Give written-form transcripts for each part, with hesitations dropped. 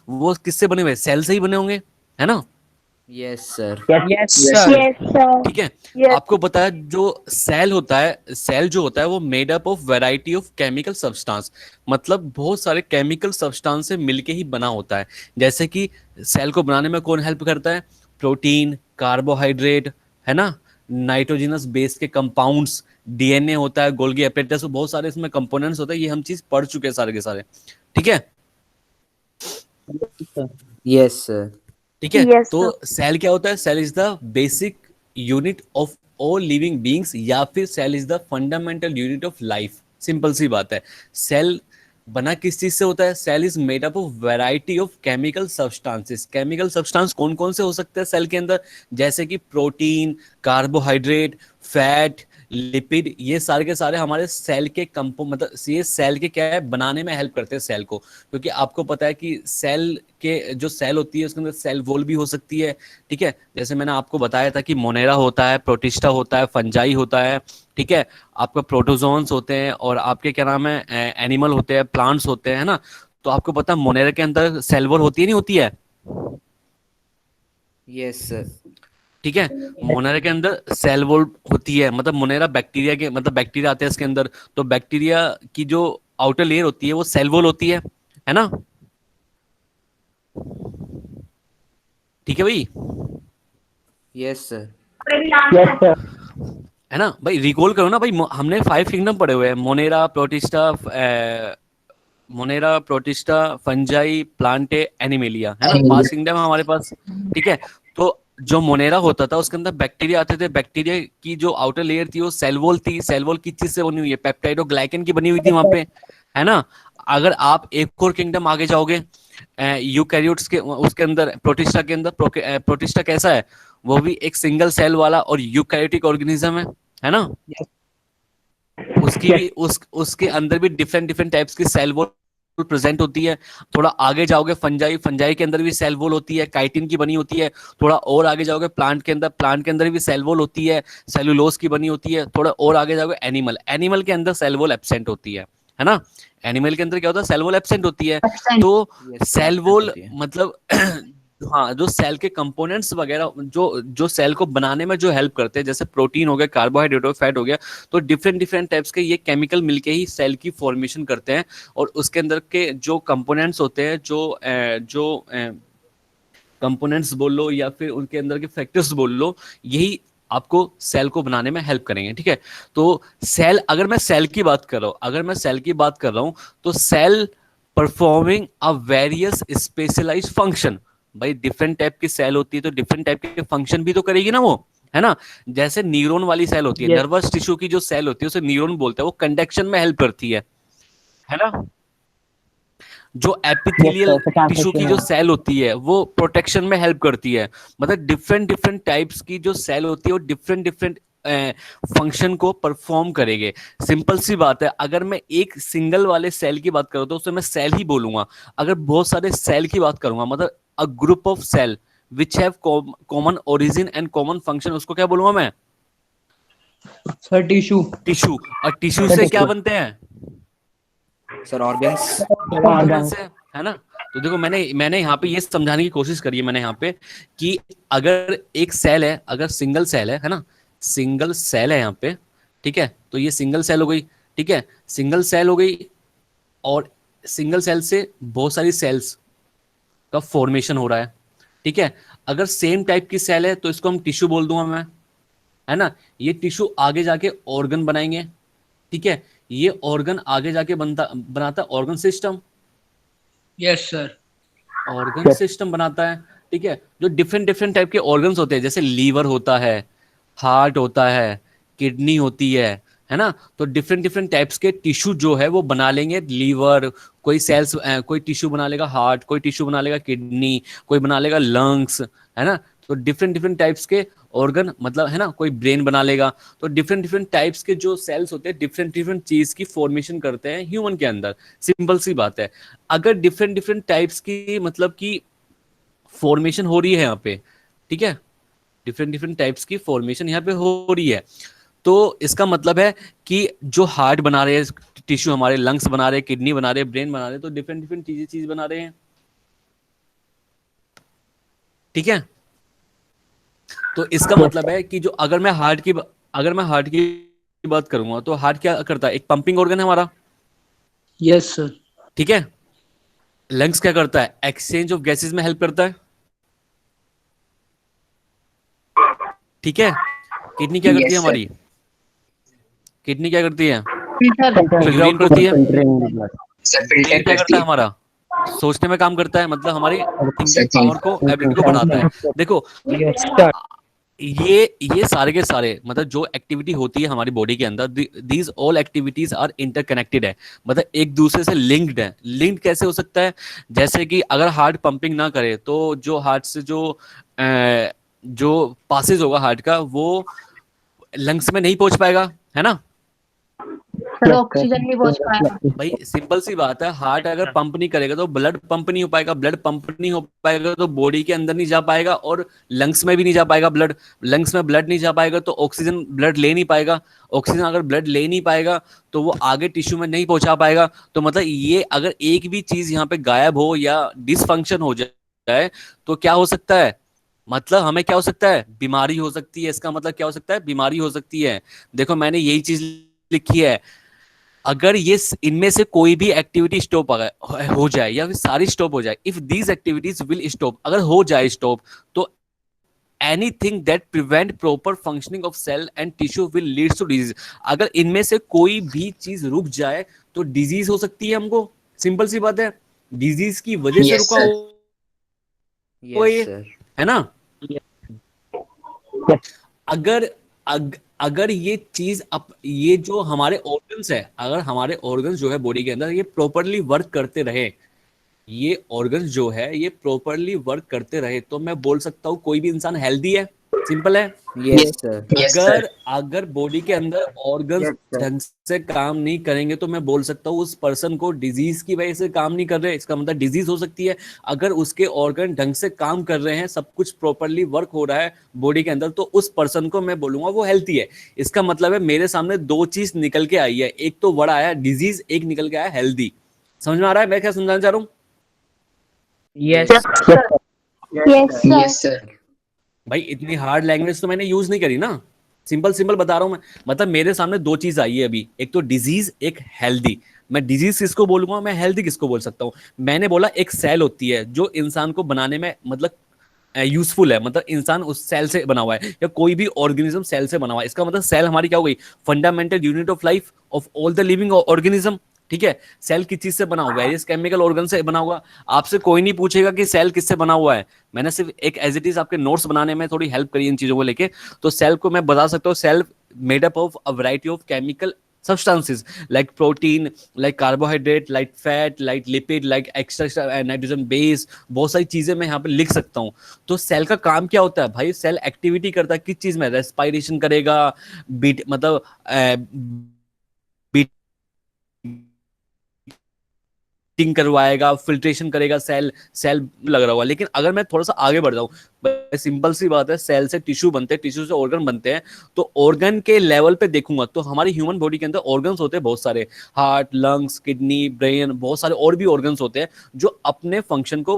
वो किससे बने हुए, सेल से ही बने होंगे, है ना? Yes sir. Yes yes sir. Sir. Yes, sir. ठीक है। Yes. आपको पता है जो सेल होता है, सेल जो होता है वो made up of variety of chemical substance, मतलब बहुत सारे केमिकल सब्सटेंस से मिलके ही बना होता है। जैसे कि सेल को बनाने में कौन हेल्प करता है? प्रोटीन, कार्बोहाइड्रेट, है ना, नाइट्रोजनस बेस के कंपाउंड्स, डीएनए होता है, गोल्गी एपेटाइटिस, बहुत सारे इसमें कंपोनेंट्स होते हैं, ये हम चीज पढ़ चुके हैं सारे के सारे। ठीक है। Yes sir. ठीक है। Yes, तो sir. सेल क्या होता है? Cell is the basic unit of all living beings, या फिर cell is the fundamental unit of life. Simple सी बात है। सेल बना किस चीज से होता है? Cell is made up of variety of chemical substances. Chemical substance कौन कौन से हो सकते हैं सेल के अंदर? जैसे कि प्रोटीन, कार्बोहाइड्रेट, फैट, लिपिड, ये सारे के सारे हमारे सेल के कंपो मतलब ये सेल के क्या है, बनाने में हेल्प करते हैं सेल को। क्योंकि आपको पता है कि सेल के जो सेल होती है उसके अंदर सेल वॉल भी हो सकती है। ठीक है। जैसे मैंने आपको बताया था कि मोनेरा होता है, प्रोटिस्टा होता है, फंजाई होता है। ठीक है। आपका प्रोटोजोन्स होते हैं, और आपके क्या नाम है, एनिमल होते हैं, प्लांट्स होते हैं, है ना? तो आपको पता है मोनेरा के अंदर सेल वॉल होती है नहीं होती है? Yes sir. ठीक है। मोनेरा के अंदर सेल वॉल होती है, मतलब मोनेरा बैक्टीरिया के, मतलब बैक्टीरिया आते हैं इसके अंदर, तो बैक्टीरिया की जो आउटर लेयर होती है वो सेल वॉल होती है ना? ठीक है भाई। Yes sir. Yes sir. है ना भाई? रिकॉल करो ना भाई, हमने 5 किंगडम पढ़े हुए हैं, Monera, protista, fungi, Plantae, animalia, है ना? 5 किंगडम है हमारे पास। ठीक है। तो जो मोनेरा होता था उसके अंदर बैक्टीरिया आते थे, बैक्टीरिया की जो आउटर लेयर थी वो सेल वॉल थी। सेल वॉल किस चीज से बनी हुई है? पेप्टाइड और ग्लाइकन की बनी हुई थी वहां पे, है ना? अगर आप एक और किंगडम आगे जाओगे, यूकैरियोट्स के, उसके अंदर प्रोटिस्टा के अंदर, प्रोटिस्टा कैसा है? वो भी एक सिंगल सेल वाला और यूकैरियोटिक ऑर्गेनिज्म है ना? उसकी भी उसके अंदर भी डिफरेंट डिफरेंट टाइप्स की सेल वॉल प्रेजेंट होती है। थोड़ा आगे जाओगे फंजाई, फंजाई के अंदर भी सेल वॉल होती है, काइटिन की बनी होती है। थोड़ा और आगे जाओगे प्लांट के अंदर, प्लांट के अंदर भी सेल वॉल होती है, सेलुलोज की बनी होती है। थोड़ा और आगे जाओगे एनिमल, एनिमल के अंदर सेल वॉल एब्सेंट होती है ना? एनिमल के अंदर क्या होता है? सेल वॉल एब्सेंट होती है। तो सेल वॉल मतलब हाँ, जो सेल के कंपोनेंट्स वगैरह जो जो सेल को बनाने में जो हेल्प करते हैं, जैसे प्रोटीन हो गया, कार्बोहाइड्रेट हो, फैट हो गया, तो डिफरेंट डिफरेंट टाइप्स के ये केमिकल मिलके ही सेल की फॉर्मेशन करते हैं। और उसके अंदर के जो कंपोनेंट्स होते हैं, जो कंपोनेंट्स बोल लो या फिर उनके अंदर के फैक्टर्स बोल लो, यही आपको सेल को बनाने में हेल्प करेंगे। ठीक है। तो सेल, अगर मैं सेल की बात कर रहा हूं, तो cell performing a various specialised function. भाई डिफरेंट टाइप की सेल होती है तो डिफरेंट टाइप के फंक्शन भी तो करेगी ना वो, है ना? जैसे न्यूरॉन वाली सेल होती है, Yes. नर्वस टिश्यू की जो सेल होती है उसे न्यूरॉन बोलते हैं, वो कंडक्शन में हेल्प करती है ना? जो यस एपिथेलियल सर, तो टिश्यू की ट्रांसलेशन जो है। सेल होती है वो प्रोटेक्शन में हेल्प करती है। मतलब डिफरेंट डिफरेंट टाइप्स की जो सेल होती है वो डिफरेंट डिफरेंट फंक्शन को परफॉर्म करेंगे। सिंपल सी बात है, अगर मैं एक सिंगल वाले सेल की बात करूँ तो उसे मैं सेल ही बोलूंगा। अगर बहुत सारे सेल की बात करूंगा, मतलब a group of cell which have common origin and common function, उसको क्या बोलूंगा मैं? Sir tissue. टिश्यू। और टिश्यू से क्या बनते हैं? Sir organs. ऑर्गन से, है ना? तो देखो, मैंने यहाँ पे ये समझाने की कोशिश करी है, मैंने यहाँ पे कि अगर एक सेल है, अगर सिंगल सेल है ना, सिंगल सेल है यहाँ पे, ठीक है, तो ये सिंगल सेल हो गई। ठीक है। सिंगल सेल हो गई, और सिंगल सेल से बहुत सारी सेल्स का फॉर्मेशन हो रहा है। ठीक है। अगर सेम टाइप की सेल है तो इसको हम टिश्यू बोल दूंगा मैं, है ना? ये टिश्यू आगे जाके ऑर्गन बनाएंगे। ठीक है। ये ऑर्गन आगे जाके बनाता organ system, yes sir. Organ system बनाता है। ठीक है। जो डिफरेंट डिफरेंट टाइप के ऑर्गन्स होते हैं, जैसे लीवर होता है, हार्ट होता है, किडनी होती है ना? तो डिफरेंट डिफरेंट टाइप्स के टिश्यू जो है वो बना लेंगे। लीवर, कोई सेल्स, कोई टिश्यू बना लेगा हार्ट, कोई टिश्यू बना लेगा किडनी, कोई बना लेगा लंग्स, है ना? तो डिफरेंट डिफरेंट टाइप्स के ऑर्गन, मतलब है ना, कोई ब्रेन बना लेगा। तो डिफरेंट डिफरेंट टाइप्स के जो सेल्स होते हैं डिफरेंट डिफरेंट चीज की फॉर्मेशन करते हैं ह्यूमन के अंदर। सिंपल सी बात है। अगर डिफरेंट डिफरेंट टाइप्स की मतलब की फॉर्मेशन हो रही है यहाँ पे, ठीक है, डिफरेंट डिफरेंट टाइप्स की फॉर्मेशन यहाँ पे हो रही है, तो इसका मतलब है कि जो हार्ट बना रहे हैं टिश्यू, हमारे लंग्स बना रहे हैं, किडनी बना रहे हैं, ब्रेन बना रहे हैं, तो डिफरेंट डिफरेंट चीज बना रहे हैं। ठीक है। तो इसका मतलब है कि जो अगर मैं हार्ट की बात करूंगा तो हार्ट क्या करता है, एक पंपिंग ऑर्गन है हमारा, Yes, sir. ठीक है। लंग्स क्या करता है, एक्सचेंज ऑफ गैसेस में हेल्प करता है, ठीक है। किडनी क्या करती है Yes, sir. हमारी, किडनी क्या करती है, Filter. यूरिन करती है। Sir, ब्रेन filter क्या करती करता है है। हमारा, सोचने में काम करता है, मतलब हमारी थिंकिंग Searching. पावर को, एबिलिटी को बढ़ाता है। देखो Yes, sir. ये सारे के सारे मतलब जो एक्टिविटी होती है हमारी बॉडी के अंदर, these all activities are interconnected है, मतलब एक दूसरे से लिंक्ड है। लिंक्ड कैसे हो सकता है, जैसे कि अगर हार्ट पंपिंग ना करे तो जो हार्ट से जो पासेज होगा हार्ट का वो लंग्स में नहीं पहुंच पाएगा, है ना। सर ऑक्सीजन नहीं पहुंच पाया। भाई सिंपल सी बात है, हार्ट अगर पंप नहीं करेगा तो ब्लड पंप नहीं हो पाएगा, ब्लड पंप नहीं हो पाएगा तो बॉडी के अंदर नहीं जा पाएगा और लंग्स में भी नहीं जा पाएगा ब्लड। लंग्स में ब्लड नहीं जा पाएगा तो ऑक्सीजन ब्लड ले नहीं पाएगा, ऑक्सीजन अगर ब्लड ले नहीं पाएगा तो वो आगे टिश्यू में नहीं पहुंचा पाएगा। तो मतलब ये अगर एक भी चीज यहाँ पे गायब हो या डिसफंक्शन हो जाए तो क्या हो सकता है, मतलब हमें क्या हो सकता है, बीमारी हो सकती है। इसका मतलब क्या हो सकता है, बीमारी हो सकती है। देखो मैंने यही चीज लिखी है, अगर ये इनमें से कोई भी एक्टिविटी स्टॉप हो जाए या फिर सारी स्टॉप हो जाए, if these activities will stop, अगर हो जाए स्टॉप, तो anything that prevent proper functioning of cell and tissue will leads to disease. अगर इनमें से कोई भी चीज रुक जाए तो डिजीज हो सकती है हमको, सिंपल सी बात है। डिजीज की वजह से Yes, रुका sir. हो Yes, ये, sir. है ना। अगर अगर ये चीज ये जो हमारे ऑर्गन्स है, अगर हमारे ऑर्गन्स जो है बॉडी के अंदर ये प्रॉपरली वर्क करते रहे, ये ऑर्गन्स जो है ये प्रॉपरली वर्क करते रहे, तो मैं बोल सकता हूँ कोई भी इंसान हेल्दी है। सिंपल है। Yes, sir. अगर अगर बॉडी के अंदर ऑर्गन्स Yes, sir. ढंग से काम नहीं करेंगे तो मैं बोल सकता हूँ उस पर्सन को डिजीज की वजह से काम नहीं कर रहे, इसका मतलब डिजीज हो सकती है। अगर उसके ऑर्गन ढंग से काम कर रहे हैं, सब कुछ प्रॉपरली वर्क हो रहा है बॉडी के अंदर, तो उस पर्सन को मैं बोलूंगा वो हेल्थी है। इसका मतलब है मेरे सामने दो चीज निकल के आई है, एक तो बड़ा आया डिजीज, एक निकल के आया हेल्दी। समझ में आ रहा है मैं क्या समझाना चाह रहा हूँ। Yes. Yes Yes, sir. sir. भाई इतनी हार्ड लैंग्वेज तो मैंने यूज नहीं करी ना, सिंपल सिंपल बता रहा हूं मैं। मतलब मेरे सामने दो चीज आई है अभी, एक तो डिजीज, एक हेल्दी। मैं डिजीज किसको बोलूंगा, मैं हेल्दी किसको बोल सकता हूँ। मैंने बोला एक सेल होती है जो इंसान को बनाने में मतलब यूजफुल है, मतलब इंसान उस सेल से बना हुआ है या कोई भी ऑर्गेनिज्म सेल से बना हुआ है। इसका मतलब सेल हमारी क्या हो गई, fundamental unit of life of all the living organism. ठीक है, सेल किस चीज से बना हुआ है, वेरियस केमिकल ऑर्गन से बना हुआ। आपसे कोई नहीं पूछेगा कि सेल किससे बना हुआ है, मैंने सिर्फ एक एज इट इज आपके नोट्स बनाने में थोड़ी हेल्प करी इन चीजों को लेके। तो सेल को मैं बता सकता हूँ, cell made up of a variety of chemical substances like protein, like carbohydrate, like fat, like lipid, like extra nitrogen base, बहुत सारी चीजें मैं यहाँ पे लिख सकता हूँ। तो सेल का काम क्या होता है भाई, सेल एक्टिविटी करता है किस चीज में, रेस्पिरेशन करेगा, बीट मतलब हीटिंग करवाएगा, फिल्ट्रेशन करेगा, सेल सेल लग रहा होगा। लेकिन अगर मैं थोड़ा सा आगे बढ़ जाऊं, सिंपल सी बात है, सेल से टिश्यू बनते हैं, टिश्यू से ऑर्गन बनते हैं। तो ऑर्गन के लेवल पे देखूंगा तो हमारी ह्यूमन बॉडी के अंदर ऑर्गन्स होते हैं बहुत सारे, हार्ट, लंग्स, किडनी, ब्रेन, बहुत सारे और भी ऑर्गन्स होते हैं जो अपने फंक्शन को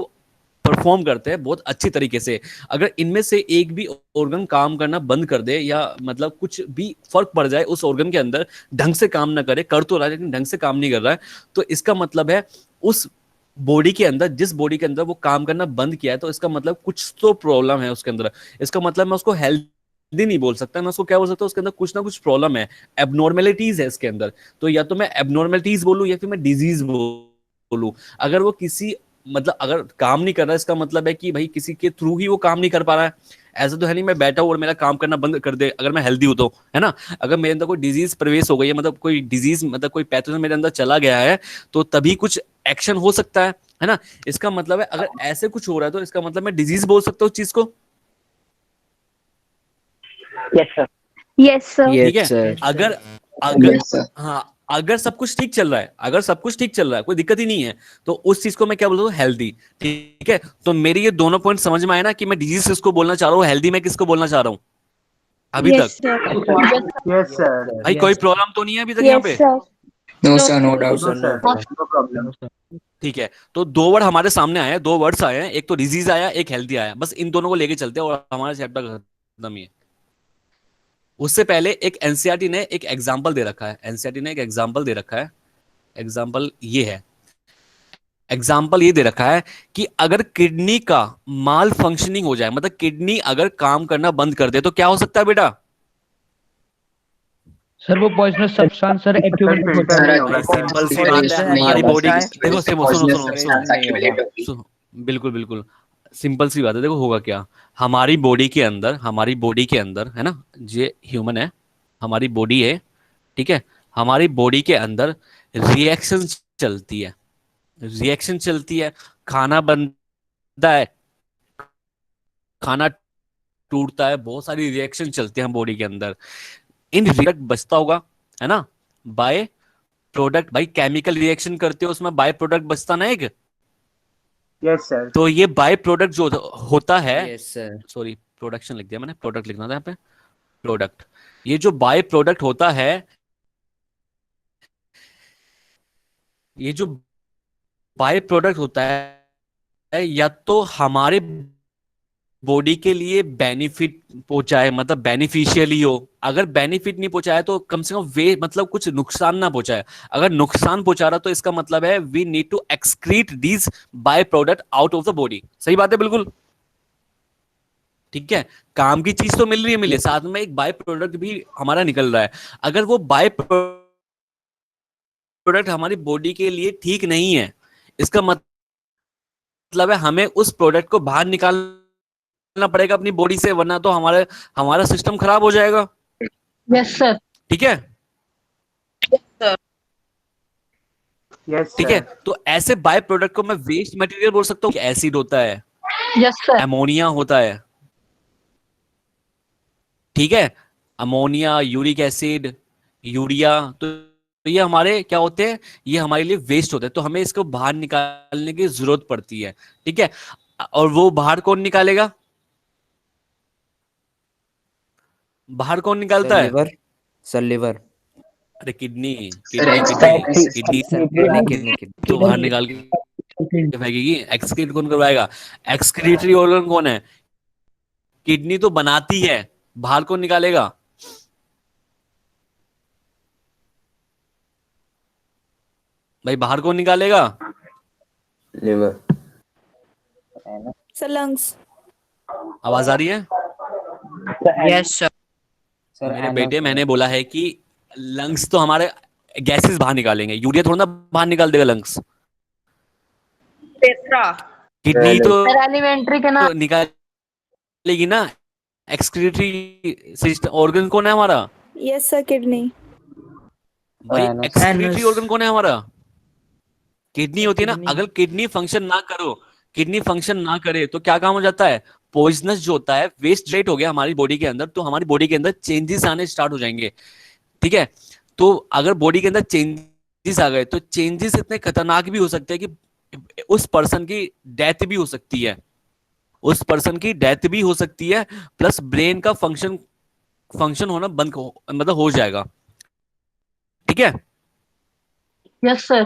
परफॉर्म करते हैं बहुत अच्छी तरीके से। अगर इनमें से एक भी ऑर्गन काम करना बंद कर दे या मतलब कुछ भी फर्क पड़ जाए उस ऑर्गन के अंदर, ढंग से काम ना करे, कर तो रहा है लेकिन ढंग से काम नहीं कर रहा है, तो इसका मतलब है उस बॉडी के अंदर, जिस बॉडी के अंदर वो काम करना बंद किया है, तो इसका मतलब कुछ तो प्रॉब्लम है उसके अंदर। इसका मतलब मैं उसको हेल्दी नहीं बोल सकता, मैं उसको क्या बोल सकता हूँ, उसके अंदर कुछ ना कुछ प्रॉब्लम है, एबनॉर्मेलिटीज है इसके अंदर। तो या तो मैं एबनॉर्मेलिटीज बोलूँ या फिर मैं डिजीज बोलूँ। अगर वो किसी मतलब अगर काम नहीं कर रहा है, इसका मतलब है कि भाई किसी के थ्रू ही वो काम नहीं कर पा रहा है। ऐसा तो है नहीं मैं बैठा हूँ और मेरा काम करना बंद कर दे अगर मैं हेल्दी हूँ तो, है ना। अगर मेरे अंदर कोई डिजीज प्रवेश हो गई है, मतलब कोई डिजीज मतलब कोई पैथोजन मेरे अंदर चला गया है, तो तभी कुछ एक्शन हो सकता है ना। इसका मतलब है अगर ऐसे कुछ हो रहा है तो इसका मतलब मैं डिजीज बोल सकता हूँ चीज को। Yes sir. ठीक है, Yes, sir. अगर अगर Yes, sir. हाँ, अगर सब कुछ ठीक चल रहा है, अगर सब कुछ ठीक चल रहा है, कोई दिक्कत ही नहीं है, तो उस चीज को मैं क्या बोलता हूँ, हेल्दी। ठीक है, तो मेरे ये दोनों पॉइंट समझ में आए ना कि मैं डिजीज किसको बोलना चाह रहा हूँ, हेल्दी मैं किसको बोलना चाह रहा हूँ अभी यस तक। सर। Yes, sir. भाई कोई प्रॉब्लम तो नहीं है अभी तक यहाँ पे। Yes sir. No, No, sir, no sir. doubt. sir, no No, problem. No problem. ठीक है, तो दो वर्ड हमारे सामने आए हैं, दो वर्ड्स आए हैं, एक तो डिजीज आया, एक हेल्दी आया, बस इन दोनों को लेके चलते हैं और हमारा चैप्टर खत्म ही है। उससे पहले एक एनसीईआरटी ने एक एग्जांपल दे रखा है, एनसीईआरटी ने एक एग्जांपल दे रखा है। एग्जांपल ये है, एग्जाम्पल ये दे रखा है कि अगर किडनी का माल फंक्शनिंग हो जाए, मतलब किडनी अगर काम करना बंद कर दे तो क्या हो सकता है बेटा? सर वो पॉइजनस सब्सटेंस सर एक्यूमुलेट होता Sir, है। भाई सिंपल सी फिर बात है, release नहीं हमारी होगा, बॉडी sir. देखो, इससे सुनो सुनो poisonous सुनो substance नहीं होगा। accumulate होगी. बिल्कुल बिल्कुल सिंपल सी बात है। देखो होगा क्या, हमारी बॉडी के अंदर, हमारी बॉडी के अंदर है ना, ये ह्यूमन है, हमारी बॉडी है, ठीक है, हमारी बॉडी के अंदर रिएक्शन चलती है, रिएक्शन चलती है, खाना बनता है, खाना टूटता है, बहुत सारी रिएक्शन चलती है बॉडी के अंदर। इन रिएक्ट बचता होगा, है ना, बाय प्रोडक्ट। भाई केमिकल रिएक्शन करते हो उसमें बाय प्रोडक्ट बचता ना एक, Yes, sir. तो ये बाय प्रोडक्ट जो होता है, Yes, sir. सॉरी प्रोडक्शन लिख दिया मैंने, प्रोडक्ट लिखना था यहाँ पे, प्रोडक्ट। ये जो बाय प्रोडक्ट होता है, ये जो बाय प्रोडक्ट होता है, या तो हमारे बॉडी के लिए बेनिफिट पहुंचाए, मतलब बेनिफिशियली हो, अगर बेनिफिट नहीं पहुंचाया तो कम से कम वे मतलब कुछ नुकसान ना पहुंचाए। अगर नुकसान पहुंचा रहा तो इसका मतलब है we need to excrete these by product out of the body. सही बात है बिल्कुल, ठीक है, काम की चीज तो मिल रही है, मिले साथ में एक बाय प्रोडक्ट भी हमारा निकल रहा है। अगर वो बाय प्रोडक्ट हमारी बॉडी के लिए ठीक नहीं है, इसका मतलब है हमें उस प्रोडक्ट को बाहर निकालना पड़ेगा अपनी बॉडी से, वरना तो हमारा सिस्टम खराब हो जाएगा। Yes, sir. ठीक है, Yes, ठीक है, sir. तो ऐसे बाय प्रोडक्ट को मैं वेस्ट मटेरियल बोल सकता हूँ। एसिड होता है, Yes, sir. अमोनिया होता है, ठीक है, अमोनिया, यूरिक एसिड, यूरिया, तो ये हमारे क्या होते हैं, ये हमारे लिए वेस्ट होते हैं, तो हमें इसको बाहर निकालने की जरूरत पड़ती है। ठीक है, और वो बाहर कौन निकालेगा? बाहर कौन निकालता Sir, है? liver. Sir, liver. अरे kidney, Sir, kidney extract. Kidney Sir, kidney. तो बाहर निकाल के फेंकेगी। एक्सक्रीट कौन करवाएगा? एक्सक्रीटरी ऑर्गन कौन है? किडनी तो बनाती है, बाहर कौन निकालेगा? भाई बाहर कौन निकालेगा? Liver. Sir lungs. आवाज आ रही है यस सर। Sir, मेरे anus. बेटे? मैंने बोला है कि लंग्स तो हमारे गैसेस बाहर निकालेंगे, यूरिया थोड़ा ना बाहर निकाल देगा लंग्स। किडनी तो Sir, elementary के ना निकालेगी ना। एक्सक्रीटरी सिस्टम ऑर्गन कौन है हमारा? Yes sir kidney. भाई Anus. Excretory Anus. ऑर्गन कौन है हमारा? किडनी होती है ना। Kidney. अगर किडनी फंक्शन ना करो, किडनी फंक्शन ना करे तो क्या काम हो जाता है? पॉइजनस जो होता है, वेस्ट रेट हो गया हमारी बॉडी के अंदर, तो हमारी बॉडी के अंदर चेंजेस आने स्टार्ट हो जाएंगे। ठीक है, तो अगर बॉडी के अंदर चेंजेस आ गए तो चेंजेस इतने खतरनाक भी हो सकते हैं कि उस पर्सन की डेथ भी हो सकती है, उस पर्सन की डेथ भी हो सकती है, प्लस ब्रेन का फंक्शन होना बंद मतलब हो जाएगा। ठीक है, Yes, sir.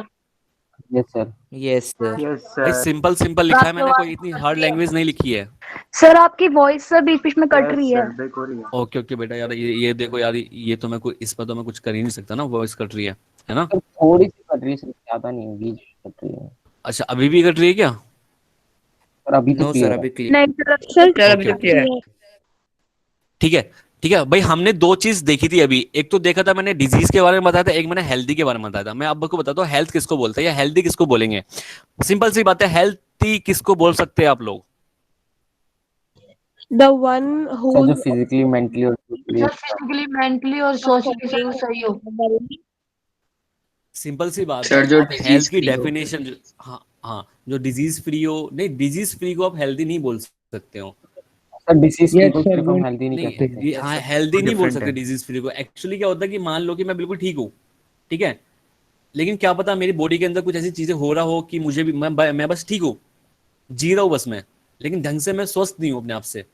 Yes, sir. Yes, sir. Yes, भाई sir. सिंपल सिंपल लिखा है मैंने, आपकी कोई इतनी हार्ड लैंग्वेज नहीं लिखी है। सर आपकी वॉइस सर बीच बीच में कट Yes, रही sir. है। break हो रही है. ओके ओके बेटा, यार ये देखो यार, ये तो मैं कोई इस पर तो मैं कुछ कर ही नहीं सकता ना, वॉइस कट रही है ना। Sir, थोड़ी सी कट रही है, sir, ज्यादा नहीं, बीच कट रही है। अच्छा अभी भी कट रही है क्या? सर अभी तो No, clear sir, है। अभी clear. नहीं सर सर अभी तो क्लियर है। ठीक है, ठीक है भाई, हमने दो चीज देखी थी अभी। एक तो देखा था मैंने डिजीज के बारे में बताया था, एक मैंने हेल्दी के बारे में बताया था। मैं आपको बताता हूँ हेल्थ किसको बोलते हैं या हेल्दी किसको बोलेंगे। सिंपल सी बात है, हेल्थी किसको बोल सकते हैं आप लोग? द वन हु सर जो फिजिकली, मेंटली और socially सर फिजिकली मेंटली और सोशली सही हो। सिंपल सी बात Sir, है, जो आप disease हेल्थ की free हो। डेफिनेशन, हाँ हाँ, जो डिजीज फ्री हो, नहीं डिजीज फ्री को आप हेल्दी नहीं बोल सकते हो। सर डिसीज फ्री Yes, को sir, सिर्फ हम we- हेल्दी नहीं नहीं, कह सकते। ये हाँ हेल्दी नहीं बोल different सकते है। डिजीज फ्री को। एक्चुअली क्या होता है कि मान लो कि मैं बिल्कुल ठीक हूँ, ठीक है, लेकिन क्या पता मेरी बॉडी के अंदर कुछ ऐसी चीजें हो रहा हो कि मुझे भी मैं बस ठीक हूँ, जी रहा हूँ बस मैं, लेकिन ढंग से मैं स्वस्थ नहीं हूँ अपने आप से।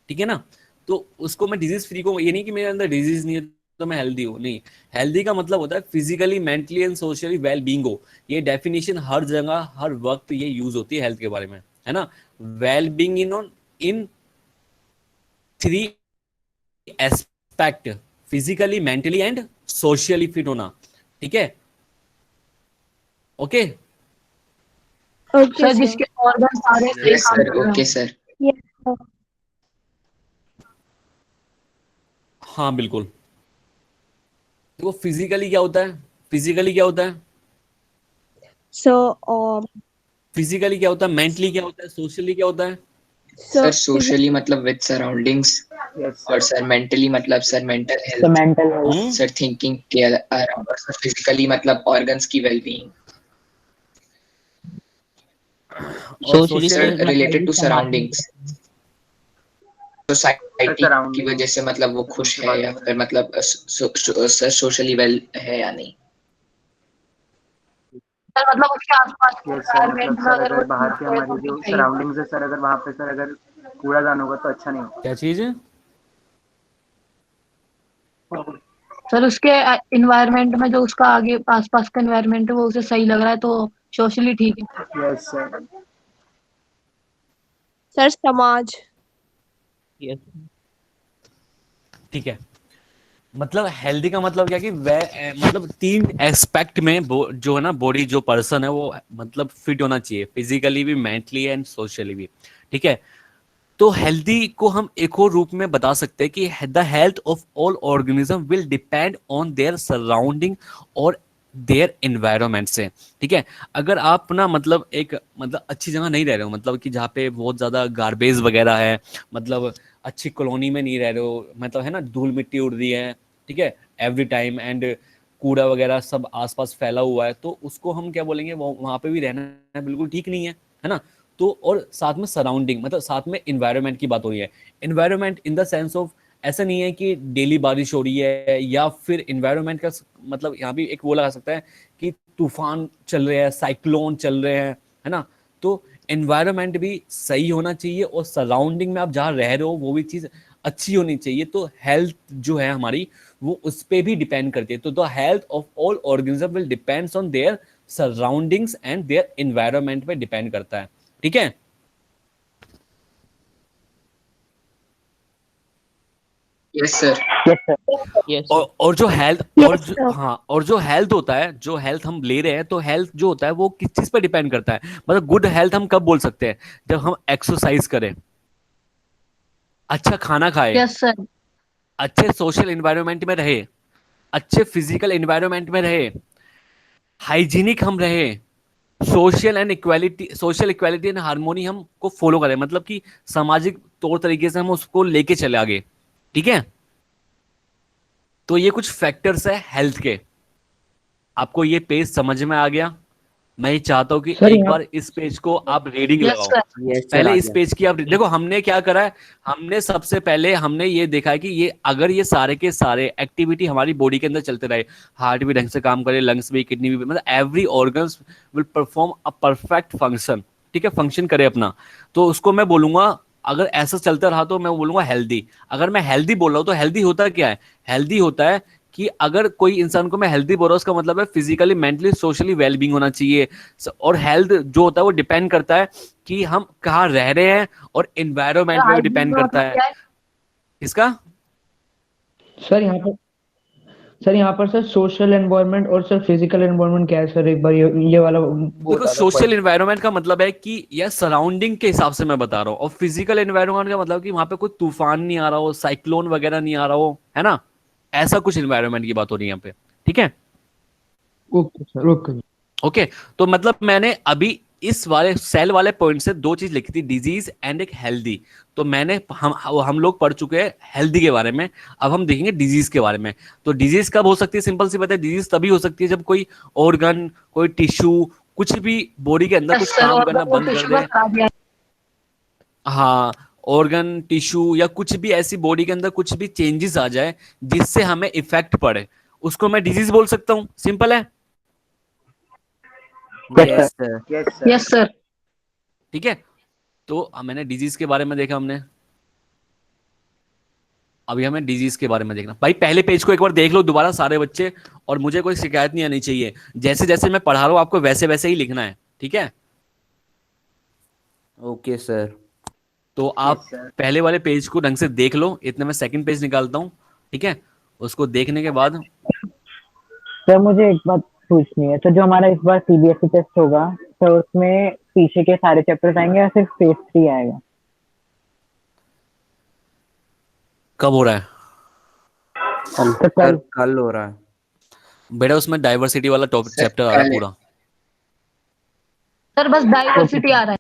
ठीक है ना, तो उसको मैं डिजीज फ्री को, ये नहीं कि मेरे अंदर डिजीज नहीं है तो मैं हेल्दी हूँ, नहीं। हेल्दी का मतलब होता है physically, mentally and socially well being हो। ये डेफिनेशन हर जगह हर वक्त ये यूज होती है हेल्थ के बारे में, है ना। Well being in 3 aspect, physically, mentally and socially fit होना, ठीक है। ओके। Okay, sir sir. जिसके ऑर्गन सारे सही यस काम सर, कर रहे ओके हो। सर। Yes, sir. हाँ बिल्कुल। देखो फिजिकली क्या होता है, फिजिकली क्या होता है, So, फिजिकली क्या होता है, मेंटली क्या होता है, सोशली क्या होता है। सर so सोशली मतलब विद सराउंडिंग्स, और सर मेंटली मतलब sir mental The health, mental health. Sir thinking के अराउंड, और सर फिजिकली मतलब ऑर्गन्स की वेलबीइंग, और Socially socially. Sir related to surroundings, society की वजह से मतलब वो खुश है या फिर मतलब सर सोशली वेल है या नहीं। सर मतलब उसके आसपास के यस सर, environment मतलब में सर अगर वो अगर बाहर ठीक के है तो हमारी भी जो सही है। सराउंडिंग्स है सर, अगर वहाँ पे सर अगर कूड़ादान होगा तो अच्छा नहीं होगा। क्या चीज है। सर उसके इन्वायरमेंट में जो उसका आगे आसपास का इन्वायरमेंट है वो उसे सही लग रहा है तो सोशली ठीक है। Yes sir. sir, समाज. yes. ठीक है। मतलब हेल्दी का मतलब क्या कि मतलब 3 एस्पेक्ट में जो है ना बॉडी, जो पर्सन है वो मतलब फिट होना चाहिए, फिजिकली भी, मेंटली एंड सोशली भी, ठीक है। तो हेल्दी को हम एक और रूप में बता सकते हैं कि the health of all organism will depend on their surrounding और देयर एनवायरनमेंट से, ठीक है। अगर आप ना मतलब एक मतलब अच्छी जगह नहीं रह रहे हो, मतलब कि जहाँ पे बहुत ज्यादा गार्बेज वगैरह है, मतलब अच्छी कॉलोनी में नहीं रह रहे हो, मतलब है ना धूल मिट्टी उड़ रही है, ठीक है, एवरी टाइम, एंड कूड़ा वगैरह सब आसपास फैला हुआ है, तो उसको हम क्या बोलेंगे, वो वहाँ पे भी रहना बिल्कुल ठीक नहीं है ना। तो और साथ में सराउंडिंग, मतलब साथ में इन्वायरमेंट की बात हो रही है। Environment in the sense of, ऐसा नहीं है कि डेली बारिश हो रही है, या फिर इन्वायरमेंट का मतलब यहाँ भी एक वो लगा सकता है कि तूफान चल रहे हैं, साइक्लोन चल रहे हैं, है ना। तो एनवायरनमेंट भी सही होना चाहिए, और सराउंडिंग में आप जहाँ रह रहे हो वो भी चीज़ अच्छी होनी चाहिए। तो हेल्थ जो है हमारी वो उस पर भी डिपेंड करती है। तो the health of all organism will depends on their surroundings and their environment पे डिपेंड करता है, ठीक है। Yes sir. Yes, sir. और जो हेल्थ और Yes, जो sir. हाँ, और जो हेल्थ होता है, जो हेल्थ हम ले रहे हैं, तो हेल्थ जो होता है वो किस चीज पर डिपेंड करता है। मतलब गुड हेल्थ हम कब बोल सकते हैं, जब हम एक्सरसाइज करें, अच्छा खाना खाए, यस सर। अच्छे सोशल एनवायरनमेंट में रहे, अच्छे फिजिकल एनवायरनमेंट में रहे, हाइजीनिक हम रहे, सोशल इक्वालिटी एंड हार्मोनी हमको फॉलो करें, मतलब कि सामाजिक तौर तरीके से हम उसको लेके चले आगे, ठीक है। तो ये कुछ फैक्टर्स है हेल्थ के। आपको ये पेज समझ में आ गया। मैं ये चाहता हूं कि सर एक यहाँ बार इस पेज को आप रीडिंग यस लगाओ। सर। Yes, sir. पहले आ इस गया. पेज की आप देखो, हमने क्या करा है, हमने सबसे पहले हमने ये देखा है कि ये अगर ये सारे के सारे एक्टिविटी हमारी बॉडी के अंदर चलते रहे, हार्ट भी ढंग से काम करे, लंग्स भी, किडनी भी, मतलब every organs will perform a perfect function, ठीक है, फंक्शन करे अपना, तो उसको मैं बोलूंगा, अगर ऐसा चलता रहा तो मैं बोलूंगा हेल्दी। अगर मैं हेल्दी बोल रहा हूँ तो हेल्दी होता क्या है, हेल्दी होता है कि अगर कोई इंसान को मैं हेल्दी बोल रहा हूँ, उसका मतलब है फिजिकली, मेंटली, सोशली वेलबींग होना चाहिए। और हेल्थ जो होता है वो डिपेंड करता है कि हम कहाँ रह रहे हैं, और एनवायरनमेंट पे भी हाइजीन डिपेंड का करता मतलब है। क्या है? इसका सर यहाँ पर सर यहाँ पर सर सोशल एनवायरनमेंट और सर फिजिकल एनवायरनमेंट क्या है सर, एक बार ये वाला वो देखो, बता दो सोशल पॉइंट। एनवायरनमेंट का मतलब है कि यह सराउंडिंग के हिसाब से मैं बता रहा हूँ, और फिजिकल एनवायरनमेंट का मतलब कि वहां पे कोई तूफान नहीं आ रहा हो, साइक्लोन वगैरह नहीं आ रहा हो, है ना। ऐसा कुछ एनवायरनमेंट की बात हो रही है यहाँ पे, ठीक है। Okay sir, okay. ओके। तो मतलब मैंने अभी इस वाले सेल वाले पॉइंट से 2 चीज लिखी थी, डिजीज एंड एक हेल्दी। तो मैंने हम लोग पढ़ चुके हैं हेल्दी के बारे में, अब हम देखेंगे डिजीज के बारे में। तो डिजीज कब हो सकती है, सिंपल सी बात है, डिजीज तभी हो सकती है जब कोई ऑर्गन, कोई टिश्यू, कुछ भी बॉडी के अंदर यस कुछ सर। काम और करना वो बंद कर टिश्यू का दे। खराब दिया। हाँ, ऑर्गन, टिश्यू या कुछ भी ऐसी बॉडी के अंदर कुछ भी चेंजेस आ जाए जिससे हमें इफेक्ट पड़े, उसको मैं डिजीज बोल सकता हूँ, सिंपल है, Yes, sir. Yes sir. Yes sir. ठीक है। तो मैंने डिजीज के बारे में देखा हमने। अभी हमें डिजीज के बारे में देखना। भाई पहले पेज को एक बार देख लो दोबारा सारे बच्चे, और मुझे कोई शिकायत नहीं आनी चाहिए। जैसे जैसे मैं पढ़ा रहा हूँ आपको वैसे वैसे ही लिखना है, ठीक है? Okay sir. तो आप सर। पहले वाले पेज को ढंग से देख लो, इतने मैं सेकंड पेज निकालता हूँ, ठीक है? उसको देखने के बाद सर मुझे एक बात पूछनी है, तो जो हमारा इस बार सीबीएसई टेस्ट होगा, तो उसमें पीछे के सारे चैप्टर्स आएंगे या सिर्फ फेज 3 आएगा? कब हो रहा है तो कल कल हो रहा है। बेटा? उसमें डाइवर्सिटी वाला टॉपिक सर, चैप्टर आ रहा है कल है। पूरा। सर बस डाइवर्सिटी आ रहा है।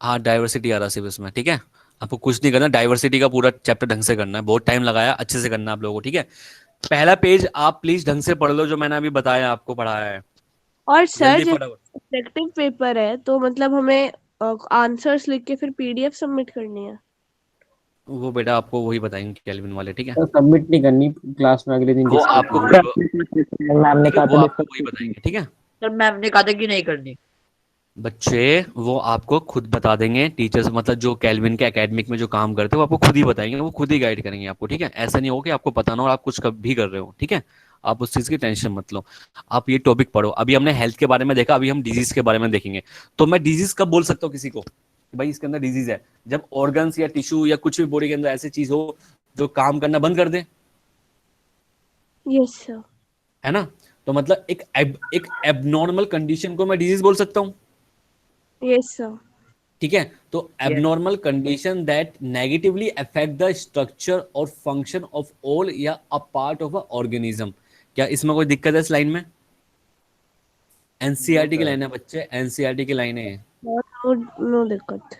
हाँ डाइवर्सिटी आ रहा है सिर्फ इसमें, ठीक है? आपको कुछ नहीं करना, डाइवर्सिटी का पूरा चैप्टर ढंग से करना है, बहुत टाइम लगाया, अच्छे से करना है आप लोगों को, ठीक है? पहला पेज आप प्लीज ढंग से पढ़ लो जो मैंने अभी बताया आपको, पढ़ाया है। और सर जल्दी जैसे फटाफट। सब्जेक्टिव पेपर है तो मतलब हमें आंसर्स लिख के फिर पीडीएफ सबमिट करनी है। वो बेटा आपको वही बताएंगे कैल्विन वाले, ठीक है? तो सबमिट नहीं करनी, क्लास में अगले दिन वो डिस्कस आपको करेंगे। मैम ने कहा वो था आपको वही बताएंगे, ठीक है? सर मैम ने कहा था कि नहीं करनी। बच्चे वो आपको खुद बता देंगे, टीचर्स मतलब जो कैल्विन के एकेडमिक में जो काम करते हैं वो आपको खुद ही बताएंगे, वो खुद ही गाइड करेंगे आपको, ठीक है? ऐसा नहीं होगा कि आपको पता ना हो और आप कुछ कभी कर रहे हो, ठीक है? आप उस चीज की टेंशन मत लो। आप ये टॉपिक पढ़ो। अभी हमने हेल्थ के बारे में देखा, अभी हम डिजीज के बारे में देखेंगे। तो मैं डिजीज कब बोल सकता हूँ किसी को कि भाई इसके अंदर डिजीज है? जब ऑर्गन्स या टिश्यू या कुछ भी बॉडी के अंदर ऐसी चीज हो जो काम करना बंद कर दे, यस सर। है ना? तो मतलब एक एबनॉर्मल कंडीशन को मैं डिजीज बोल सकता हूँ, यस सर। ठीक है? तो abnormal condition that negatively affect the structure और फंक्शन ऑफ ऑल या a part of a organism. क्या इसमें कोई दिक्कत है इस लाइन में? एनसीईआरटी की लाइन है बच्चे, एनसीईआरटी की लाइन है, नो नो दिक्कत।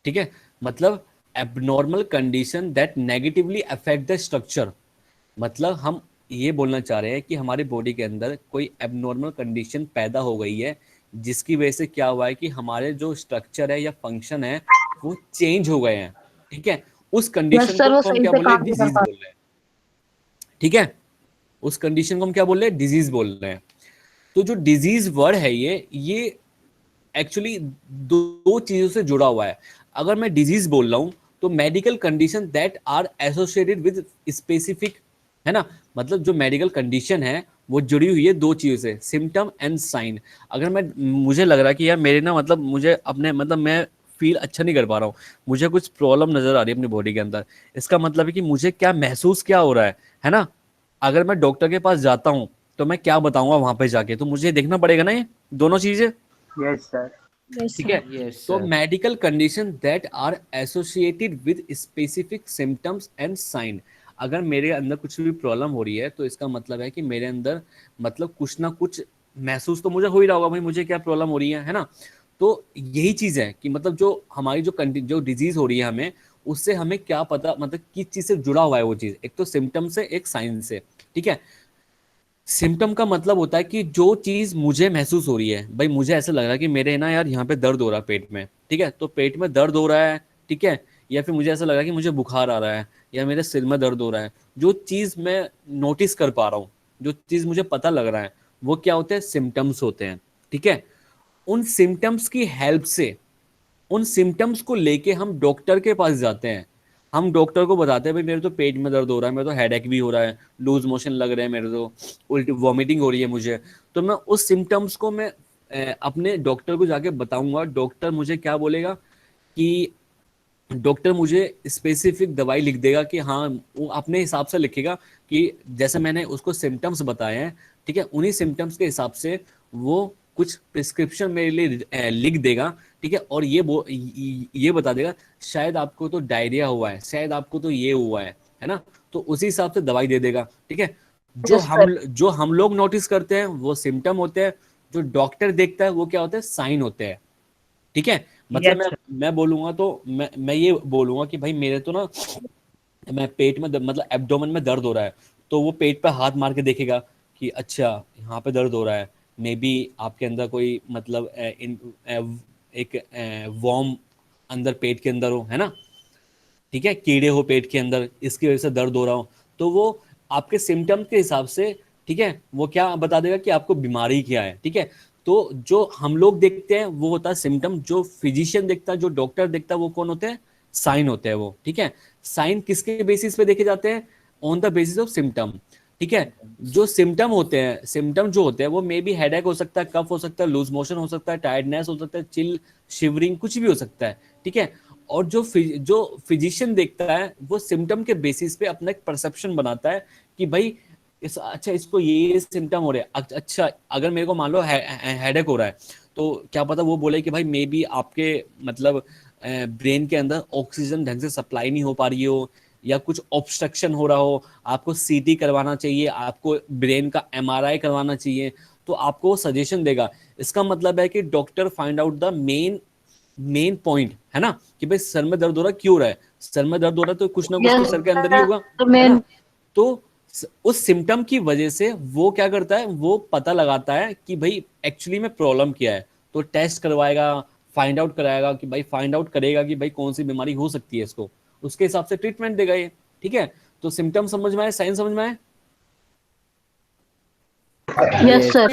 ठीक है? मतलब abnormal condition that negatively affect the structure, मतलब हम ये बोलना चाह रहे हैं कि हमारी बॉडी के अंदर कोई एबनॉर्मल कंडीशन पैदा हो गई है जिसकी वजह से क्या हुआ है कि हमारे जो स्ट्रक्चर है या फंक्शन है वो चेंज हो गए हैं, ठीक है? उस कंडीशन सर, को वो हम सही क्या से बोल रहे हैं? काम नहीं डिजीज कर पा बोल रहे हैं, ठीक है? उस कंडीशन को हम क्या बोल रहे हैं? डिजीज बोल रहे हैं। तो जो डिजीज वर्ड है ये एक्चुअली दो चीजों से जुड़ा हुआ है। अगर मैं डिजीज बोल रहा हूं तो medical condition that are associated with specific, है ना? मतलब जो मेडिकल कंडीशन है वो जुड़ी हुई है दो चीजों से, सिम्टम एंड साइन। अगर मुझे लग रहा है कि यार मेरे ना मतलब मुझे अपने मतलब मैं फील अच्छा नहीं कर पा रहा हूँ, मुझे कुछ प्रॉब्लम नजर आ रही है अपनी बॉडी के अंदर, इसका मतलब है कि मुझे क्या महसूस क्या हो रहा है ना? अगर मैं डॉक्टर के पास जाता हूँ तो मैं क्या बताऊंगा वहां पे जाके? तो मुझे देखना पड़ेगा ना ये दोनों चीजें, यस सर। यस ठीक है? यस तो sir. Medical condition that are associated with specific symptoms and sign. अगर मेरे अंदर कुछ भी प्रॉब्लम हो रही है तो इसका मतलब है कि मेरे अंदर मतलब कुछ ना कुछ महसूस तो मुझे हो ही रहा होगा, भाई मुझे क्या प्रॉब्लम हो रही है ना? तो यही चीज है कि मतलब जो हमारी जो डिजीज हो रही है हमें, उससे हमें क्या पता मतलब किस चीज से जुड़ा हुआ है वो चीज, एक तो सिम्टम से एक साइन से, ठीक है? सिम्टम का मतलब होता है कि जो चीज मुझे महसूस हो रही है, भाई मुझे ऐसा लग रहा है कि मेरे ना यार यहाँ पे दर्द हो रहा है पेट में, ठीक है? तो पेट में दर्द हो रहा है, ठीक है? या फिर मुझे ऐसा लग रहा है कि मुझे बुखार आ रहा है या मेरे सिर में दर्द हो रहा है, जो चीज मैं नोटिस कर पा रहा हूँ, जो चीज मुझे पता लग रहा है, वो क्या होते हैं? सिम्टम्स होते हैं, ठीक है? उन सिम्टम्स की हेल्प से, उन सिम्टम्स को लेके हम डॉक्टर के पास जाते हैं। हम डॉक्टर को बताते हैं भाई मेरे तो पेट में दर्द हो रहा है, मेरे तो हेडेक भी हो रहा है, लूज मोशन लग रहे हैं, मेरे तो उल्टी वॉमिटिंग हो रही है मुझे। तो मैं उस सिम्टम्स को मैं अपने डॉक्टर को जाके बताऊंगा। डॉक्टर मुझे क्या बोलेगा कि डॉक्टर मुझे स्पेसिफिक दवाई लिख देगा कि हाँ, वो अपने हिसाब से लिखेगा कि जैसे मैंने उसको सिम्टम्स बताए हैं, ठीक है? उन्हीं सिम्टम्स के हिसाब से वो कुछ प्रिस्क्रिप्शन मेरे लिए लिख देगा, ठीक है? और ये बता देगा शायद आपको तो डायरिया हुआ है, शायद आपको तो ये हुआ है ना? तो उसी हिसाब से दवाई दे देगा, ठीक है? जो हम लोग नोटिस करते हैं वो सिम्टम होते हैं, जो डॉक्टर देखता है वो क्या होता है? साइन होते हैं, ठीक है? मतलब मैं बोलूंगा तो मैं ये बोलूंगा कि भाई मेरे तो ना मैं पेट में मतलब एब्डोमेन में दर्द हो रहा है, तो वो पेट पे हाथ मार के देखेगा कि अच्छा यहाँ पे दर्द हो रहा है, मे बी आपके अंदर कोई मतलब एक वॉर्म अंदर पेट के अंदर हो, है ना? ठीक है, कीड़े हो पेट के अंदर, इसकी वजह से दर्द हो रहा हो, तो वो आपके सिम्टम के हिसाब से, ठीक है, वो क्या बता देगा कि आपको बीमारी क्या है, ठीक है? तो जो हम लोग देखते हैं वो होता है सिम्टम, जो फिजिशियन देखता है, जो डॉक्टर देखता है वो कौन होते हैं? साइन होते हैं वो, ठीक है। साइन किसके बेसिस पे देखे जाते हैं? On the basis of symptom, ठीक है। जो सिम्टम होते हैं, सिम्टम जो होते हैं वो मे बी हेडेक हो सकता है, कफ हो सकता है, लूज मोशन हो सकता है, टायर्डनेस हो सकता है, चिल, शिवरिंग, कुछ भी हो सकता है, ठीक है। और जो फिजिशियन देखता है वो सिम्टम के बेसिस पे अपना एक परसेप्शन बनाता है कि भाई अच्छा इसको ये सिम्टम हो रहे हैं। अच्छा अगर मेरे को मान लो हेडेक हो रहा है तो क्या पता वो बोले कि भाई मे बी आपके मतलब ब्रेन के अंदर ऑक्सीजन ढंग से सप्लाई नहीं हो पा रही हो, या कुछ ऑब्स्ट्रक्शन हो रहा हो, आपको सीटी करवाना चाहिए, आपको ब्रेन का एमआरआई करवाना चाहिए, तो आपको वो सजेशन देगा। इसका मतलब है कि doctor find out the main point, है ना, कि भाई सर में दर्द हो रहा है, क्यों हो रहा है? सर में दर्द हो रहा है तो कुछ ना कुछ तो सर के अंदर ही होगा, तो है मेन ना। तो उस सिम्टम की वजह से वो क्या करता है, वो पता लगाता है कि भाई एक्चुअली में प्रॉब्लम क्या है, तो टेस्ट करवाएगा, फाइंड आउट कराएगा कि भाई फाइंड आउट करेगा कि भाई कौन सी बीमारी हो सकती है इसको, उसके हिसाब से ट्रीटमेंट देगा ये, ठीक है। तो सिम्टम समझ में आए, साइन समझ में आए? Yes sir,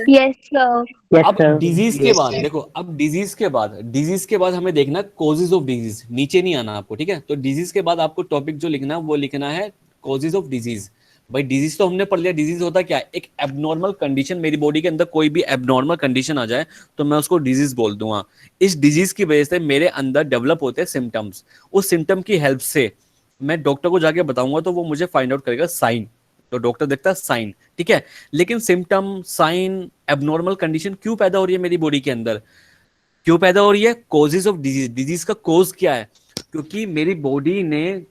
yes sir. अब डिजीज के बाद देखो, अब डिजीज के बाद हमें देखना कॉजेज ऑफ डिजीज, नीचे नहीं आना आपको, ठीक है। तो डिजीज के बाद आपको टॉपिक जो लिखना है वो लिखना है कॉजेज ऑफ डिजीज। भाई डिजीज तो हमने पढ़ लिया, डिजीज होता क्या है? एक एबनॉर्मल कंडीशन, मेरी बॉडी के अंदर कोई भी एबनॉर्मल कंडीशन आ जाए तो मैं उसको डिजीज बोल दूंगा। इस डिजीज की वजह से मेरे अंदर डेवलप होते हैं सिम्टम्स, उस सिम्टम की हेल्प से मैं डॉक्टर को जाके बताऊंगा तो वो मुझे फाइंड आउट करेगा साइन, तो डॉक्टर देखता है साइन, ठीक है। लेकिन सिम्टम, साइन, एबनॉर्मल कंडीशन क्यों पैदा हो रही है मेरी बॉडी के अंदर, क्यों पैदा हो रही है? Causes of disease. डिजीज का कॉज क्या है? क्योंकि मेरी बॉडी ने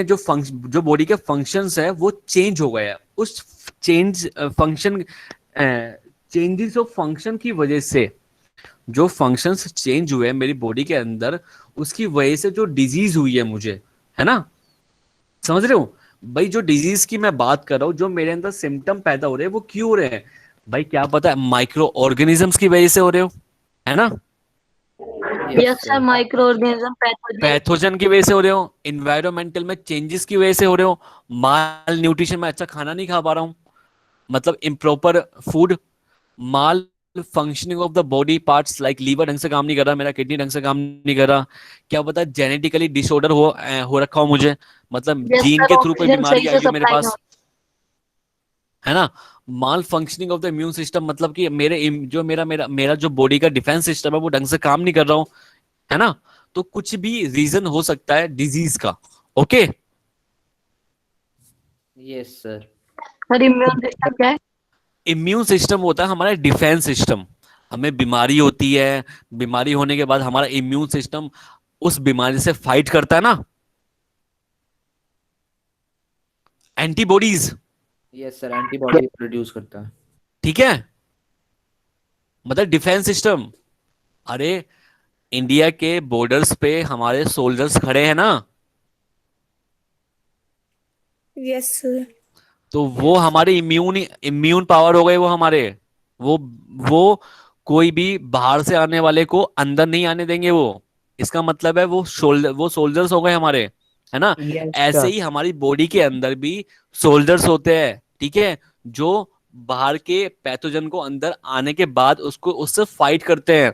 जो बॉडी के फंक्शंस है वो चेंज हो गया है। उस चेंजेस ऑफ फंक्शन की वजह से जो फंक्शंस चेंज हुए हैं मेरी बॉडी के अंदर, उसकी वजह से जो डिजीज हुई है मुझे, है ना, समझ रहे हो भाई? जो डिजीज की मैं बात कर रहा हूँ, जो मेरे अंदर सिम्टम पैदा हो रहे हैं वो क्यों हो रहे हैं भाई? क्या पता है माइक्रो ऑर्गेनिजम्स की वजह से हो रहे हो, है ना, yes sir, micro organism pathogen की वजह से हो रहे हो, इन्वायरमेंटल में चेंजेस की वजह से हो रहे हो, माल न्यूट्रिशन में अच्छा खाना नहीं खा पा रहा हूँ, मतलब improper food, malfunctioning of the body parts like liver ढंग से काम नहीं कर रहा, मेरा किडनी ढंग से काम नहीं कर रहा, क्या पता जेनेटिकली डिसऑर्डर हो रखा हो मुझे, मतलब जीन के थ्रू कोई बीमारी आई हो मेरे पास, है ना। Malfunctioning of the immune system, मतलब कि मेरा जो बॉडी का डिफेंस सिस्टम है वो ढंग से काम नहीं कर रहा हूँ, है ना। तो कुछ भी रीजन हो सकता है डिजीज का, okay. Yes sir. Sir immune system क्या है? इम्यून सिस्टम होता है हमारा डिफेंस सिस्टम। हमें बीमारी होती है, बीमारी होने के बाद हमारा इम्यून सिस्टम उस बीमारी से फाइट करता है ना, antibodies, yes sir, antibody produce करता है। ठीक है, मतलब डिफेंस सिस्टम। अरे इंडिया के बॉर्डर्स पे हमारे सोल्जर्स खड़े हैं ना, यस सर। तो वो हमारे इम्यून पावर हो गए, वो हमारे वो कोई भी बाहर से आने वाले को अंदर नहीं आने देंगे वो। इसका मतलब है वो सोल्जर्स हो गए हमारे, है ना। ऐसे ही हमारी बॉडी के अंदर भी सोल्जर्स होते हैं, ठीक है, जो बाहर के पैथोजन को अंदर आने के बाद उससे फाइट करते हैं,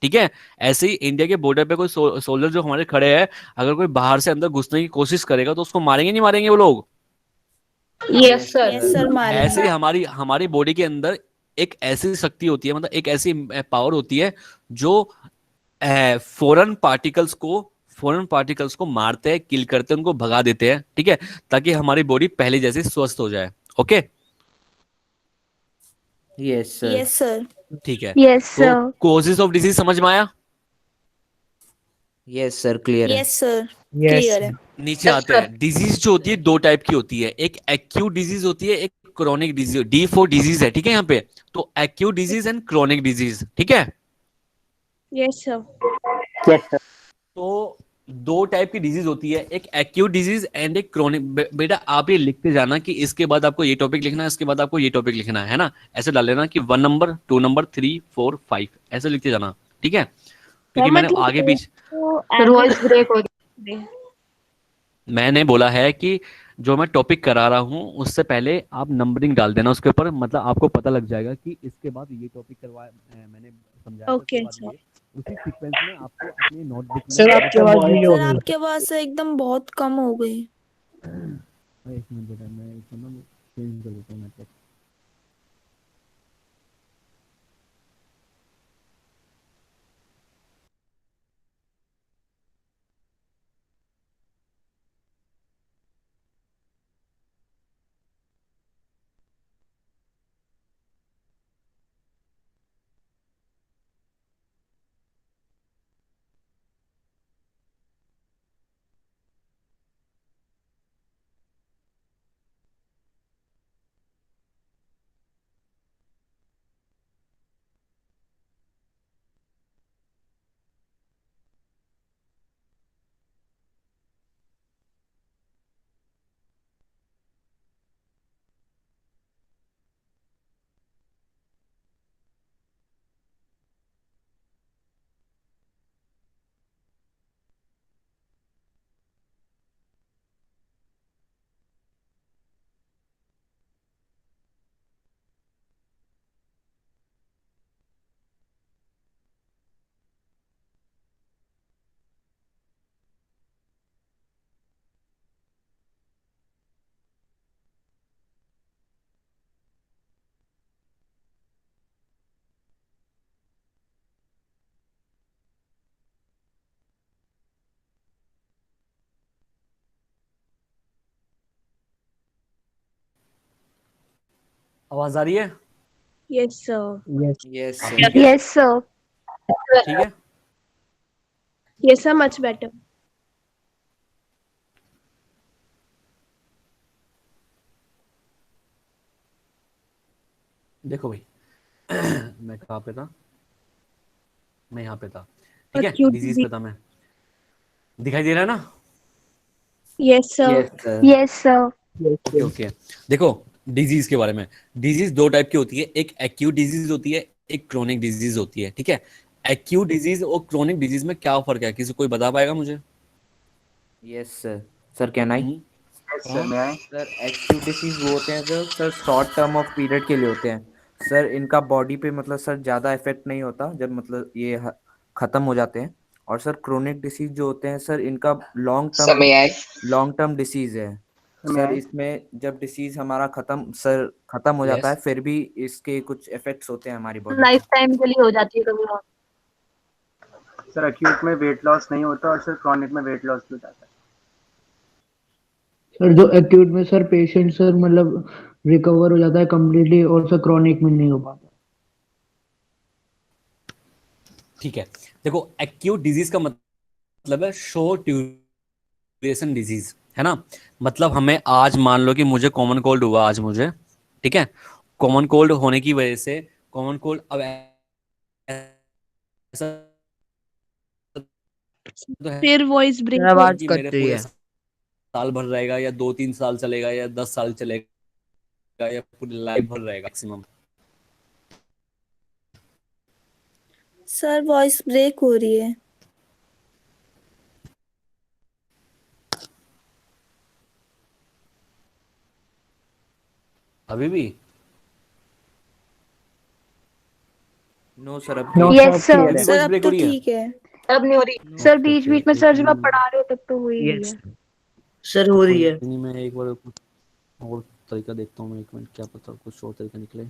ठीक है। ऐसे ही इंडिया के बॉर्डर पे कोई सोल्जर जो हमारे खड़े हैं, अगर कोई बाहर से अंदर घुसने की कोशिश करेगा तो उसको मारेंगे नहीं मारेंगे वो लोग? Yes sir. यस सर, ऐसे ही हमारी बॉडी के अंदर एक ऐसी शक्ति होती है, मतलब एक ऐसी पावर होती है जो फॉरेन पार्टिकल्स को मारते हैं, किल करते हैं, उनको भगा देते हैं, ठीक है, ताकि हमारी बॉडी पहले जैसे स्वस्थ हो जाए, okay. Yes sir. Yes sir. ठीक है, यस तो सर। कॉजेज ऑफ डिजीज समझ में आया? यस सर, क्लियर है। यस सर, क्लियर है। नीचे आते हैं। डिजीज जो होती है दो टाइप की होती है, एक एक्यूट डिजीज होती है, एक क्रोनिक डिजीज। D4 डिजीज है, ठीक है यहाँ पे। तो acute disease and chronic disease, ठीक है। Yes sir. Yes sir. तो दो टाइप की डिजीज होती है, एक एक्यूट डिजीज एंड एक क्रोनिक। बेटा आप ये लिखते जाना कि इसके बाद आपको ये टॉपिक लिखना है, इसके बाद आपको ये टॉपिक लिखना है ना, ऐसे डाल लेना कि 1 नंबर 2 नंबर 3 4 5 ऐसे लिखते जाना, ठीक है, क्योंकि मैंने आगे बीच वॉइस ब्रेक हो रही है। मैंने बोला है कि जो मैं टॉपिक करा रहा हूँ उससे पहले आप नंबरिंग डाल देना उसके ऊपर, मतलब आपको पता लग जाएगा कि इसके बाद ये टॉपिक करवाया मैंने समझाया था, ओके इसके बाद सर। ये, उसी सीक्वेंस में आपको अपनी नोटबुक में सर आपकी आवाज नहीं हो सर रही। आपकी आवाज से एकदम बहुत कम हो गई। एक मिनट बेटा, मैं इसको ना चेंज कर देता हूँ नेटवर्क। आवाज आ रही है? Yes sir. यस आप सर। ठीक है? Yes sir. ठीक है। Yes sir, much better. देखो भाई, मैं कहाँ पे था? मैं यहाँ पे था, ठीक है। Acute डिजीज पे था मैं। दिखाई दे रहा है ना? Yes sir. Yes sir. Yes sir. Okay okay. देखो, डिजीज के बारे में, डिजीज दो टाइप की होती है, एक एक्यूट डिजीज होती है, एक क्रोनिक डिजीज होती है, ठीक है। एक्यूट डिजीज और क्रोनिक डिजीज में क्या फर्क है, किसी कोई बता पाएगा मुझे? Yes sir. Sir can I? Yes sir, मैं आए? सर एक्यूट डिसीज वो होते हैं sir short term of period के लिए होते हैं सर। इनका बॉडी पे मतलब सर ज़्यादा इफेक्ट नहीं होता जब मतलब ये ख़त्म हो जाते हैं। और सर क्रोनिक डिसीज जो होते हैं सर, इनका लॉन्ग टर्म डिसीज है मैं सर। आए? इसमें जब डिसीज हमारा खत्म हो जाता है, यस। फिर भी इसके कुछ इफेक्ट्स होते हैं हमारी बॉडी लाइफ पे। टाइम के लिए हो जाती है कभी। सर एक्यूट में वेट लॉस नहीं होता और सर क्रॉनिक में वेट लॉस भी हो जाता है। सर जो एक्यूट में सर पेशेंट सर मतलब रिकवर हो जाता है कम्प्लीटली, और सर क्रॉनिक में नहीं हो पाता। ठीक है। देखो, एक्यूट डिजीज का मतलब है शॉर्ट ड्यूरेशन डिजीज, है ना। मतलब हमें आज मान लो कि मुझे कॉमन कोल्ड हुआ आज मुझे, ठीक है। कॉमन कोल्ड होने की वजह से, कॉमन कोल्ड अब ऐसा तो है फिर वॉइस ब्रेक हो आवाज कि कट मेरे रही पूरे है। साल भर रहेगा, या 2-3 साल चलेगा, या 10 साल चलेगा, या पूरी लाइफ भर रहेगा मैक्सिमम। सर वॉइस ब्रेक हो रही है। अभी भी? नो सर अब नो ठीक है। Yes sir, sir. क्लियर है। सर वॉइस अब ब्रेक तो हो रही है? ठीक है। अब नहीं हो रही No, सर, ओके बीच ओके, बीच में एक सर जब आप मिनट। पढ़ा रहे हो तब तो हुई ही यस है। सर हो रही कोई है। नहीं, मैं एक बार कुछ और तरीका देखता हूँ मैं, एक मिनट, क्या पता कुछ और तरीका निकले।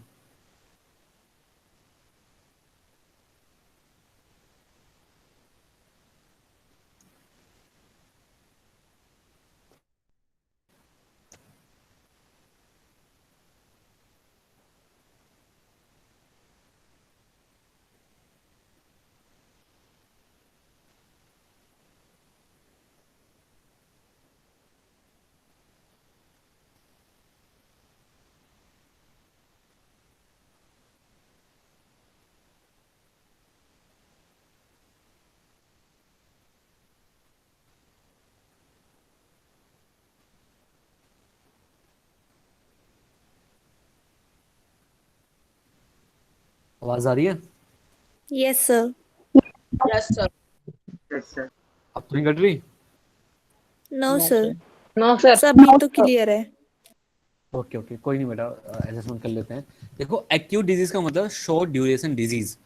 आवाज आ रही है? Yes sir. Yes sir. Yes sir. अब तो नहीं कट रही? No sir. No sir. Sir अभी तो क्लियर है। ओके ओके, कोई नहीं बेटा, एडजस्टमेंट कर लेते हैं। देखो, एक्यूट डिजीज का मतलब short duration disease.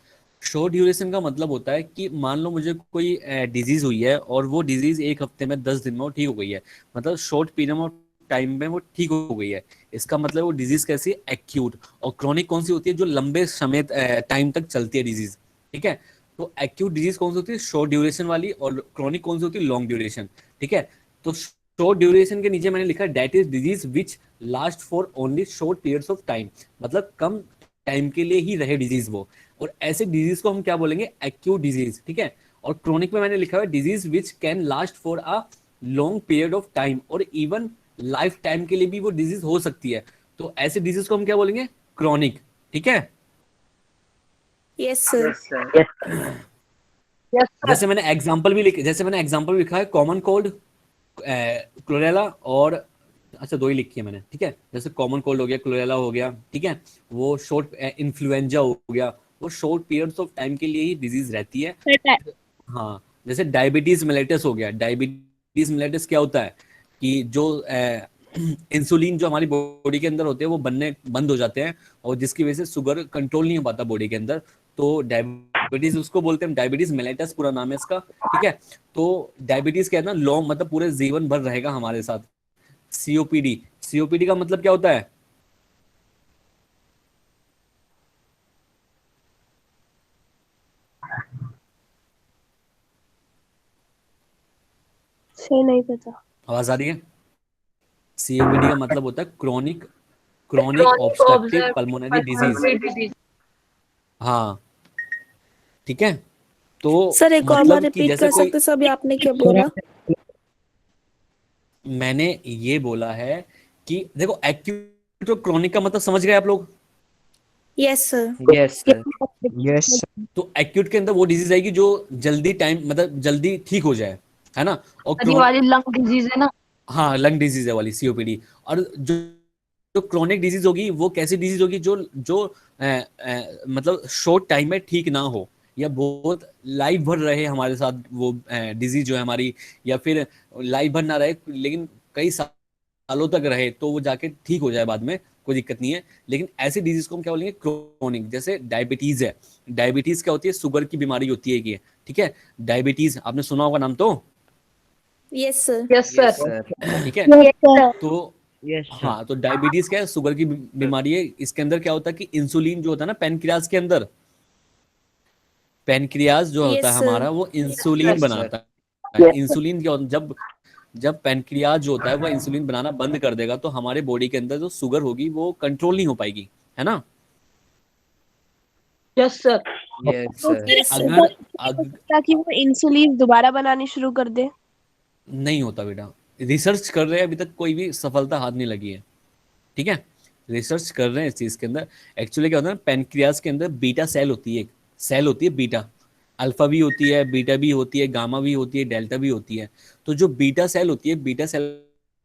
Short duration का मतलब होता है कि मान लो मुझे कोई डिजीज हुई है और वो डिजीज 1 हफ्ते में 10 दिन में वो ठीक हो गई है, मतलब शॉर्ट पीरियड ऑफ टाइम में वो ठीक हो गई है। इसका मतलब वो डिजीज कैसी है, एक्यूट। और क्रॉनिक कौन सी होती है, जो लंबे समय टाइम तक चलती है डिजीज, ठीक है। तो एक्यूट डिजीज कौन सी होती है, शॉर्ट ड्यूरेशन वाली, और क्रॉनिक कौन सी होती है, लॉन्ग ड्यूरेशन, ठीक है। तो शॉर्ट ड्यूरेशन के नीचे मैंने लिखा है that is disease which last for only short periods of time, मतलब कम टाइम के लिए ही रहे डिजीज वो। और ऐसे डिजीज को हम क्या बोलेंगे, एक्यूट डिजीज, ठीक है। और क्रोनिक में मैंने लिखा है disease which can last for a long period of time, और इवन लाइफ टाइम के लिए भी वो डिजीज हो सकती है। तो ऐसे डिजीज को हम क्या बोलेंगे, क्रोनिक, ठीक है। Yes sir. Yes sir. Yes sir. जैसे मैंने एग्जांपल लिखा है कॉमन कोल्ड, क्लोरेला, और अच्छा 2 ही लिखी है मैंने, ठीक है। जैसे कॉमन कोल्ड हो गया, क्लोरेला हो गया, ठीक है। वो शॉर्ट इन्फ्लुएंजा हो गया, वो शॉर्ट पीरियड्स ऑफ टाइम के लिए ही डिजीज रहती है। हाँ, जैसे डायबिटीज मेलेटस हो गया। डायबिटीज मेलेटस क्या होता है कि जो इंसुलिन जो हमारी बॉडी के अंदर होते हैं वो बनने बंद हो जाते हैं, और जिसकी वजह से शुगर कंट्रोल नहीं हो पाता बॉडी के अंदर। तो डायबिटीज उसको बोलते हैं, डायबिटीज मेलेटस पूरा नाम है इसका, ठीक है। तो डायबिटीज क्या है ना, लॉन्ग मतलब पूरे जीवन भर रहेगा हमारे साथ। सीओपीडी, सीओपीडी का मतलब क्या होता है, से नहीं पता। आवाज आ रही है। सीओपीडी का मतलब होता है chronic chronic Chronic obstructive obstructive pulmonary disease. pulmonary disease। हाँ, ठीक है। तो सर एक और बार मतलब कि रिपीट जैसे कर कोई, सकते सर, अभी आपने क्या बोला? मैंने ये बोला है कि देखो एक्यूट और क्रोनिक का मतलब समझ गए आप लोग। Yes sir. Yes sir. Yes तो एक्यूट के अंदर वो डिजीज आएगी जो जल्दी टाइम मतलब जल्दी ठीक हो जाए, है ना। और ये वाली लंग डिजीज है ना। हाँ, लंग डिजीज है वाली सीओपीडी। और जो जो क्रोनिक डिजीज होगी वो कैसी डिजीज होगी, जो जो मतलब शॉर्ट टाइम में ठीक ना हो, या बहुत लाइफ भर रहे हमारे साथ वो डिजीज जो है हमारी, या फिर लाइफ भर ना रहे लेकिन कई सालों तक रहे, तो वो जाके ठीक हो जाए बाद में, कोई दिक्कत नहीं है। लेकिन ऐसी डिजीज को हम क्या बोलेंगे, क्रोनिक। जैसे डायबिटीज है, डायबिटीज क्या होती है, शुगर की बीमारी होती है कि, ठीक है। डायबिटीज आपने सुना होगा नाम तो, yes sir. Yes yes sir. Sir. ठीक है। सर। तो यस सर। हाँ, तो डायबिटीज क्या है, शुगर की बीमारी है। इसके अंदर क्या होता है कि इंसुलिन जो होता है ना पैनक्रियाज के अंदर, पैनक्रियाज जो होता है यस सर। हमारा, वो इंसुलिन यस सर। बनाता है। इंसुलिन क्या जब जब पैनक्रियाज जो होता है वो इंसुलिन बनाना बंद कर देगा, तो हमारे बॉडी के अंदर जो शुगर होगी वो कंट्रोल नहीं हो पाएगी, है ना। Yes sir. यस तो सर। फिर यस सर। ऐसा नहीं हो सकता कि वो इंसुलिन दोबारा बनानी शुरू कर दे? नहीं होता बेटा, रिसर्च कर रहे हैं, अभी तक कोई भी सफलता हाथ नहीं लगी है, ठीक है। रिसर्च कर रहे हैं इस चीज के अंदर। एक्चुअली क्या होता है, पैनक्रियाज के अंदर बीटा सेल होती है, एक सेल होती है बीटा, अल्फा भी होती है, बीटा भी होती है, गामा भी होती है, डेल्टा भी होती है। तो जो बीटा सेल होती है, बीटा सेल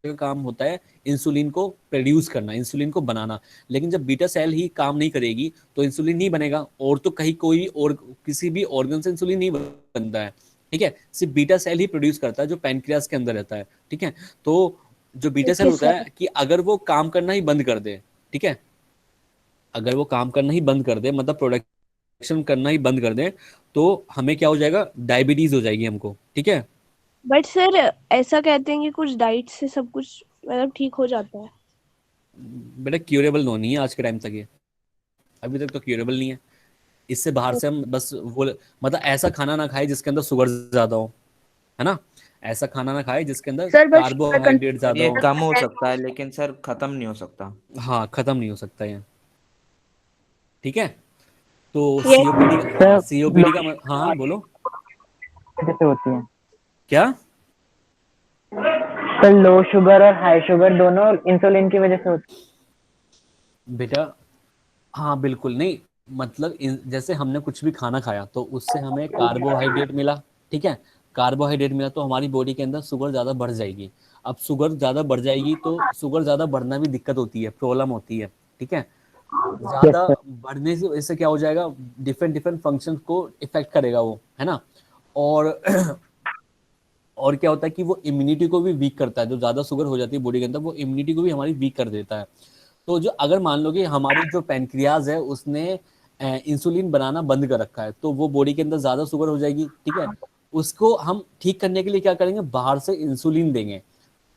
का काम होता है इंसुलिन को प्रोड्यूस करना, इंसुलिन को बनाना। लेकिन जब बीटा सेल ही काम नहीं करेगी तो इंसुलिन नहीं बनेगा, और तो कहीं कोई और किसी भी ऑर्गन से इंसुलिन नहीं बनता है, ठीक है। सिर्फ बीटा सेल ही प्रोड्यूस करता है जो पैनक्रियाज के अंदर रहता है, ठीक है। तो जो बीटा सेल होता है कि अगर वो काम करना ही बंद कर दे, ठीक है, अगर वो काम करना ही बंद कर दे, मतलब प्रोडक्शन करना ही बंद कर दे, तो हमें क्या हो जाएगा, डायबिटीज हो जाएगी हमको, ठीक है। बट सर ऐसा कहते हैं कि कुछ डाइट से सब कुछ मतलब ठीक हो जाता है। बेटा क्यूरेबल नहीं है आज के टाइम तक, ये अभी तक तो क्यूरेबल नहीं है। इससे बाहर से हम बस वो मतलब ऐसा खाना ना खाए जिसके अंदर शुगर ज्यादा हो, है ना। ऐसा खाना ना खाए जिसके अंदर सर बस कार्बोहाइड्रेट ज्यादा ये हो। कम हो सकता है लेकिन सर खत्म नहीं हो सकता। हाँ, खत्म नहीं हो सकता ये, ठीक है। तो ये सीओपीडी का हाँ बोलो कैसे होती है? क्या। सर लो शुगर और हाई शुगर दोनों इंसुलिन की वजह से होती बेटा हाँ बिल्कुल नहीं, मतलब जैसे हमने कुछ भी खाना खाया तो उससे हमें कार्बोहाइड्रेट मिला, ठीक है। कार्बोहाइड्रेट मिला तो हमारी बॉडी के अंदर शुगर ज़्यादा बढ़ जाएगी। अब शुगर ज़्यादा बढ़ जाएगी तो शुगर ज़्यादा बढ़ना भी दिक्कत होती है, प्रॉब्लम होती है, ठीक है। ज़्यादा बढ़ने से इससे क्या हो जाएगा, डिफरेंट डिफरेंट फंक्शन को इफेक्ट करेगा वो, है ना। और और क्या होता है कि वो इम्यूनिटी को भी वीक करता है, जो ज़्यादा शुगर हो जाती है बॉडी के अंदर वो इम्यूनिटी को भी हमारी वीक कर देता है। तो जो अगर मान लो कि हमारी जो पैनक्रियाज है उसने इंसुलिन बनाना बंद कर रखा है, तो वो बॉडी के अंदर ज्यादा शुगर हो जाएगी, ठीक है। उसको हम ठीक करने के लिए क्या करेंगे, बाहर से इंसुलिन देंगे,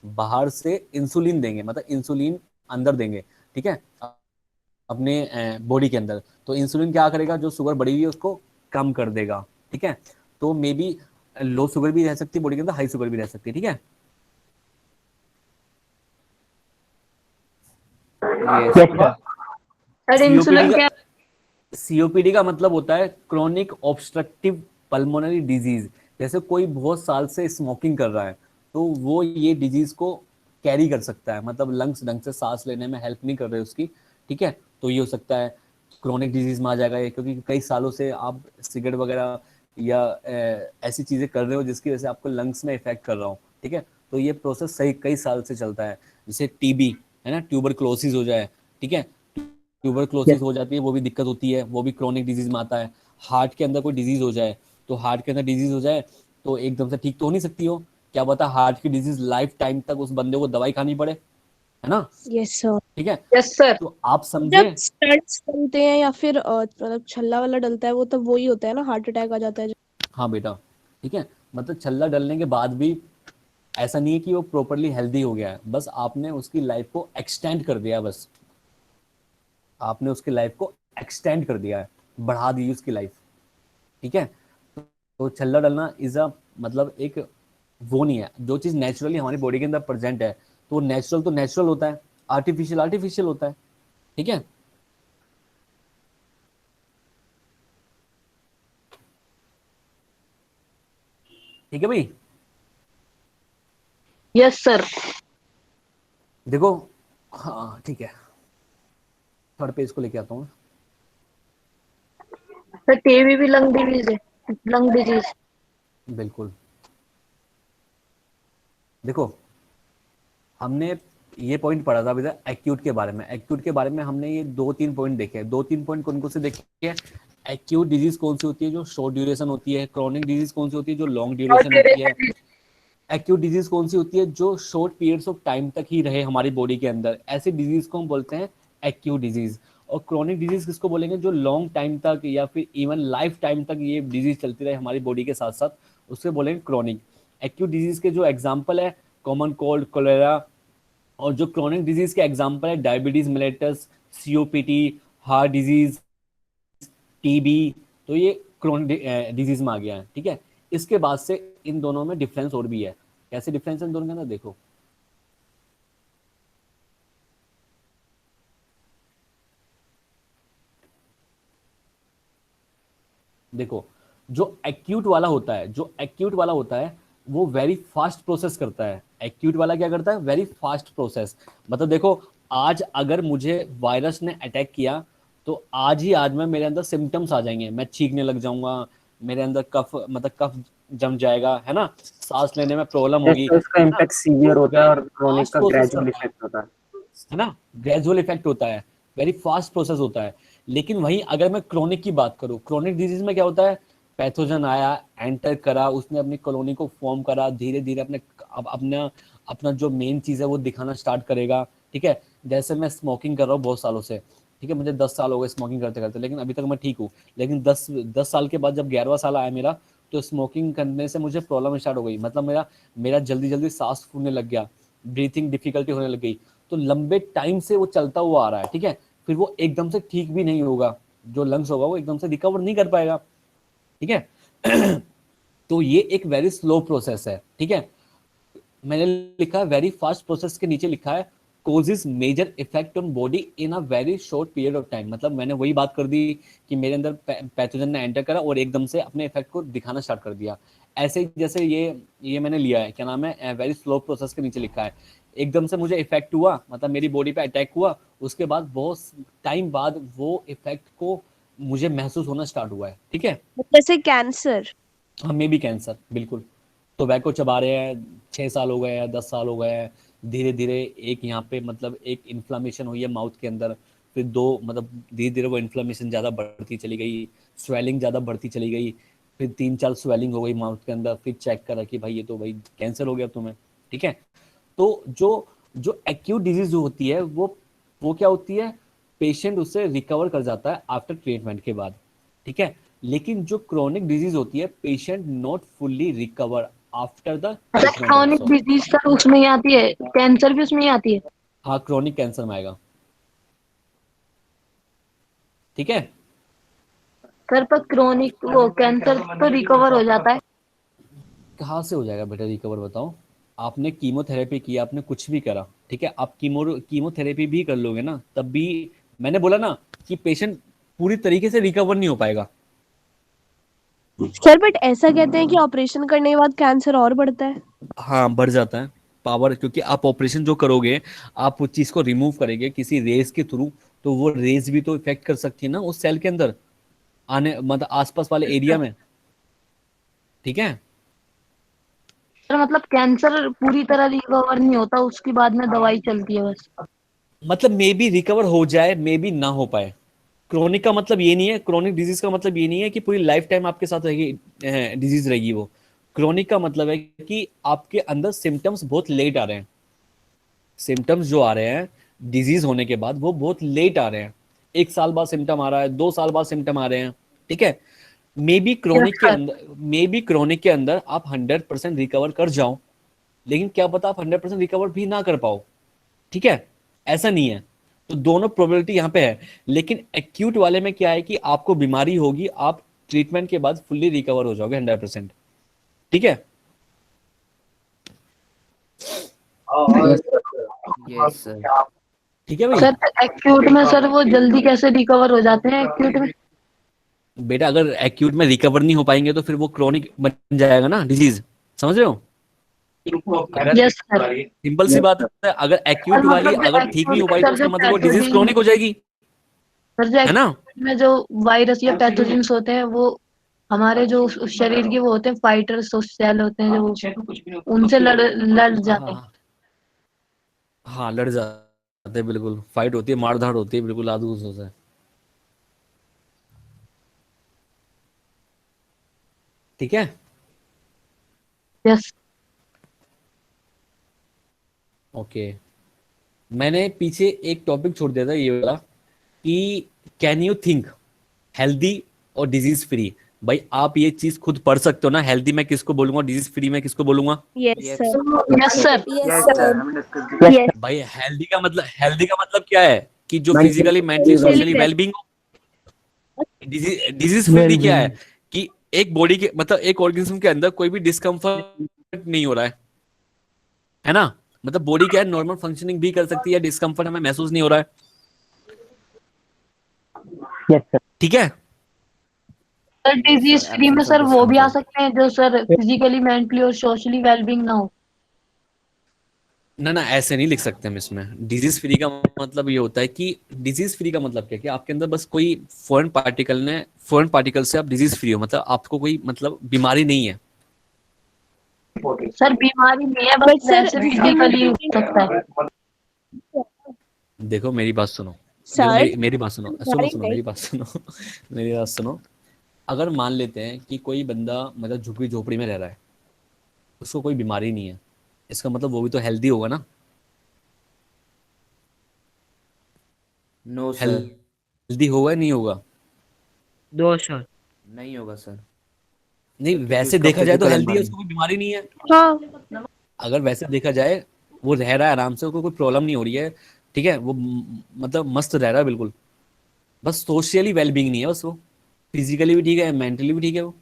बाहर से इंसुलिन देंगे, मतलब इंसुलिन अंदर देंगे, ठीक है, अपने बॉडी के अंदर। तो इंसुलिन क्या करेगा, जो शुगर बढ़ी हुई है उसको कम कर देगा, ठीक है। तो मे बी लो शुगर भी रह सकती है बॉडी के अंदर, हाई शुगर भी रह सकती है, ठीक है। Yes sir. सर इंसुलिन क्या? सीओपीडी का मतलब होता है क्रोनिक ऑब्स्ट्रक्टिव पल्मोनरी डिजीज। जैसे कोई बहुत साल से स्मोकिंग कर रहा है तो वो ये डिजीज को कैरी कर सकता है, मतलब लंग्स ढंग से सांस लेने में हेल्प नहीं कर रहे उसकी, ठीक है। तो ये हो सकता है क्रोनिक डिजीज में आ जाएगा ये, क्योंकि कई सालों से आप सिगरेट वगैरह या ऐसी चीजें कर रहे हो जिसकी वजह से आपको लंग्स में इफेक्ट कर रहा हो, ठीक है। तो ये प्रोसेस सही कई साल से चलता है। जैसे टीबी है ना, ट्यूबरक्लोसिस हो जाए, ठीक है, ट्यूबरक्लोसिस हो जाती है, वो भी दिक्कत होती है, वो भी क्रोनिक डिजीज में आता है। हार्ट के अंदर कोई डिजीज हो जाए, तो हार्ट के अंदर डिजीज हो जाए तो एकदम से ठीक तो हो नहीं सकती हो, क्या पता हार्ट की डिजीज लाइफ टाइम तक उस बंदे को दवाई खानी पड़े, है ना, यस सर। ठीक है। Yes sir. तो आप समझे, जब स्टंट्स डलते हैं या फिर मतलब छल्ला वाला डलता है, वो तब वही होता है ना, हार्ट अटैक आ जाता है हाँ बेटा, ठीक है, मतलब छल्ला डलने के बाद भी ऐसा नहीं है कि वो प्रॉपरली हेल्दी हो गया है, बस आपने उसकी लाइफ को एक्सटेंड कर दिया, बस आपने उसकी लाइफ को एक्सटेंड कर दिया है, बढ़ा दी उसकी लाइफ, ठीक है। तो छल्ला डलना इज अ मतलब एक वो नहीं है, जो चीज नेचुरली हमारी बॉडी के अंदर प्रेजेंट है तो नेचुरल होता है, आर्टिफिशियल होता है, ठीक है। ठीक है भाई, यस सर। देखो, हाँ ठीक है, थर्ड पेज को लेके आता हूँ। सर टीबी भी लंग डिजीज है, लंग डिजीज। बिल्कुल, देखो हमने ये पॉइंट पढ़ा था अभी तक एक्यूट के बारे में, एक्यूट के बारे में हमने ये 2-3 पॉइंट देखे हैं, 2-3 पॉइंट कौन कौन से देखे हैं। एक्यूट डिजीज कौन सी होती है, जो शॉर्ट ड्यूरेशन होती है। क्रोनिक डिजीज कौन सी होती है, जो लॉन्ग ड्यूरेशन होती है। एक्यूट डिजीज कौन सी होती है, जो शॉर्ट पीरियड्स ऑफ टाइम तक ही रहे हमारी बॉडी के अंदर, ऐसे डिजीज को हम बोलते हैं एक्यूट डिजीज। और क्रोनिक डिजीज किसको बोलेंगे, जो लॉन्ग टाइम तक या फिर इवन लाइफ टाइम तक ये डिजीज चलती रहे हमारी बॉडी के साथ साथ, उससे बोलेंगे क्रोनिक। एक्यूट डिजीज के जो एग्जाम्पल है, कॉमन कोल्ड, कोलेरा। और जो क्रोनिक डिजीज के एग्जाम्पल है, diabetes mellitus, COPD, heart disease, TB, तो ये क्रोनिक डिजीज में आ गया है, ठीक है। इसके बाद से इन दोनों में डिफरेंस और भी है। कैसे डिफरेंस है इन दोनों के अंदर, देखो देखो जो एक्यूट वाला होता है, जो एक्यूट वाला होता है वो वेरी फास्ट प्रोसेस करता है। एक्यूट वाला क्या करता है, वेरी फास्ट प्रोसेस। मतलब देखो, आज अगर मुझे वायरस ने अटैक किया तो आज ही आज में मेरे अंदर सिम्टम्स आ जाएंगे, मैं छींकने लग जाऊंगा, मेरे अंदर कफ जम जाएगा, है ना, सांस लेने में प्रॉब्लम होगी, तो उसका इम्पैक्ट सीवियर होता है और क्रोनिक फास्ट का प्रोसेस ग्रेजुअल करता इफेक्ट होता है ना, ग्रेजुअल इफेक्ट होता है, वेरी फास्ट प्रोसेस होता है। लेकिन वहीं अगर मैं क्रोनिक की बात करूं, क्रोनिक डिजीज में क्या होता है, पैथोजन आया, एंटर करा, उसने अपनी कॉलोनी को फॉर्म करा, धीरे धीरे अपना अपना जो मेन चीज है वो दिखाना स्टार्ट करेगा, ठीक है। जैसे मैं स्मोकिंग कर रहा हूँ बहुत सालों से, ठीक है, मुझे 10 साल हो गए स्मोकिंग करते करते, लेकिन अभी तक मैं ठीक हूँ। लेकिन 10 साल के बाद जब 11वां साल आया मेरा, तो स्मोकिंग करने से मुझे प्रॉब्लम स्टार्ट हो गई, मतलब मेरा मेरा जल्दी जल्दी सांस फूलने लग गया, ब्रीथिंग डिफिकल्टी होने लग गई। तो लंबे टाइम से वो चलता हुआ आ रहा है, ठीक है। फिर वो एकदम से ठीक भी नहीं होगा, जो लंग्स होगा वो एकदम से रिकवर नहीं कर पाएगा, ठीक है। तो ये एक वेरी स्लो प्रोसेस है, ठीक है। मैंने लिखा है वेरी फास्ट प्रोसेस के नीचे लिखा है causes major effect on body in a very short period of time. मतलब मैंने वही बात कर दी कि मेरे अंदर पैथोजन ने एंटर करा और एकदम से अपने इफेक्ट को दिखाना स्टार्ट कर दिया। ऐसे ही जैसे ये मैंने लिया है, क्या नाम है, वेरी स्लो प्रोसेस के नीचे लिखा है, एकदम से मुझे इफेक्ट हुआ, मतलब मेरी बॉडी पे अटैक हुआ, उसके बाद बहुत टाइम बाद वो इफेक्ट को मुझे महसूस होना स्टार्ट हुआ है, ठीक है। जैसे कैंसर। हाँ, मे बी कैंसर, बिल्कुल। टोबैको चबा रहे हैं, 6 साल हो गए हैं, 10 साल हो गए हैं, धीरे धीरे एक यहाँ पे मतलब एक इन्फ्लामेशन हुई है माउथ के अंदर, फिर दो मतलब धीरे धीरे वो इन्फ्लामेशन ज़्यादा बढ़ती चली गई, स्वेलिंग ज़्यादा बढ़ती चली गई, फिर 3-4 स्वेलिंग हो गई माउथ के अंदर, फिर चेक करा कि भाई ये तो भाई कैंसर हो गया तुम्हें, ठीक है। तो जो जो एक्यूट डिजीज जो होती है वो क्या होती है, पेशेंट उससे रिकवर कर जाता है आफ्टर ट्रीटमेंट के बाद, ठीक है। लेकिन जो क्रोनिक डिजीज होती है, patient not fully recover after the treatment chronic also. Disease sir उसमें ही आती है, कैंसर भी उसमें ही आती है। हाँ, क्रोनिक कैंसर में आएगा, ठीक है। सर पर क्रोनिक वो कैंसर तो रिकवर हो जाता है। कहाँ से हो जाएगा बेटा रिकवर, बताओ। आपने कीमोथेरेपी की, आपने कुछ भी करा, ठीक है, आप कीमोथेरेपी भी कर लोगे ना, तब भी मैंने बोला ना कि पेशेंट पूरी तरीके से रिकवर नहीं हो पाएगा। सर बट ऐसा कहते हैं कि ऑपरेशन करने के बाद कैंसर और बढ़ता है। हाँ, बढ़ जाता है पावर, क्योंकि आप ऑपरेशन जो करोगे, आप उस चीज को रिमूव करेंगे किसी रेज के थ्रू, तो वो रेज भी तो इफेक्ट कर सकती है ना उस सेल के अंदर, आने मतलब आसपास वाले एरिया में, ठीक है। सर मतलब कैंसर पूरी तरह रिकवर नहीं होता, उसके बाद में दवाई चलती है बस। मतलब मे बी रिकवर हो जाए, मे बी ना हो पाए। क्रोनिक का मतलब ये नहीं है, क्रोनिक डिजीज का मतलब ये नहीं है कि पूरी लाइफ टाइम आपके साथ रहेगी, डिजीज रहेगी वो। क्रोनिक का मतलब है कि आपके अंदर सिम्टम्स बहुत लेट आ रहे हैं, सिम्टम्स जो आ रहे हैं डिजीज होने के बाद वो बहुत लेट आ रहे हैं, 1 साल बाद सिम्टम आ रहा है, 2 साल बाद सिम्टम आ रहे हैं, ठीक है। मे बी क्रोनिक के अंदर, मे बी क्रोनिक के अंदर आप 100% रिकवर कर जाओ, लेकिन क्या पता आप 100% रिकवर भी ना कर पाओ, ठीक है। ऐसा नहीं है, तो दोनों प्रोबेबिलिटी यहाँ पे है। लेकिन एक्यूट वाले में क्या है कि आपको बीमारी होगी, आप ट्रीटमेंट के बाद फुल्ली रिकवर हो जाओगे 100%, ठीक है। Yes sir. ठीक है भाई। सर एक्यूट में सर वो जल्दी कैसे रिकवर हो जाते हैं एक्यूट में? बेटा अगर एक्यूट में रिकवर नहीं हो पाएंगे तो फिर वो क्रोनिक बन जाएगा ना डिजीज, समझ रहे हो। अगर यस सर। सिंपल सी बात है, अगर एक्यूट वाली मतलब अगर ठीक नहीं हो एक्यूट पाई में तो सर उसका जो मतलब वो डिजीज क्रोनिक हो जाएगी, सर जो है ना। acute में जो वायरस या पैथोजेंस होते हैं वो हमारे जो उस शरीर के वो होते हैं, फाइटर्स सेल होते हैं जो उनसे लड़ जाते हैं। हाँ हाँ, लड़ जाते हैं, बिल्कुल फाइट होती है, मार धाड़ होती है, बिल्कुल आदूस होता है, ठीक है। यस। ओके, मैंने पीछे एक टॉपिक छोड़ दिया था ये वाला कि कैन यू थिंक हेल्दी और डिजीज फ्री। भाई आप ये चीज खुद पढ़ सकते हो ना, हेल्दी मैं किसको बोलूंगा, डिजीज फ्री मैं किसको बोलूंगा। Yes yes sir. Yes sir. Yes yes sir. Sir, हमने डिस्कस किया। भाई हेल्दी का मतलब क्या है कि जो फिजिकली मेंटली सोशली वेलबींग हो। डिजीज फ्री क्या है कि एक बॉडी के मतलब एक ऑर्गेनिज्म के अंदर कोई भी डिस्कम्फर्ट नहीं हो रहा है ना। मतलब बॉडी क्या है, नॉर्मल फंक्शनिंग भी कर सकती है, डिस्कम्फर्ट हमें महसूस नहीं हो रहा है, यस सर। ठीक है। सर डिजीज सर, फ्री में absence of सर वो भी आ discomfort। सकते हैं जो सर फिजिकली मेंटली और सोशली वेलबींग ना हो। ना ना, ऐसे नहीं लिख सकते हम इसमें। डिजीज फ्री का मतलब ये होता है कि डिजीज फ्री का मतलब क्या है कि आपके अंदर बस कोई फॉरेन पार्टिकल से आप डिजीज फ्री हो, मतलब आपको कोई मतलब बीमारी नहीं है। सर बीमारी नहीं है, बट बस सर वैसे इसके अंदर फिजिकली हो सकता है। देखो मेरी बात सुनो, देखो सर मेरी बात सुनो, सुनो बीमारी सुनो नहीं। मेरी बात सुनो मेरी बात सुनो। अगर मान लेते हैं कि कोई बंदा मतलब झुग्गी झोपड़ी में रह रहा है, उसको कोई बीमारी नहीं है, इसका मतलब वो भी तो हेल्दी होगा ना। No sir. हेल्दी होगा या नहीं होगा। दो सर। नहीं होगा सर, नहीं, क्योंकि वैसे उसका देखा जाए तो फिजिकल हेल्दी है, एनवायरनमेंट। उसको कोई बीमारी नहीं है। हाँ। अगर वैसे देखा जाए, वो रह रहा है आराम से, उसको कोई प्रॉब्लम नहीं हो रही है, ठीक है, वो मतलब मस्त रह रहा है बिल्कुल। बस सोशली वेलबींग नहीं है, बस वो फिजिकली भी ठीक है, मेंटली भी ठीक है वो,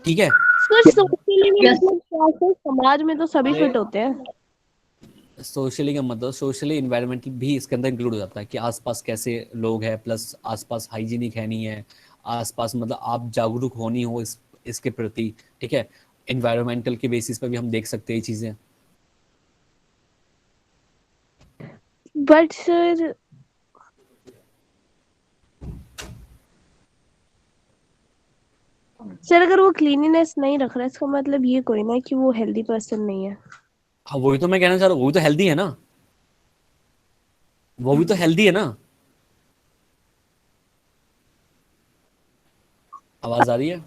ठीक है। सर सोशली भी यस। मतलब क्या सर, समाज में तो सभी फिट होते हैं। सोशली का मतलब सोशली इन्वायरमेंटल भी इसके अंदर इंक्लूड हो जाता है कि आसपास कैसे लोग हैं, प्लस आसपास हाइजीनिक है नहीं है, आसपास मतलब आप जागरूक होनी हो इसके प्रति, ठीक है। इन्वायरमेंटल के बेसिस पे भी हम देख सकते हैं ये चीजें। बट सर सर अगर वो क्लीनिनेस नहीं रख रहा है इसका मतलब ये कोई ना कि वो हेल्दी पर्सन नहीं है। हाँ, वही तो मैं कहना चाह रहा हूँ, वो भी तो हेल्दी है ना, वो भी तो हेल्दी है ना। आवाज आ रही है।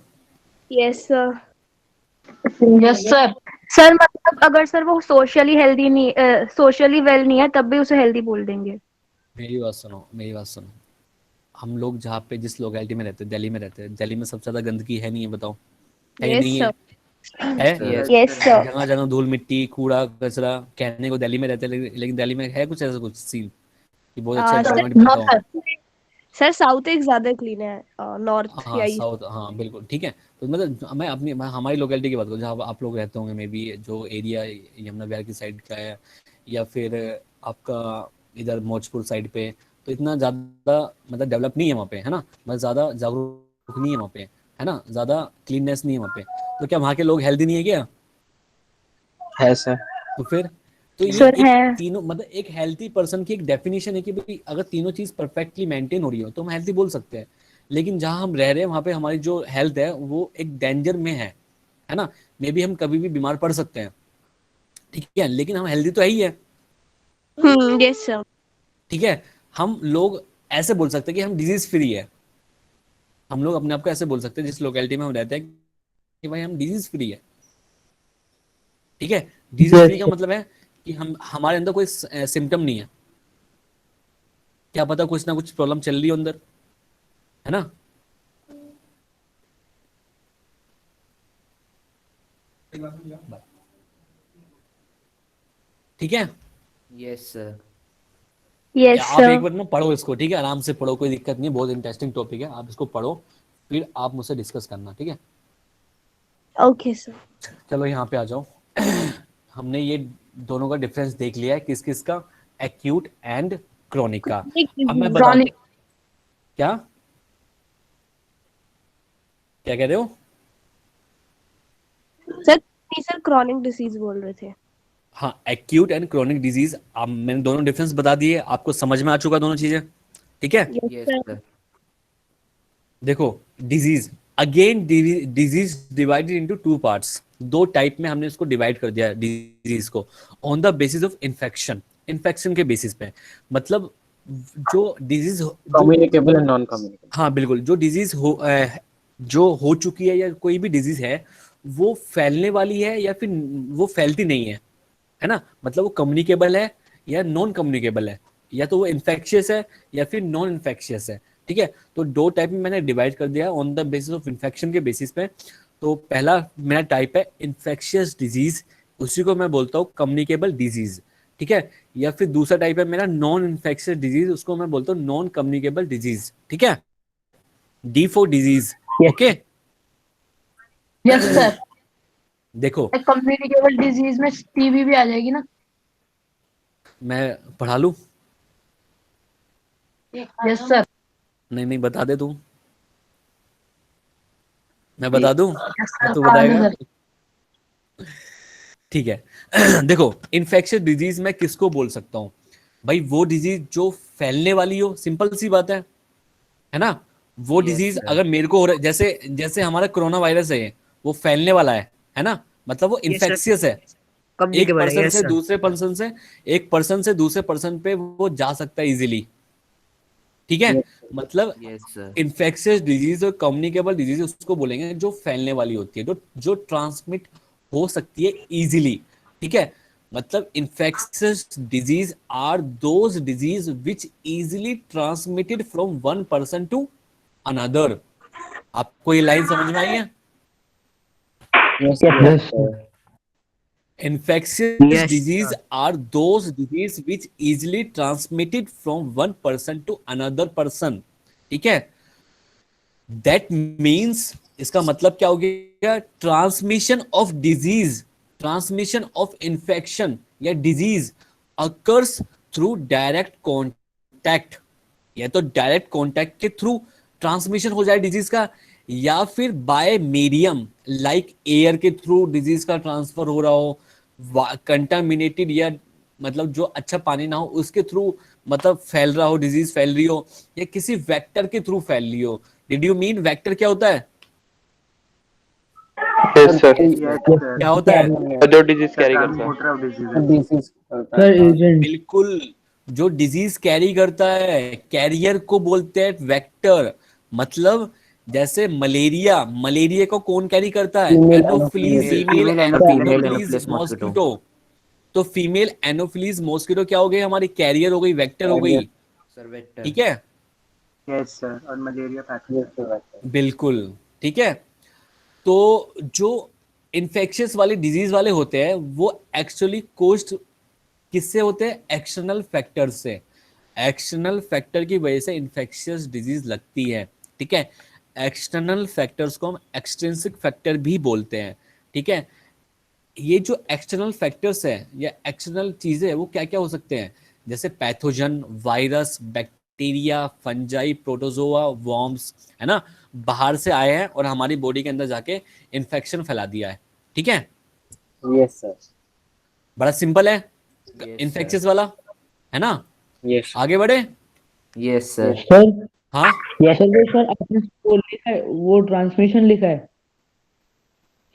Yes sir. Yes sir. Sir मतलब अगर सर वो सोशली हेल्दी नहीं, सोशली वेल नहीं है तब भी उसे हेल्दी बोल देंगे। मेरी बात सुनो, मेरी बात सुनो। हम लोग जहाँ पे जिस लोकेलिटी में रहते हैं, दिल्ली में रहते हैं, दिल्ली में सबसे ज्यादा गंदगी है नहीं है, बताओ? है या यस नहीं है? सर। है। Yes, yes sir. जगह जगह धूल मिट्टी कूड़ा कचरा, कहने को दिल्ली में रहते हैं, लेकिन दिल्ली में है कुछ ऐसा कुछ सीन कि बहुत अच्छा सर एनवायरनमेंट मिलता हो? सर साउथ एक ज्यादा क्लीन है, नॉर्थ या हाँ साउथ, हाँ बिल्कुल ठीक है। तो मतलब मैं हमारी लोकेलिटी की बात करूँ, जहाँ आप लोग रहते होंगे, मे बी जो एरिया यमुना बिहार की साइड का है, या फिर आपका इधर मौजपुर साइड पे, तो इतना ज़्यादा मतलब डेवलप नहीं है वहाँ पे, है ना? मतलब ज़्यादा जागरूक नहीं है वहाँ पे, है ना? ज़्यादा क्लीननेस नहीं है वहाँ पे। तो क्या वहाँ के लोग हेल्दी नहीं है क्या? है सर। तो फिर तो ये सर एक है। तीनों मतलब एक हेल्थी पर्सन की एक डेफिनेशन है कि भाई अगर तीनों चीज परफेक्टली मेंटेन हो रही हो तो हम हेल्थी बोल सकते हैं। लेकिन जहां हम रह रहे हैं वहां पे हमारी जो हेल्थ है वो एक डेंजर में है ना? मे बी हम कभी भी बीमार पड़ सकते हैं, ठीक है, लेकिन हम हेल्दी तो है ही है। Yes sir. ठीक है। हम लोग ऐसे बोल सकते हैं कि हम डिजीज फ्री है। हम लोग अपने आप को ऐसे बोल सकते हैं जिस लोकेलिटी में हम रहते हैं कि भाई हम डिजीज फ्री है। ठीक है। डिजीज फ्री यस का मतलब है कि हम हमारे अंदर कोई सिम्टम नहीं है। क्या पता कुछ ना कुछ प्रॉब्लम चल रही हो अंदर, है ना? ठीक है। yes sir. यस आप एक सर। बार ना पढ़ो इसको, ठीक है, आराम से पढ़ो, कोई दिक्कत नहीं, बहुत इंटरेस्टिंग टॉपिक है, आप इसको पढ़ो, फिर आप मुझसे डिस्कस करना, ठीक है? Okay sir. चलो यहाँ पे आ जाओ। हमने ये दोनों का डिफरेंस देख लिया है, किस किस का, एक्यूट एंड क्रोनिक का। अब मैं बता, क्रॉनिक। क्या क्या कह रहे हो? सर क्रॉनिक डिसीज बोल रहे थे। हाँ, एक्यूट एंड क्रोनिक डिजीज, अब मैंने दोनों डिफरेंस बता दिए, आपको समझ में आ चुका दोनों चीजें, ठीक है? Yes yes sir. sir. देखो, disease again, disease divided into two parts, दो टाइप में हमने इसको डिवाइड कर दिया डिजीज को, on the basis of infection, infection के बेसिस पे। मतलब जो डिजीज जो, कम्युनिकेबल एंड नॉन कम्युनिकेबल। हाँ बिल्कुल, जो डिजीज जो हो चुकी है या कोई भी डिजीज है, वो फैलने वाली है या फिर वो फैलती नहीं है ना? मतलब वो कम्युनिकेबल है या नॉन कम्युनिकेबल है, या तो वो इन्फेक्शियस है या फिर नॉन इन्फेक्शियस है, ठीक है? तो दो टाइप में मैंने डिवाइड कर दिया on the basis of infection के बेसिस पे। तो पहला मेरा टाइप है इन्फेक्शियस डिजीज, उसी को मैं बोलता हूँ कम्युनिकेबल डिजीज, ठीक है? या फिर दूसरा टाइप है मेरा नॉन इन्फेक्शियस डिजीज, उसको मैं बोलता हूँ नॉन कम्युनिकेबल डिजीज, ठीक है? D for disease, okay? Yes sir. देखो, कम्युनिकेबल डिजीज में टीबी भी आ जाएगी ना? मैं पढ़ा लूं? Yes sir. नहीं नहीं, बता दे तू, मैं बता दूं या तू हाँ बताएगा? सर। ठीक है। देखो, इन्फेक्शियस डिजीज मैं किसको बोल सकता हूँ? भाई वो डिजीज जो फैलने वाली हो, सिंपल सी बात है ना? वो yes डिजीज sir. अगर मेरे को हो रहा है, जैसे जैसे हमारा कोरोना वायरस है ये, वो फैलने वाला है ना? मतलब वो यस सर। इन्फेक्शियस है। एक कम्युनिकेबल है, पर्सन यस से सर। दूसरे पर्सन से, एक पर्सन से दूसरे पर्सन पे वो जा सकता है इजीली, ठीक है? मतलब yes sir. इन्फेक्शियस डिजीज और कम्युनिकेबल डिजीज उसको बोलेंगे जो फैलने वाली होती है, जो जो ट्रांसमिट हो सकती है इजीली, ठीक है? मतलब infectious disease are those disease which easily transmitted from one person to another. आपको ये लाइन समझ में आई है? Yes yes sir. Infectious yes disease sir. are those disease which easily transmitted from one person to another person, ठीक है? That means इसका मतलब क्या हो गया? Transmission of disease, transmission of infection या disease occurs through direct contact, या तो डायरेक्ट कॉन्टैक्ट के थ्रू ट्रांसमिशन हो जाए डिजीज का, या फिर बाय मीडियम लाइक एयर के थ्रू डिजीज का ट्रांसफर हो रहा हो, कंटामिनेटेड या मतलब जो अच्छा पानी ना हो उसके थ्रू मतलब फैल रहा हो, डिजीज फैल रही हो, या किसी वेक्टर के थ्रू फैल रही हो। डिड यू मीन वेक्टर क्या होता है? Yes sir. Yes sir. क्या होता है? जो डिजीज कैरी करता transporter of diseases. Disease sir agent. बिल्कुल, जो डिजीज कैरी करता है कैरियर को बोलते हैं वेक्टर। मतलब जैसे मलेरिया, मलेरिया को कौन कैरी करता है? Female anopheles, Anopheles. Female female anopheles Anopheles mosquito. Mosquito. तो फीमेल एनोफिलीज मॉस्किटो क्या हो गई? हमारी कैरियर हो गई, वेक्टर हो गई, सर वेक्टर। ठीक है? यस सर, और मलेरिया पैथोजन। बिल्कुल, ठीक है। तो जो इन्फेक्शियस वाले डिजीज वाले होते हैं वो एक्चुअली कोज्ड किससे होते हैं? एक्सटर्नल फैक्टर से। एक्सटर्नल फैक्टर की वजह से इन्फेक्शियस डिजीज लगती है, ठीक है? एक्सटर्नल फैक्टर्स को हम एक्सट्रिंसिक फैक्टर भी बोलते हैं, ठीक है? ये जो एक्सटर्नल फैक्टर्स है या एक्सटर्नल चीजें है वो क्या क्या हो सकते हैं? जैसे pathogen, virus, bacteria, fungi, protozoa, worms, है ना, बाहर से आए हैं और हमारी बॉडी के अंदर जाके इन्फेक्शन फैला दिया है, ठीक है? Yes sir. बड़ा सिंपल है Yes, इन्फेक्शियस वाला, है ना? यस आगे बढ़े। Yes sir. सर हाँ यस सर, आपने वो लिखा है, वो ट्रांसमिशन लिखा है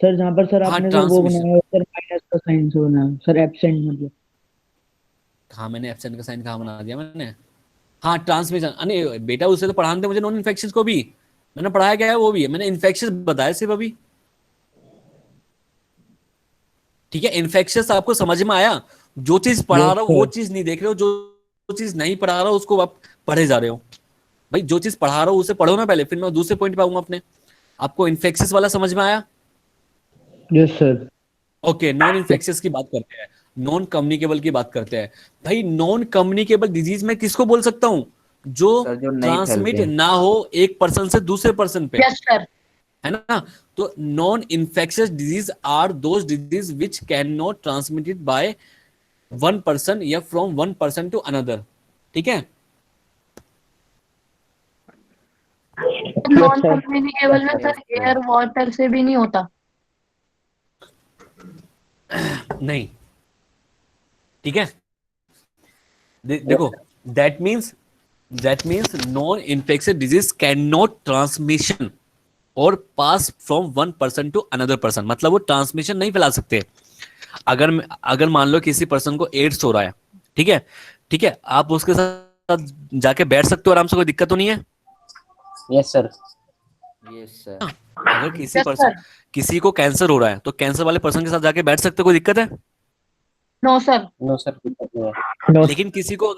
सर, जहाँ पर सर हाँ, आपने सर वो ट्रांसमिशन। बनाया है सर, माइनस का साइन से बनाया है सर, एब्सेंट मतलब। हाँ, मैंने एब्सेंट का साइन कहाँ बना दिया मैंने? हाँ, ट्रांसमिशन। अरे बेटा उससे तो पढ़ाने थे मुझे नॉन इन्फेक्शियस को भी, मैंने पढ़ाया क्या है वो भी है, मैंने इन्फेक्शियस बताया सिर्फ अभी, ठीक है? इन्फेक्शियस आपको समझ में आया? जो चीज पढ़ा रहा हो वो चीज नहीं देख रहे हो, जो चीज नहीं पढ़ा रहा हो उसको आप पढ़े जा रहे हो। भाई जो चीज पढ़ा रहा हो उसे पढ़ो ना पहले, फिर मैं दूसरे पॉइंट पे आऊंगा अपने। आपको इन्फेक्शियस वाला समझ में आया? Yes sir. Okay, non infectious की बात करते हैं, नॉन कम्युनिकेबल की बात करते हैं। भाई नॉन कम्युनिकेबल डिजीज में किसको बोल सकता हूँ? जो सर जो नहीं ट्रांसमिट फैलते। ना हो एक पर्सन से दूसरे पर्सन पे, यस सर। है ना? तो non infectious disease are those disease which can not transmitted by one person या from one person to another, ठीक है? नॉन कम्युनिकेबल में सर एयर वाटर से भी नहीं होता। नहीं, ठीक है? देखो, that means non infectious disease can not transmission और pass from one person to another person, मतलब वो ट्रांसमिशन नहीं फैला सकते। अगर मान लो किसी पर्सन को एड्स हो रहा है, ठीक है, ठीक है, आप उसके साथ जाके बैठ सकते हो आराम से, कोई दिक्कत तो नहीं है? Yes sir. Yes sir. अगर किसी को कैंसर हो रहा है तो कैंसर वाले पर्सन के साथ जाके बैठ सकते हो, कोई दिक्कत है? No sir. नो सर, दिक्कत नहीं है। लेकिन किसी को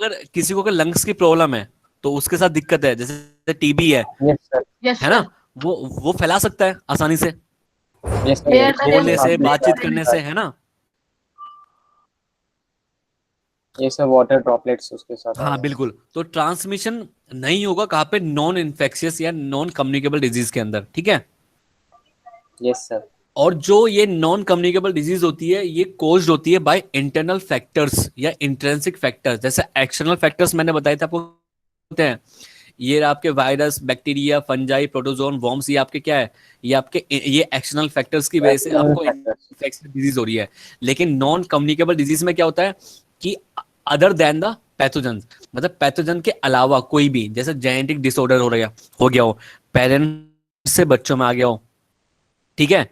अगर लंग्स की प्रॉब्लम है तो उसके साथ दिक्कत है, जैसे टीबी है, यस सर। यस है ना? वो फैला सकता है आसानी से, यस Air सर। बोलने से, बातचीत करने से, है ना? ये सब वाटर ड्रॉपलेट्स उसके साथ। हाँ बिल्कुल। तो ट्रांसमिशन नहीं होगा कहाँ पे? नॉन इन्फेक्शियस या नॉन कम्युनिकेबल डिजीज के अंदर, ठीक है? Yes sir. और जो ये नॉन कम्युनिकेबल डिजीज होती है ये कोज्ड होती है बाय इंटरनल फैक्टर्स या इंट्रिंसिक फैक्टर्स। जैसे एक्सटर्नल फैक्टर्स मैंने बताए थे आपको होते हैं, ये आपके virus, bacteria, fungi, protozoan, worms, ये आपके क्या है? ये आपके ये एक्सटर्नल फैक्टर्स की वजह से आपको इन्फेक्शियस डिजीज हो रही है। लेकिन नॉन कम्युनिकेबल डिजीज में क्या होता है कि अदर देन द पैथोजन, मतलब पैथोजन के अलावा कोई भी, जैसे जेनेटिक डिसऑर्डर हो गया हो, पेरेंट्स से बच्चों में आ गया हो, ठीक है?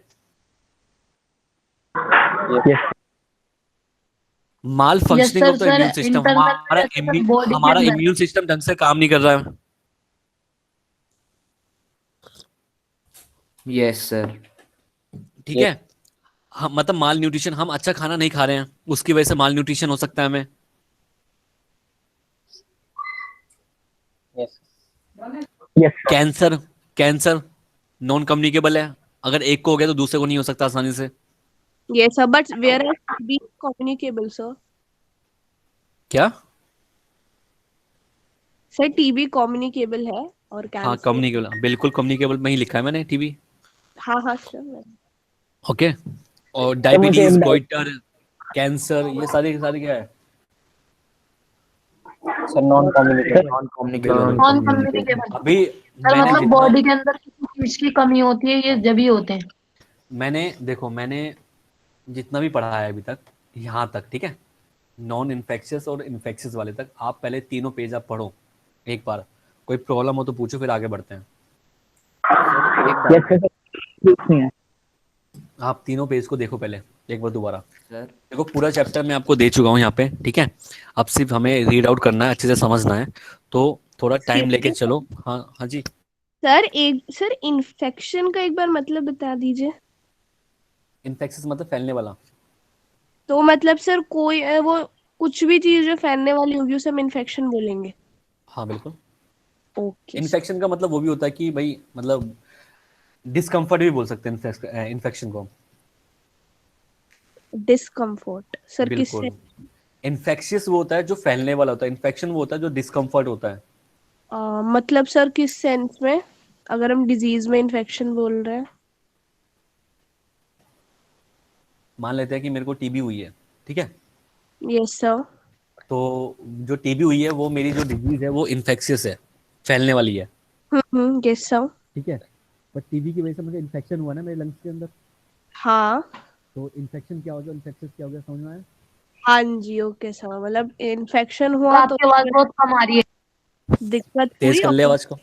Malfunctioning of the immune system, हमारा इम्यून सिस्टम ढंग से काम नहीं कर रहा है। Yes sir. ठीक है? हम मतलब माल न्यूट्रिशन, हम अच्छा खाना नहीं खा रहे हैं, उसकी वजह से माल न्यूट्रिशन हो सकता है हमें। कैंसर नॉन कम्युनिकेबल है, अगर एक को हो गया तो दूसरे को नहीं हो सकता आसानी से। Yes, sir. But whereas TB is communicable, sir. क्या? Sir, TB communicable है और हाँ कैंसर। कम्युनिकेबल, बिल्कुल कम्युनिकेबल में ही लिखा है मैंने टीबी। हाँ हाँ सर। ओके, और डायबिटीज, गोइटर, कैंसर, ये सारी क्या है? Sir non communicable. Non communicable. Non communicable अभी सर, मैंने मतलब बॉडी के अंदर किसी चीज की कमी होती है, ये जब ही होते हैं। मैंने जितना भी पढ़ा है अभी तक यहाँ तक, ठीक है, नॉन इन्फेक्शियस और इन्फेक्शियस वाले तक, आप पहले तीनों पेज आप पढ़ो एक बार, कोई प्रॉब्लम हो तो पूछो, फिर आगे बढ़ते हैं। आप तीनों पेज को देखो पहले एक बार दोबारा। देखो पूरा चैप्टर मैं आपको दे चुका हूँ यहाँ पे, ठीक है? अब सिर्फ हमें रीड आउट करना है, अच्छे से समझना है, तो थोड़ा टाइम लेके चलो। हाँ हाँ जी। सर इन्फेक्शन का एक बार मतलब बता दीजिए। इन्फेक्शियस मतलब फैलने वाला। तो मतलब सर कोई वो कुछ भी चीज जो फैलने वाली होगी उसे हम इन्फेक्शन बोलेंगे। हाँ बिल्कुल। ओके इन्फेक्शन का मतलब वो भी होता है कि भाई मतलब डिस्कम्फर्ट भी बोल सकते हैं इन्फेक्शन को। डिस्कम्फोर्ट सर किससे? बिल्कुल। इन्फेक्शियस वो होता है जो फैलने वाला होता है, इन्फेक्शन वो होता है जो डिस्कम्फर्ट होता है। मतलब सर किस सेंस में, अगर हम डिजीज में इन्फेक्शन बोल रहे हैं? मान लेते हैं कि मेरे को टीबी हुई है, ठीक है। Yes sir. तो जो टीबी हुई है वो मेरी जो डिजीज है वो इन्फेक्शियस है, फैलने वाली है, यस सर। ठीक है। बट टीबी की वजह से मुझे इन्फेक्शन हुआ ना मेरे लंग्स के अंदर। हाँ तो इन्फेक्शन क्या हो गया, इन्फेक्शियस क्या हो गया, समझ में आया? हाँ जी ओके सर, मतलब इन्फेक्शन हुआ तो आपकी आवाज बहुत कम आ रही है। दिक्कत तेज हुई कर ले और आवाज को।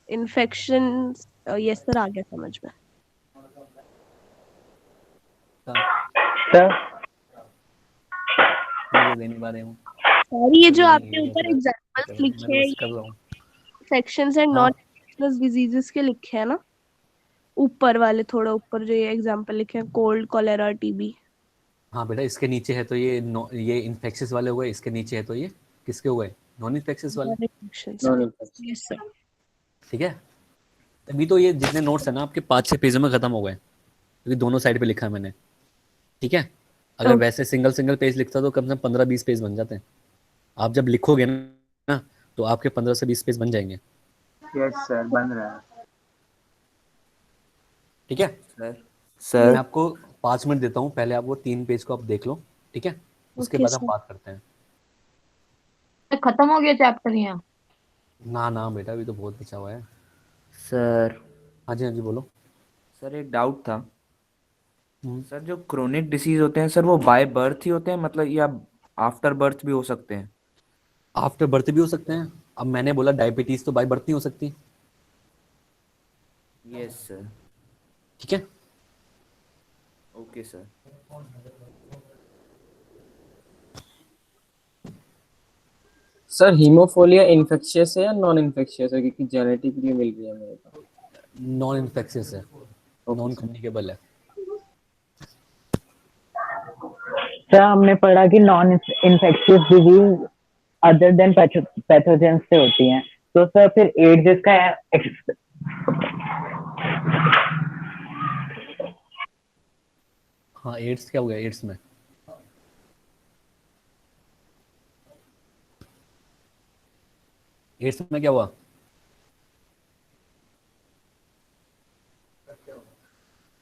इन्फेक्शन। यस सर, आ गया समझ में। सर मुझे दे नहीं पा रहे हूँ। सर ये जो नहीं, आपने ऊपर एग्जांपल्स लिखे मैं हैं बस कर ये रहा हूँ। इन्फेक्शंस एंड हाँ नॉन इन्फेक्शियस डिजीजेस के लिखे हैं ना, ऊपर वाले थोड़ा ऊपर जो ये एग्जांपल लिखे हैं, कोल्ड कॉलेरा टीबी। हाँ बेटा, इसके नीचे है तो ये इन्फेक्शियस वाले हो गए, इसके नीचे है तो ये किसके हो गए, नॉन इन्फेक्शियस वाले। नॉन इन्फेक्शियस नॉन के। इन्फेक्शन। Yes sir. ठीक है। तभी तो ये जितने नोट्स है ना आपके 5-6 पेजों में खत्म हो गए, क्योंकि दोनों साइड पे लिखा है मैंने, ठीक है। अगर वैसे सिंगल सिंगल पेज लिखता तो कम से कम 15-20 पेज बन जाते हैं। आप जब लिखोगे ना तो आपके 15 से 20 पेज बन जाएंगे। यस सर, बन रहा है। ठीक है। सर मैं सर आपको 5 मिनट देता हूँ, पहले आप वो 3 पेज को आप देख लो, ठीक है। उसके ओके बाद हम सर। बात करते हैं। खत्म हो गया चैप्टर यहाँ? ना ना बेटा, अभी तो बहुत बचा हुआ है। सर हाँ जी, हाँ जी, बोलो। सर एक डाउट था। हम्म। सर जो क्रोनिक डिसीज होते हैं सर वो बाय बर्थ ही होते हैं मतलब, या आफ्टर बर्थ भी हो सकते हैं? आफ्टर बर्थ भी हो सकते हैं। अब मैंने बोला डायबिटीज तो बाय बर्थ नहीं हो सकती, यस सर। ठीक है। Okay sir. सर हीमोफोलिया इन्फेक्शियस है या नॉन इन्फेक्शियस है, क्योंकि जेनेटिकली मिल रही है मेरे को। नॉन इन्फेक्शियस है, नॉन कम्युनिकेबल है। सर हमने पढ़ा कि non infectious disease other than pathogens से होती हैं, तो सर फिर एड्स इसका हाँ, एड्स क्या हो गया, एड्स में एड्स में क्या हुआ?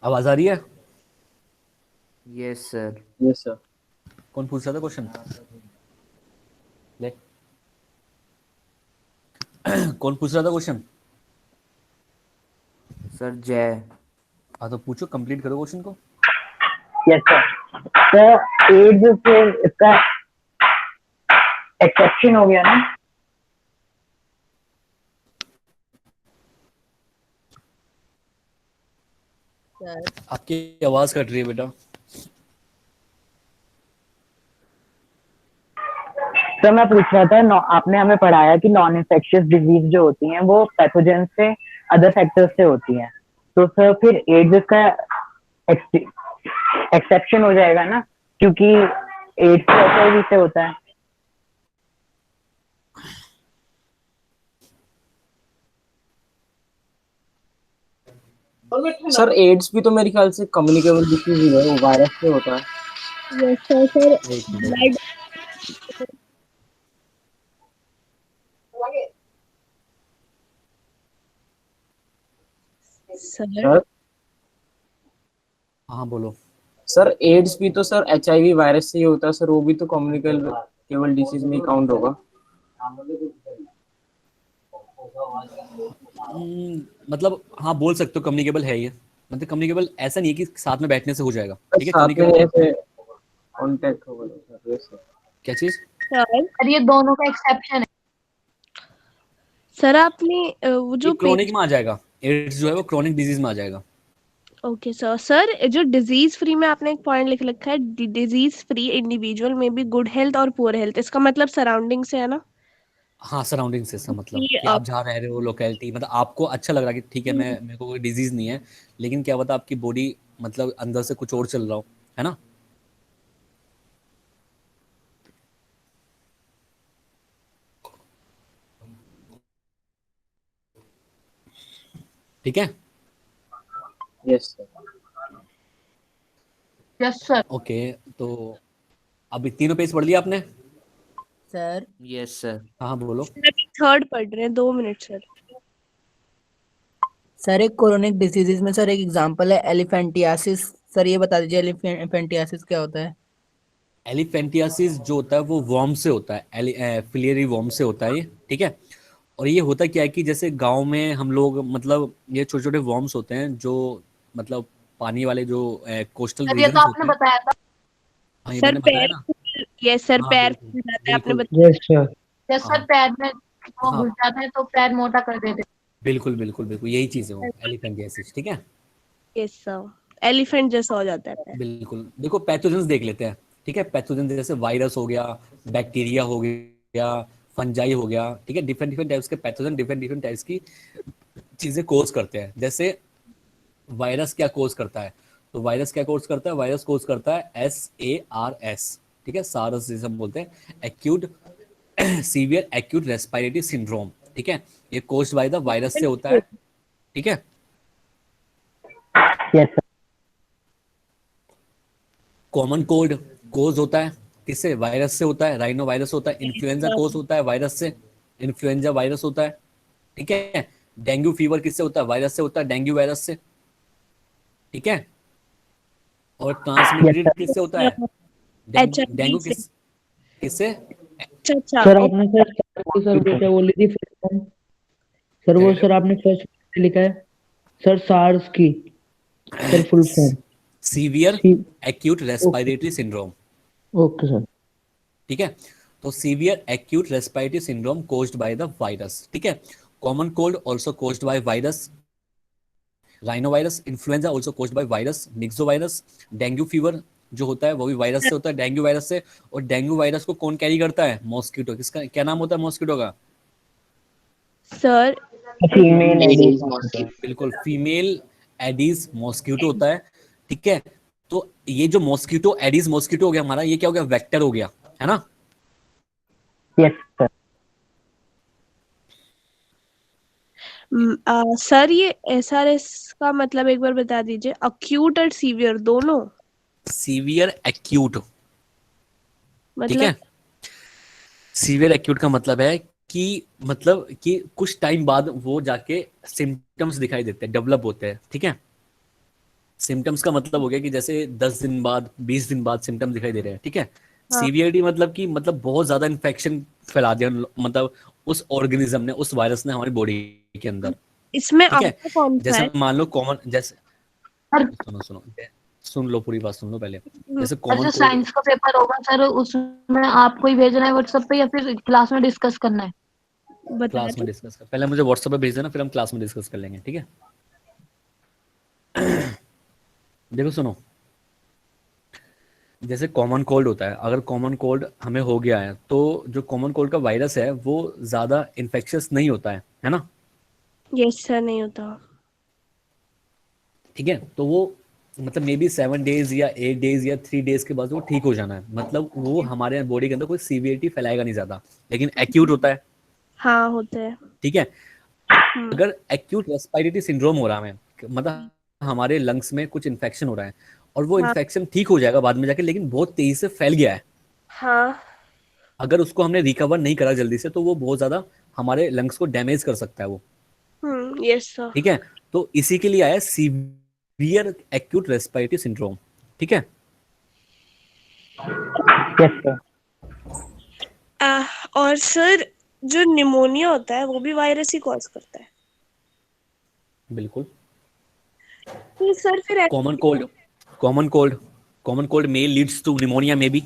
आवाज आ रही है? Yes sir. Yes sir. कौन पूछ रहा था क्वेश्चन? ले कौन पूछ रहा था क्वेश्चन? सर जय। हाँ तो पूछो, कंप्लीट करो क्वेश्चन को। Yes sir. तो एड्स फिर इसका एक्सेप्शन हो गया ना? आपकी आवाज कट रही है बेटा। सर मैं पूछ रहा था, आपने हमें पढ़ाया कि नॉन इन्फेक्शियस डिजीज जो होती हैं वो पैथोजेन से, अदर फैक्टर्स से होती हैं, तो सर फिर एड्स का एक्सेप्शन हो जाएगा ना, क्योंकि एड्स तो HIV से होता है। सर एड्स भी तो मेरे ख्याल से कम्युनिकेबल डिसीज ही है, वो वायरस से होता है। Yes sir. सर एक मिनट। ब्लड। सर सर हाँ बोलो। सर एड्स भी तो सर HIV वायरस से ही होता है सर, वो भी तो कम्युनिकेबल डिसीज में काउंट होगा। मतलब हाँ बोल सकते हो, कम्युनिकेबल है ये। मतलब कम्युनिकेबल ऐसा नहीं है कि साथ में बैठने से हो जाएगा, ठीक है। साथ में कम्युनिकेबल ऐसे कांटेक्ट होगा सर, यस सर। क्या चीज? सर ये दोनों का एक्सेप्शन है। सर आपने वो ये जो क्रोनिक में आ जाएगा, एड्स जो है वो क्रोनिक डिजीज में आ जाएगा। Okay sir. सर जो डिजीज फ्री में आपने एक पॉइंट लिख रखा है, डिजीज फ्री इंडिविजुअल में बी गुड हेल्थ और पुअर हेल्थ, इसका मतलब सराउंडिंग से है ना? हाँ सराउंडिंग से ऐसा मतलब कि कि आप जहाँ रह रहे हो लोकेलिटी, मतलब आपको अच्छा लग रहा है कि ठीक है मैं मेरे को कोई डिजीज नहीं है, लेकिन क्या पता आपकी बॉडी मतलब अंदर से कुछ और चल रहा हो, है ना। ठीक है। Yes sir. Yes sir. Okay, तो अभी तीनों पेज पढ़ लिया आपने। Sir yes sir. हाँ हाँ बोलो। अभी थर्ड पढ़ रहे हैं, 2 मिनट सर। सर एक क्रोनिक डिसीजेज में सर एक एग्जांपल है एलिफेंटियासिस। सर ये बता दीजिए एलिफेंटियासिस क्या होता है? एलिफेंटियासिस जो होता है वो वर्म से होता है, फिलियरी वर्म से होता है ये, ठीक है। और ये होता क्या है कि जैसे गांव में हम लोग मतलब ये छोटे छोटे वर्म्स होते हैं जो मतलब पानी वाले जो कोस्टल सर ये तो रीजन्स आपने होते हैं। बताया था। हाँ ये सर मैंने बताया पैर, ना। यस सर, हाँ पैर बिल्कुल फूल जाता है, आपने बिल्कुल। बताया। Yes sir. यस हाँ सर, पैर में वो हाँ घुस जाते हैं तो पैर मोटा कर देते हैं। बिल्कुल बिल्कुल बिल्कुल यही चीज़ है वो एलिफेंटियासिस, ठीक है। यस सर, एलिफेंट जैसा हो जाता है पैर। बिल्कुल, देखो पैथोजेंस देख लेते हैं, ठीक है। पैथोजन जैसे वायरस हो गया, बैक्टीरिया हो गया, फंजाई हो गया, ठीक है। डिफरेंट डिफरेंट टाइप्स के पैथोजन डिफरेंट डिफरेंट टाइप्स की चीजें कोज करते हैं। जैसे वायरस क्या कोज करता है, तो वायरस क्या कोज करता है, वायरस कोज करता है SARS, ठीक है। सारस जिसे हम बोलते हैं, acute severe acute respiratory syndrome, ठीक है। ये कोज बाय द वायरस से होता है, ठीक है। Yes sir. कॉमन कोल्ड कोज होता है किससे, वायरस से होता है, राइनो वायरस होता है। इन्फ्लुएंजा कोज होता है वायरस से, इन्फ्लुएंजा वायरस होता है, ठीक है। डेंगू फीवर किससे होता है, वायरस से होता है, डेंगू वायरस से, ठीक है। और यस ट्रांसमिटेड सर। किससे होता है, HIV डेंगू से। किससे। अच्छा अच्छा, सर आपने सर वो क्या बोली थी फुल फॉर्म? सर क्या वो कह रहे सर आपने फर्स्ट लिखा है सर सार्स की, सर फुल हो, form. Severe see. Acute okay. Respiratory syndrome, okay sir. ठीक है। तो severe acute respiratory syndrome caused by the virus, ठीक है। Common cold also caused by virus, rhinovirus, influenza also caused by virus, myxo virus. Dengue fever जो होता है वो भी वायरस से होता है, डेंगू वायरस से। और डेंगू वायरस को कौन कैरी करता है, मॉस्किटो। किसका क्या नाम होता है मॉस्किटो का, sir female Aedes Aedes mosquito. Mosquito. बिल्कुल फीमेल एडीज मॉस्किटो होता है, ठीक है। तो ये जो मॉस्किटो एडीज मॉस्किटो हो गया हमारा, ये क्या हो गया, वेक्टर हो गया, है ना। Yes sir. सर ये SRS का मतलब एक बार बता दीजिए, अक्यूट और सीवियर दोनों सीवियर एक्यूट, ठीक मतलब। है। सीवियर एक्यूट का मतलब है कि मतलब कि कुछ टाइम बाद वो जाके सिम्टम्स दिखाई देते हैं, डेवलप होते हैं, ठीक है। सिम्टम्स का मतलब हो गया कि जैसे 10 दिन बाद 20 दिन बाद सिम्टम दिखाई दे रहे हैं, ठीक है। हाँ, सीवियरिटी मतलब कि मतलब बहुत ज्यादा इन्फेक्शन फैला दिया मतलब उस ऑर्गेनिज्म ने, उस वायरस ने हमारी बॉडी के अंदर, इसमें ठीक है। आपका कौन सा है? जैसे मान लो कॉमन, जैसे सर सुनो सुनो सुन लो, पूरी बात सुन लो पहले। जैसे सर कॉमन जो कोल्ड, साइंस का पेपर होगा सर उसमें आपको ही भेजना है व्हाट्सएप पे या फिर क्लास में डिस्कस करना है। बता क्लास में दो। डिस्कस कर, पहले मुझे व्हाट्सएप पे भेज देना, फिर हम क्लास में डिस्कस कर लेंगे, ठीक है। देखो सुनो, जैसे कॉमन कोल्ड होता है, अगर कॉमन कोल्ड हमें हो गया है तो जो कॉमन कोल्ड का वायरस है वो ज़्यादा इन्फेक्शियस नहीं होता है ना। यस सर, नहीं होता। ठीक है, तो वो मतलब मे बी 7 डेज या 8 डेज या 3 डेज के बाद वो ठीक हो जाना है, मतलब वो हमारे बॉडी के अंदर कोई सीवियरिटी फैलाएगा नहीं ज़्यादा, लेकिन एक्यूट होता है, हाँ होता है। ठीक है। हम्म। अगर एक्यूट रेस्पिरेटरी सिंड्रोम हो रहा है, मतलब हमारे लंग्स में कुछ इन्फेक्शन हो रहा है और वो हाँ इन्फेक्शन ठीक हो जाएगा बाद में जाके, लेकिन बहुत तेजी से फैल गया है, हाँ। अगर उसको हमने रिकवर नहीं करा जल्दी से तो वो बहुत ज्यादा हमारे लंग्स को डैमेज कर सकता है वो, यस सर। ठीक है। तो इसी के लिए आया सीवियर एक्यूट रेस्पिरेटरी सिंड्रोम, ठीक है। Yes sir. और सर जो निमोनिया होता है वो भी वायरस ही कॉज करता है। बिल्कुल। तो सर फिर common cold common cold common cold may leads to pneumonia may be.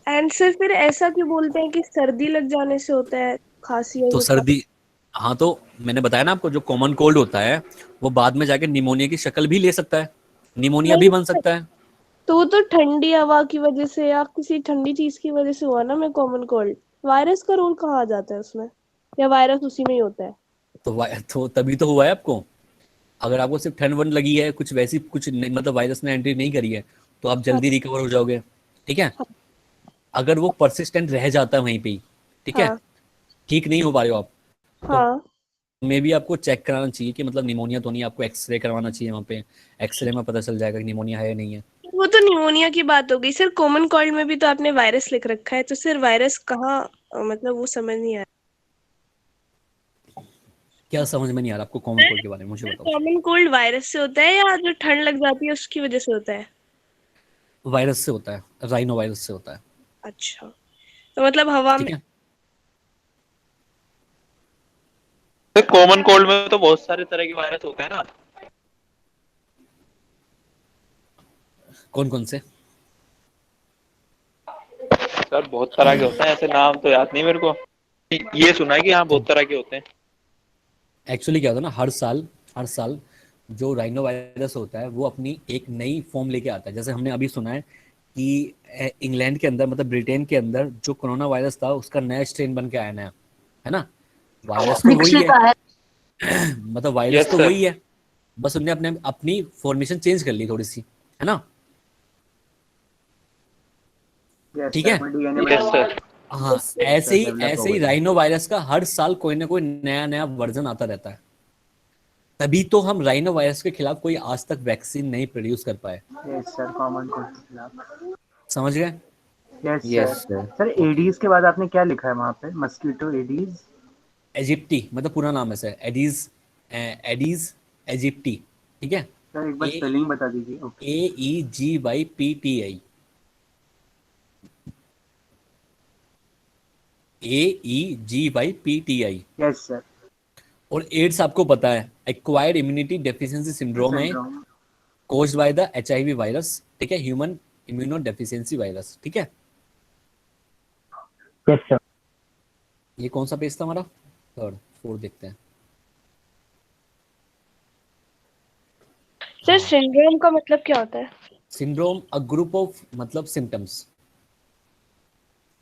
And sir फिर ऐसा क्यों बोलते हैं कि सर्दी लग जाने से होता है, खांसी और तो जुकाम? सर्दी, हाँ तो मैंने बताया ना आपको, जो कॉमन कोल्ड होता है वो बाद में जाके निमोनिया की शक्ल भी ले सकता है, निमोनिया भी नहीं बन सर, सकता है। तो वो तो ठंडी हवा की वजह से या किसी ठंडी चीज की वजह से हुआ ना, मैं कॉमन कोल्ड, वायरस का रोल कहाँ आ जाता है उसमें, या वायरस उसी में ही होता है? तो तभी तो हुआ है आपको। अगर आपको सिर्फ ठंड वंड लगी है, कुछ वैसी कुछ मतलब वायरस ने एंट्री नहीं करी है, तो आप जल्दी रिकवर हो जाओगे, ठीक है। अगर वो परसिस्टेंट रह जाता है वहीं पे ही, ठीक है, हाँ ठीक नहीं हो पा रहे हो आप, तो हाँ। मे भी आपको चेक कराना चाहिए कि मतलब निमोनिया तो नहीं, आपको एक्सरे करवाना चाहिए। वहाँ पे एक्सरे में पता चल जाएगा कि निमोनिया है या नहीं है। वो तो निमोनिया की बात हो गई सर, कॉमन कोल्ड में भी तो आपने वायरस लिख रखा है, तो सर वायरस कहाँ, मतलब वो समझ नहीं आया। क्या समझ में नहीं आ रहा आपको कॉमन कोल्ड के बारे में, मुझे बताओ। कॉमन कोल्ड वायरस से होता है या जो ठंड लग जाती है उसकी वजह से होता है? वायरस से होता है, राइनो वायरस से होता है, अच्छा, तो मतलब हवा में। ठीक है। तो कॉमन कोल्ड में तो बहुत सारे तरह के वायरस होते हैं ना। कौन कौन से? सर बहुत तरह के होते हैं, ऐसे नाम तो याद नहीं मेरे को, ये सुना है कि हाँ बहुत तरह के होते हैं। एक्चुअली क्या होता है ना, हर साल जो राइनो वायरस होता है वो अपनी एक नई फॉर्म लेके आता है। जैसे हमने अभी सुना है कि इंग्लैंड के अंदर, मतलब ब्रिटेन के अंदर जो कोरोना वायरस था उसका नया स्ट्रेन बन के आया नया, है ना। वायरस तो वही है, मतलब वायरस यस तो सर। वही है, बस उनने अपने अपनी फॉर्मेशन चेंज कर ली थोड़ी सी, है ना, यस ठीक सर, है। मैं डीएनए यस में सर। हाँ, ऐसे ही राइनो वायरस का हर साल कोई ना कोई नया नया वर्जन आता रहता है। तभी तो हम राइनो वायरस के खिलाफ कोई आज तक वैक्सीन नहीं प्रोड्यूस कर पाए। यस सर, कॉमन कोल्ड के खिलाफ। समझ गए? Yes yes sir. Sir. Sir okay. Aedes के बाद आपने क्या लिखा है वहाँ पे, मस्कीटो एडीज? एजिप्टी, मतलब पूरा नाम है सर, एडीज, एडीज एजिप्टी, ठीक है। सर एक बार ए स्पेलिंग बता दीजिए। Okay. AEGYPTI, AEGYPTI। Yes sir. और एड्स आपको पता है, एक्वायर्ड इम्यूनिटी डेफिशिएंसी सिंड्रोम है, syndrome. Caused by the HIV virus, ठीक है, ह्यूमन इम्यूनो डेफिशिएंसी वायरस, ठीक है। Yes sir. ये कौन सा पेज था हमारा? थर्ड, फोर्थ देखते हैं। सर सिंड्रोम का मतलब क्या होता है? सिंड्रोम अ ग्रुप ऑफ मतलब सिम्टम्स।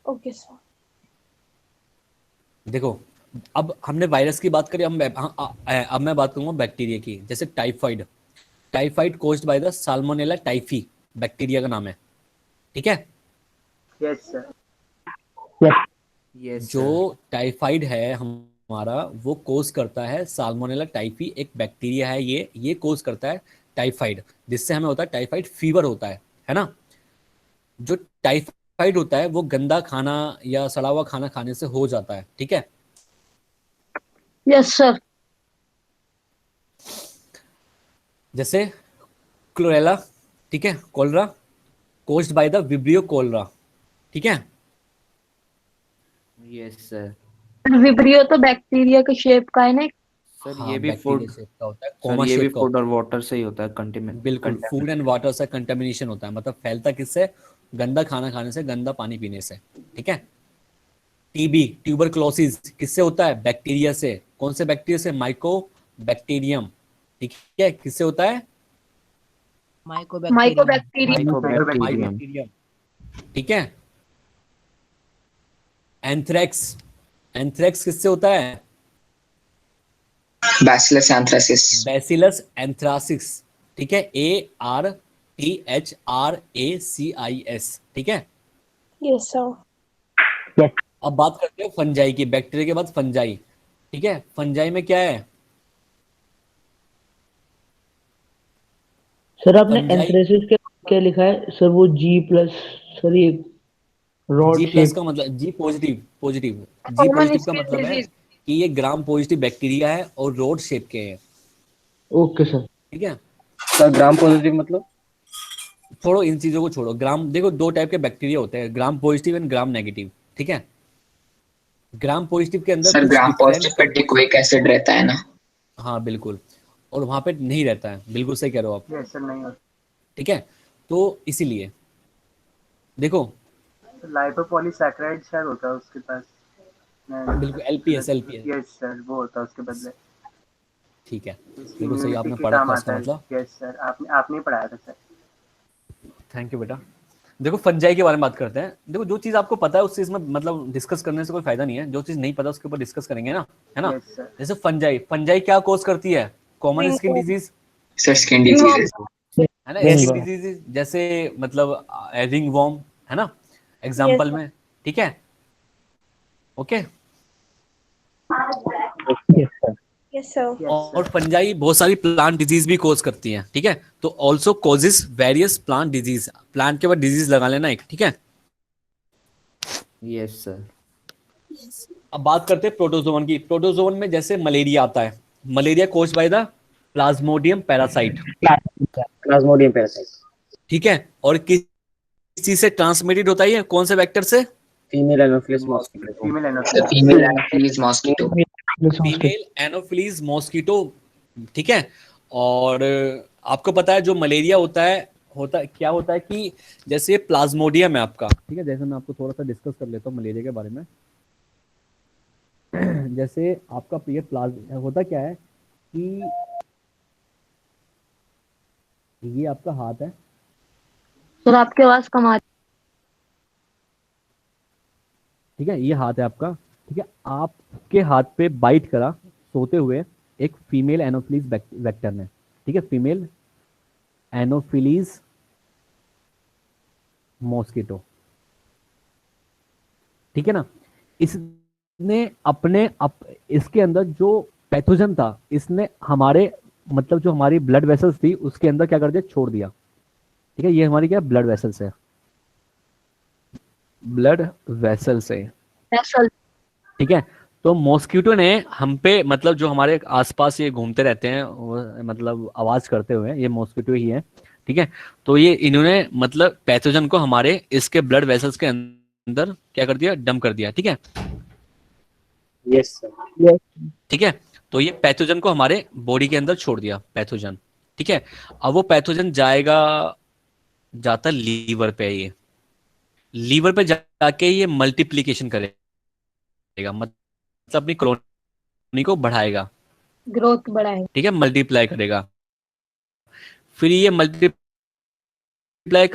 Okay sir. देखो, अब हमने वायरस की बात करी, अब मैं बात करूंगा बैक्टीरिया की। जैसे typhoid, typhoid caused by the salmonella typhi, bacteria का नाम है, ठीक है। Yes sir. यस जो सर। टाइफाइड है हमारा, वो कोज करता है साल्मोनेला टाइफी, एक बैक्टीरिया है, ये कोज करता है टाइफाइड, जिससे हमें होता है टाइफाइड फीवर होता है ना। जो टाइफाइड होता है वो गंदा खाना या सड़ा हुआ खाना खाने से हो जाता है, ठीक है। Yes sir. जैसे क्लोरेला, ठीक है, cholera caused by the Vibrio cholera, ठीक है। Yes sir. विब्रियो तो बैक्टीरिया के शेप का है ना। सर हाँ, ये भी बैक्टीरिया फूड, शेप का होता है, सर कोमा ये भी शेप का फूड होता और है। वाटर से ही होता है, बिल्कुल, फूड एंड वाटर से कंटेमिनेशन होता है, मतलब फैलता किससे? गंदा खाना खाने से, गंदा पानी पीने से, ठीक है। टीबी, ट्यूबरक्लोसिस किससे होता है? बैक्टीरिया से। कौन से बैक्टीरिया से? माइको बैक्टीरियम, ठीक है। किससे होता है? माइकोबैक्टीरियम। माइकोबैक्टीरियम। माइकोबैक्टीरियम। माइकोबैक्टीरियम, ठीक है। एंथ्रेक्स, एंथ्रेक्स किससे होता है? Bacillus anthracis. बैसिलस एंथ्रासिस, ठीक है, ARTHRACIS, ठीक है। Yes sir. अब बात करते हैं फंजाई की, बैक्टीरिया के बाद फंजाई, ठीक है। फंजाई में क्या है? सर आपने फंजाई, एंथ्रेसिस के क्या लिखा है सर? वो जी प्लस, सर ये रॉड G प्लस शेप। का मतलब G positive, positive, G common positive का स्किन मतलब है डिजीज। कि ये ग्राम पॉजिटिव बैक्टीरिया है और रोड शेप के हैं, ओके सर। ठीक है। सर ग्राम पॉजिटिव मतलब? छोड़ो इन चीजों को, छोड़ो। ग्राम, देखो दो टाइप के बैक्टीरिया होते हैं, gram positive and gram negative, ठीक है। ग्राम पॉजिटिव के अंदर सर कुछ ग्राम डिफरेंट, पॉजिटिव पे डिकोइक एसिड रहता है ना? हाँ बिल्कुल, और वहां पे नहीं रहता है, बिल्कुल सही कह रहे हो आप, यस सर, नहीं होता। ठीक है। तो इसीलिए देखो, लाइपोपॉलीसैकेराइड शायद होता है उसके पास। बिल्कुल LPS, यस सर, वो होता है उसके बदले। ठीक है। इसकी बिल्कुल सही, इम्यूनिटी आपने के पढ़ा काम था इसका आता है। मतलब। यस सर, आपने आपने ही पढ़ाया था सर। थैंक यू बेटा। देखो फंजाई के बारे में बात करते हैं। देखो जो चीज आपको पता है उस चीज में मतलब डिस्कस करने से कोई फायदा नहीं है, जो चीज नहीं पता उसके ऊपर डिस्कस करेंगे ना, है ना। Yes sir. जैसे फंजाई, फंजाई क्या कोज करती है? Common skin disease, sir skin diseases. है ना, स्किन डिजीज जैसे मतलब रिंग वॉर्म, है ना, एग्जाम्पल में, ठीक है, ओके। Yes sir. और फंजाई बहुत सारी प्लांट डिजीज भी कोज करती हैं, ठीक है। तो also causes various plant disease, plant के बाद डिजीज लगा लेना एक, ठीक है। Yes sir. अब बात करते हैं प्रोटोजोवन की। प्रोटोजोवन में जैसे मलेरिया आता है, malaria cause by the Plasmodium parasite, Plasmodium parasite, ठीक है। और किस चीज से ट्रांसमिटेड होता है ये, कौन से वेक्टर से? Female Anopheles mosquito, female sir female Anopheles mosquito. Female anopheles mosquito, ठीक है। और आपको पता है जो मलेरिया होता है क्या होता है कि जैसे ये प्लाज्मोडियम है आपका, ठीक है। जैसे मैं आपको थोड़ा सा डिस्कस कर लेता हूँ मलेरिया के बारे में। जैसे आपका ये होता क्या है कि ये आपका हाथ है, सर आपकी आवाज कम आ रही ठीक है, ये हाथ है आपका, ठीक है। आपके हाथ पे बाइट करा सोते हुए एक फीमेल एनोफिलीज वेक्टर ने, ठीक है, फीमेल एनोफिलीज मॉस्किटो, ठीक है ना। इसने इसके अंदर जो पैथोजन था, इसने हमारे मतलब जो हमारी ब्लड वेसल्स थी उसके अंदर क्या कर दिया, छोड़ दिया, ठीक है। ये हमारी क्या ब्लड वेसल्स है, ब्लड वेसल्स है, है। ठीक है। तो मॉस्किटो ने हम पे मतलब जो हमारे आसपास ये घूमते रहते हैं मतलब आवाज करते हुए, ये मॉस्किटो ही है, ठीक है। तो ये इन्होंने मतलब पैथोजन को हमारे इसके ब्लड वेसल्स के अंदर क्या कर दिया, डंप कर दिया, ठीक है। यस सर, ठीक है, तो ये पैथोजन को हमारे बॉडी के अंदर छोड़ दिया, पैथोजन, ठीक है। अब वो पैथोजन जाता लीवर पे, ये लीवर पे जाके ये मल्टीप्लीकेशन करेगा, मतलब अपनी कॉलोनी को बढ़ाएगा, ग्रोथ बढ़ाएगा। ठीक है, मल्टीप्लाई करेगा। फिर ये मल्टीप्लाई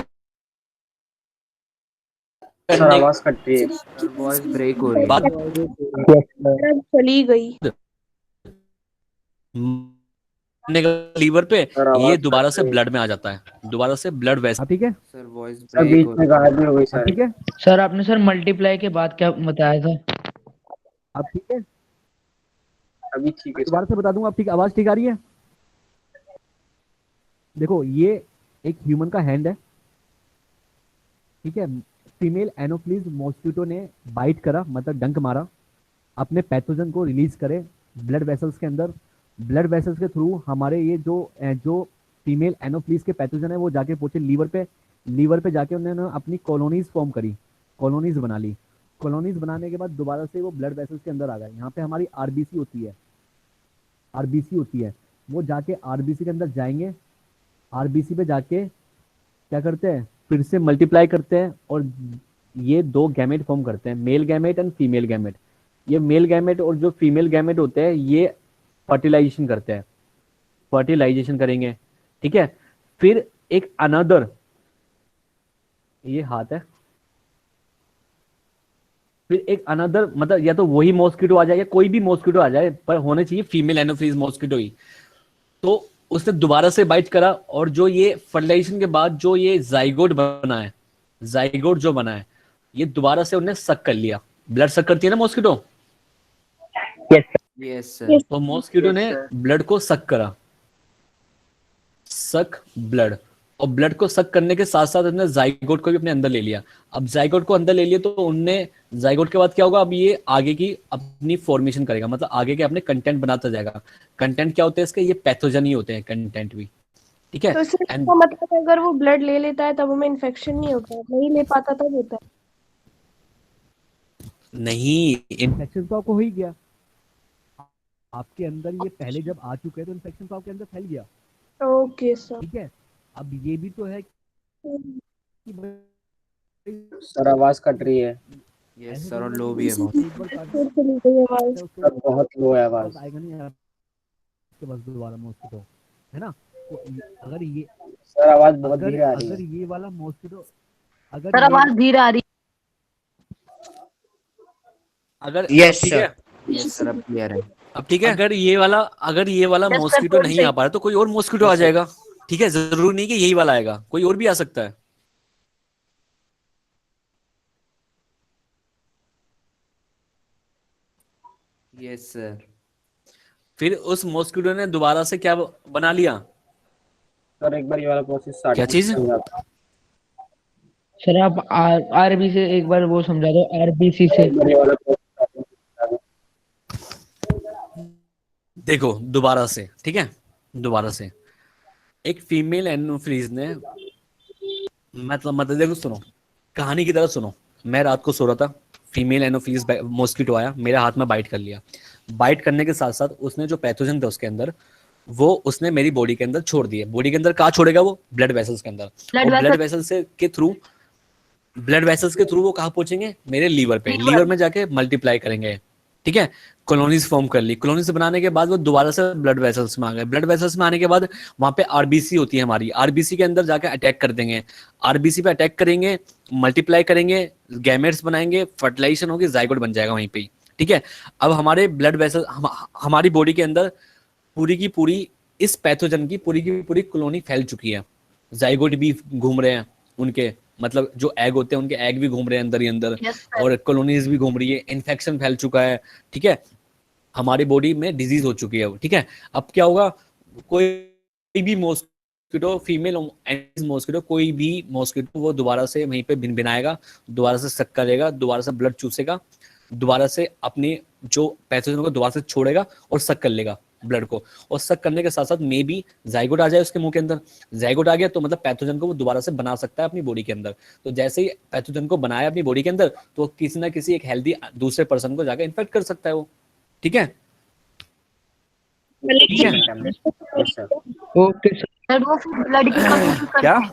सर करने आवाज कट रही है। सर वॉइस ब्रेक हो रही है। बाद अब चली गई। लीवर पे सर ये आवाज दोबारा कट से रही है। ब्लड में आ जाता है, दोबारा से ब्लड वैसा, ठीक है, सर वॉइस सर ब्रेक बीच हो में रही है। गायब भी हो गई सर। ठीक है, सर आपने सर मल्टीप्लाई के बाद क्या बताया था? अब ठीक है, अभी ठीक है सर। दोबारा से बता दूंगा, अब ठीक, आवाज ठीक आ रही है। देखो ये एक ह्यूमन का हैंड है, ठीक है। फीमेल एनोफिलीज मॉस्किटो ने बाइट करा, मतलब डंक मारा, अपने पैथोजन को रिलीज करे ब्लड वेसल्स के अंदर। ब्लड वेसल्स के थ्रू हमारे ये जो फीमेल एनोफिलीज के पैथोजन है वो जाके पहुंचे लीवर पे। लीवर पे जाके उन्होंने अपनी कॉलोनीज फॉर्म करी, कॉलोनीज बना ली। कॉलोनीज बनाने के बाद दोबारा से वो ब्लड वेसल्स के अंदर आ गए। यहाँ पे हमारी आरबीसी होती है, आरबीसी होती है, वो जाके आरबीसी के अंदर जाएंगे। आरबीसी पे जाके क्या करते हैं, फिर से मल्टीप्लाई करते हैं और ये दो गैमेट फॉर्म करते हैं, male gamete and female gamete. ये मेल गैमेट और जो फीमेल गैमेट होते हैं ये फर्टिलाइजेशन करते हैं, फर्टिलाइजेशन करेंगे, ठीक है। फिर एक अनदर, ये हाथ है, फिर एक अनदर मतलब या तो वही मॉस्किटो आ जाए या कोई भी मॉस्किटो आ जाए, पर होने चाहिए फीमेल एनोफिलीज मॉस्किटो ही। तो उसने दोबारा से बाइट करा और जो ये फर्टिलाइजेशन के बाद जो ये जाइगोट बना है, जाइगोट जो बना है, ये दोबारा से उन्हें सक कर लिया। ब्लड सक करती है ना मॉस्किटो, यस सर। तो मॉस्किटो ने ब्लड को सक करा, सक ब्लड, और ब्लड को सक करने के साथ साथ उसने जाइगोट को भी अपने अंदर ले लिया। अब जाइगोट को अंदर ले लिया तो उनने जाइगोट के बाद क्या होगा, अब ये आगे की अपनी फॉर्मेशन करेगा, मतलब आगे के अपने कंटेंट बनाता जाएगा। कंटेंट क्या होते हैं इसके, ये पैथोजन ही होते हैं कंटेंट भी, ठीक है। तो सर एंड इसका मतलब है अगर वो ब्लड ले लेता है तब हमें इन्फेक्शन नहीं होता, नहीं ले पाता तब होता है। नहीं, इन्फेक्शन तो आपको हो ही गया, आपके अंदर ये पहले जब आ चुके हैं तो इन्फेक्शन तो आपके अंदर फैल गया, ओके सर। ठीक है। अब ये भी तो है कि सर आवाज कट रही है। यस सर, और लो भी है बहुत। फिर चली गई आवाज। सर बहुत लो है आवाज। आएगा नहीं आपके पास दोबारा मॉस्किटो, है ना। तो अगर ये सर आवाज बहुत धीरे आ रही अगर है। ये वाला मॉस्किटो, अगर सर ये आवाज धीरे आ रही अगर यस ठीक सर। है, यस सर, अब क्लियर है। अब ठीक है, अगर ये वाला है। यस सर, मॉस्किटो थोड़ी नहीं सी आ पा रहा तो कोई और मॉस्किटो आ यस सर। जाएगा। ठीक है, जरूरी नहीं कि यही वाला आएगा, कोई और भी आ सकता है। Yes sir. फिर उस मॉस्किटो ने दोबारा से क्या बना लिया, सर एक बार ये वाला प्रोसेस स्टार्ट क्या चीज? समझाता सर आप आरबी से एक बार वो समझा दो, आरबीसी हूँ। से। एक बार ये वाला process समझा दो। देखो दोबारा से, ठीक है, दोबारा से एक फीमेल एनोफिलीज ने, मतलब देखो सुनो, कहानी की तरह सुनो। मैं रात को सो रहा था, फीमेल एनोफिलीज मॉस्किटो आया, मेरे हाथ में बाइट कर लिया। बाइट करने के साथ साथ उसने जो पैथोजन थे उसके अंदर, वो उसने मेरी बॉडी के अंदर छोड़ दिए। बॉडी के अंदर कहाँ छोड़ेगा वो? ब्लड वेसल्स के अंदर। ब्लड और ब्लड वेसल वेसल से के थ्रू, ब्लड वेसल्स के थ्रू वो कहाँ पहुंचेंगे? मेरे लीवर पे। लीवर में जाके मल्टीप्लाई करेंगे। ठीक है, कॉलोनीज फॉर्म कर ली। कॉलोनीज बनाने के बाद वो दोबारा से ब्लड वेसल्स में आ गए। ब्लड वेसल्स में आने के बाद वहां पे आरबीसी होती है हमारी, आरबीसी के अंदर जाके अटैक कर देंगे। आरबीसी पे अटैक करेंगे, मल्टीप्लाई करेंगे, गैमेट्स बनाएंगे, फर्टिलाइजेशन होगी, जाइगोट बन जाएगा वहीं पे ही। ठीक है, अब हमारे ब्लड वेसल हमारी बॉडी के अंदर पूरी की पूरी इस पैथोजन की पूरी कॉलोनी फैल चुकी है। जाइगोट भी घूम रहे हैं उनके, मतलब जो एग होते हैं उनके एग भी घूम रहे हैं अंदर ही अंदर, यस सर। और कॉलोनीज भी घूम रही है, इन्फेक्शन फैल चुका है। ठीक है, हमारी बॉडी में डिजीज हो चुकी है वो। ठीक है, अब क्या होगा? कोई भी मॉस्किटो, फीमेल मॉस्किटो, कोई भी मॉस्किटो वो दोबारा से वहीं पे भिन भिनाएगा, दोबारा से सक करेगा, दोबारा से ब्लड चूसेगा, दोबारा से अपने जो पैथोजन को दोबारा से छोड़ेगा और सक कर लेगा ब्लड को। और सक करने के साथ साथ मे बी जाइगोट आ जाए उसके मुंह के अंदर। जाइगोट आ गया तो मतलब पैथोजन को वो दोबारा से बना सकता है अपनी बॉडी के अंदर। तो जैसे ही पैथोजन को बनाया अपनी बॉडी के अंदर, तो किसी ना किसी एक हेल्दी दूसरे पर्सन को जाकर इन्फेक्ट कर सकता है वो। ठीक है, ठीक है। Yes sir. Okay sir. Sir वो फिर ब्लड की कमी भी क्या? करते हैं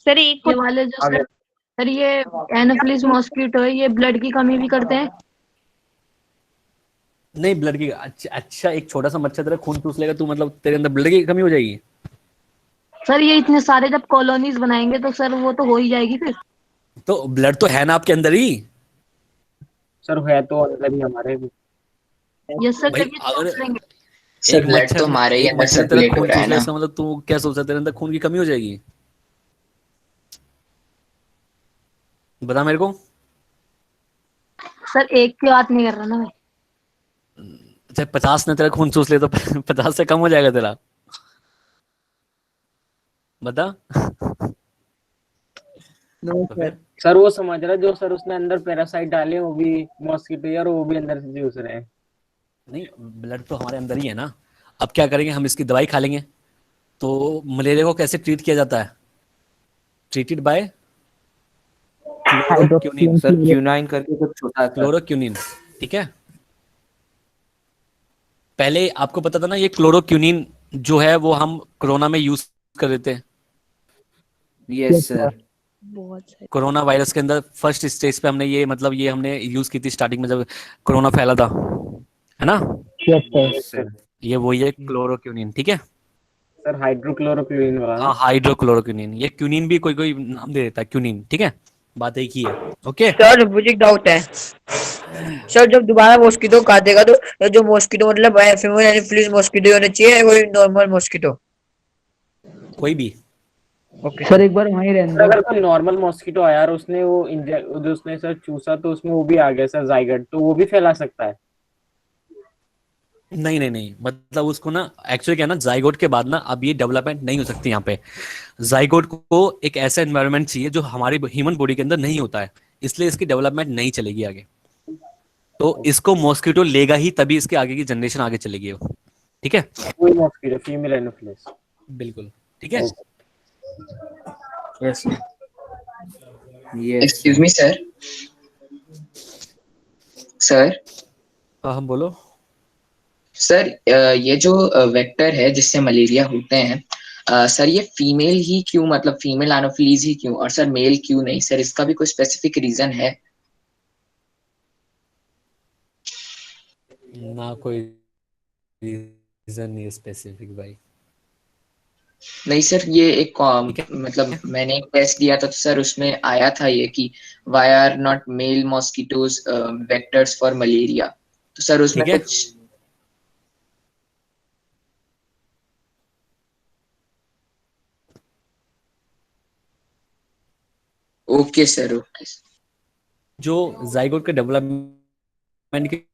सर एक ये वाले जो सर ये एनोफिलिस मॉस्किटो है, ये ब्लड की कमी भी करते हैं। नहीं, ब्लड की अच्छा एक छोटा सा मच्छर तेरा खून चूस लेगा, तू मतलब तेरे अंदर ब्लड की कमी हो जाएगी? सर ये इतने सारे जब कॉलोनीज बनाएंगे तो सर वो तो हो ही जाएगी फिर। तो ब्लड तो है ना आपके अंदर ही सर है तो अंदर ही हमारे भी। यस सर, भाई। जब ये अगर चूस लेंगे। सर एक ब्लड तो मच्छर हमारे ही एक अंदर मच्छर तेरा सर्कुलेट हो खून रहा चूस है ले, ना। इसका मतलब तू क्या सोचता है तेरे अंदर खून की कमी हो जाएगी? बता मेरे को। सर एक की बात नहीं कर रहा ना मैं। चाहे 50 ने तेरा खून चूस ले तो 50 से कम हो जाएगा तेरा? बता। नो तो सर। फिर सर वो समझ रहा है जो सर उसने अंदर पैरासाइट डाले वो भी मॉस्किटो यार, वो भी अंदर से चूस रहे हैं। नहीं, ब्लड तो हमारे अंदर ही है ना। अब क्या करेंगे हम? इसकी दवाई खा लेंगे। तो मलेरिया को कैसे ट्रीट किया जाता है? Treated by chloroquine. Sir quinine करके कुछ होता है सर। क्लोरोक्यूनिन, ठीक है। पहले आपको पता था ना ये क्लोरोक्यूनिन जो है वो हम कोरोना में यूज कर रहे थे। Yes sir. बहुत सही। कोरोना वायरस के अंदर फर्स्ट स्टेज पे हमने ये मतलब ये हमने यूज की थी स्टार्टिंग में जब कोरोना फैला था, है ना? Yes sir. Yes sir. ये वही है क्लोरोक्यूनिन, ठीक है। सर हाइड्रोक्लोरोक्विन वाला ना। हाँ, हाइड्रोक्लोरोक्यूनिन। ये क्यूनिन भी कोई कोई नाम दे देता है, क्यूनिन, ठीक है। बात एक ही है। ओके। सर मुझे एक डाउट है। सर जब दोबारा मॉस्किटो काटेगा तो जो मॉस्किटो मतलब फीमेल एनोफिलिस मॉस्किटो होना चाहिए या कोई नॉर्मल मॉस्किटो? कोई भी। ओके सर एक बार वहीं रहने सर दो। अगर कोई नॉर्मल मॉस्किटो आया और उसने वो जो उसने सर चूसा तो उसमें वो भी आ गया सर जाइगोट, तो वो भी फैला सकता है? नहीं नहीं नहीं, मतलब उसको ना एक्चुअली क्या है ना, जाइगोट के बाद ना अब ये डेवलपमेंट नहीं हो सकती यहाँ पे। जाइगोट को एक ऐसा एनवायरनमेंट चाहिए जो हमारी ह्यूमन बॉडी के अंदर नहीं होता है, इसलिए इसकी डेवलपमेंट नहीं चलेगी आगे। तो इसको मॉस्किटो लेगा ही तभी इसके आगे की जनरेशन आगे चलेगी वो, ठीक है। कोई मॉस्किटो फीमेल एनोफिलिस। बिल्कुल, ठीक है। Yes. Yes excuse me sir. Sir हाँ, हम बोलो। सर ये जो वेक्टर है जिससे मलेरिया होते हैं, सर ये फीमेल ही क्यों, मतलब फीमेल एनोफिलीज ही क्यों, और सर मेल क्यों नहीं? सर इसका भी कोई स्पेसिफिक रीजन है? ना कोई रीजन नहीं स्पेसिफिक भाई। नहीं सर, ये एक ठीक है मतलब मैंने एक टेस्ट दिया था तो सर उसमें आया था ये कि why are not male mosquitoes vectors for malaria, तो सर उसमें ठीक है कुछ। Okay sir, okay. जो जाइगोट के डेवलपमेंट के लिए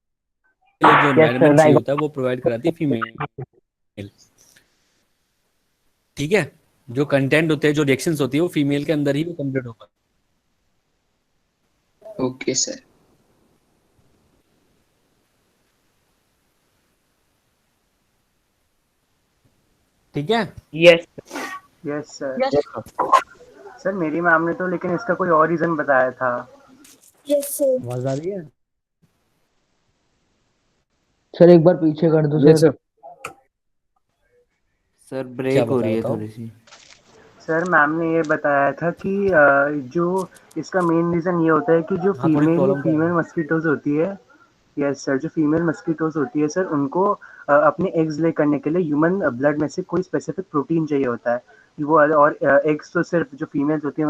जो यस सर, एनवायरनमेंट चाहिए होता है वो प्रोवाइड कराती है फीमेल। ठीक है, जो कंटेंट होते हैं, जो रिएक्शंस होती है वो फीमेल के अंदर ही वो कंप्लीट होगा। Okay sir. ठीक है। Yes yes sir. Yes sir मेरी मैम ने तो लेकिन इसका कोई और रीजन बताया था। Yes sir. आवाज आ रही है? सर एक बार पीछे कर दो यस सर। सर। सर क्या ब्रेक हो बताया रही है बताओ। थोड़ी सी। सर मैम ने ये बताया था कि जो इसका मेन रीजन ये होता है कि जो हाँ थोड़ी प्रॉब्लम कर रहा फीमेल है। मस्कीटोज होती है, यस सर, जो फीमेल मस्कीटोज होती है सर उनको अपने एग्स ले करने के लिए ह्यूमन ब्लड में से कोई स्पेसिफिक प्रोटीन चाहिए होता है। वो और एग्स तो सिर्फ जो फीमेल्स होती हैं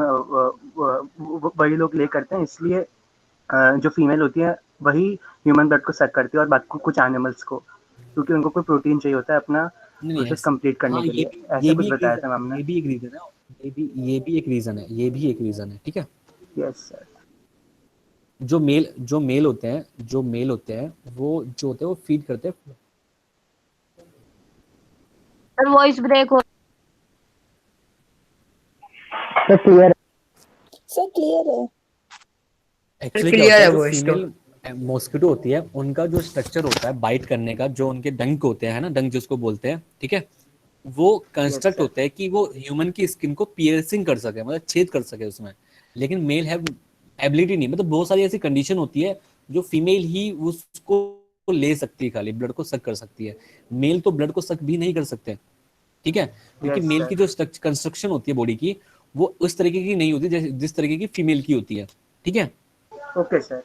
वही लोग ले करते हैं, इसलिए जो फीमेल होती है वही ह्यूमन ब्लड को सक करती है और बाकी कुछ एनिमल्स को, क्योंकि उनको कोई प्रोटीन चाहिए होता है अपना नहीं नहीं प्रोसेस कंप्लीट करने हाँ के ये लिए। भी ऐसा ये कुछ भी एक बताया रीजन था मैम ने। ये भी एक रीजन है। ये भी एक रीजन है, ये भी एक रीजन है। ठीक है। Yes sir. जो मेल होते हैं वो जो होते हैं वो फीड करते हैं। सर वॉइस ब्रेक हो सर क्लियर। सर क्लियर है। एक्चुअली क्या क्लियर होता है है, जो वॉइस तो। फीमेल मॉस्किटो होती है उनका जो स्ट्रक्चर होता है बाइट करने का, जो उनके डंक होते हैं ना, डंक जिसको बोलते हैं, ठीक है, वो यस कंस्ट्रक्ट सर। होते हैं कि वो ह्यूमन की स्किन को पियर्सिंग कर सके, मतलब छेद कर सके उसमें। लेकिन मेल हैव एबिलिटी नहीं, मतलब बहुत सारी ऐसी कंडीशन होती है जो फीमेल ही उसको ले सकती है, खाली ब्लड को सक कर सकती है। मेल तो ब्लड को सक भी नहीं कर सकते। ठीक है, क्योंकि यस मेल सर। की जो कंस्ट्रक्शन होती है बॉडी की वो उस तरीके की नहीं होती जैसे जिस तरीके की फीमेल की होती है। ठीक है, ओके सर।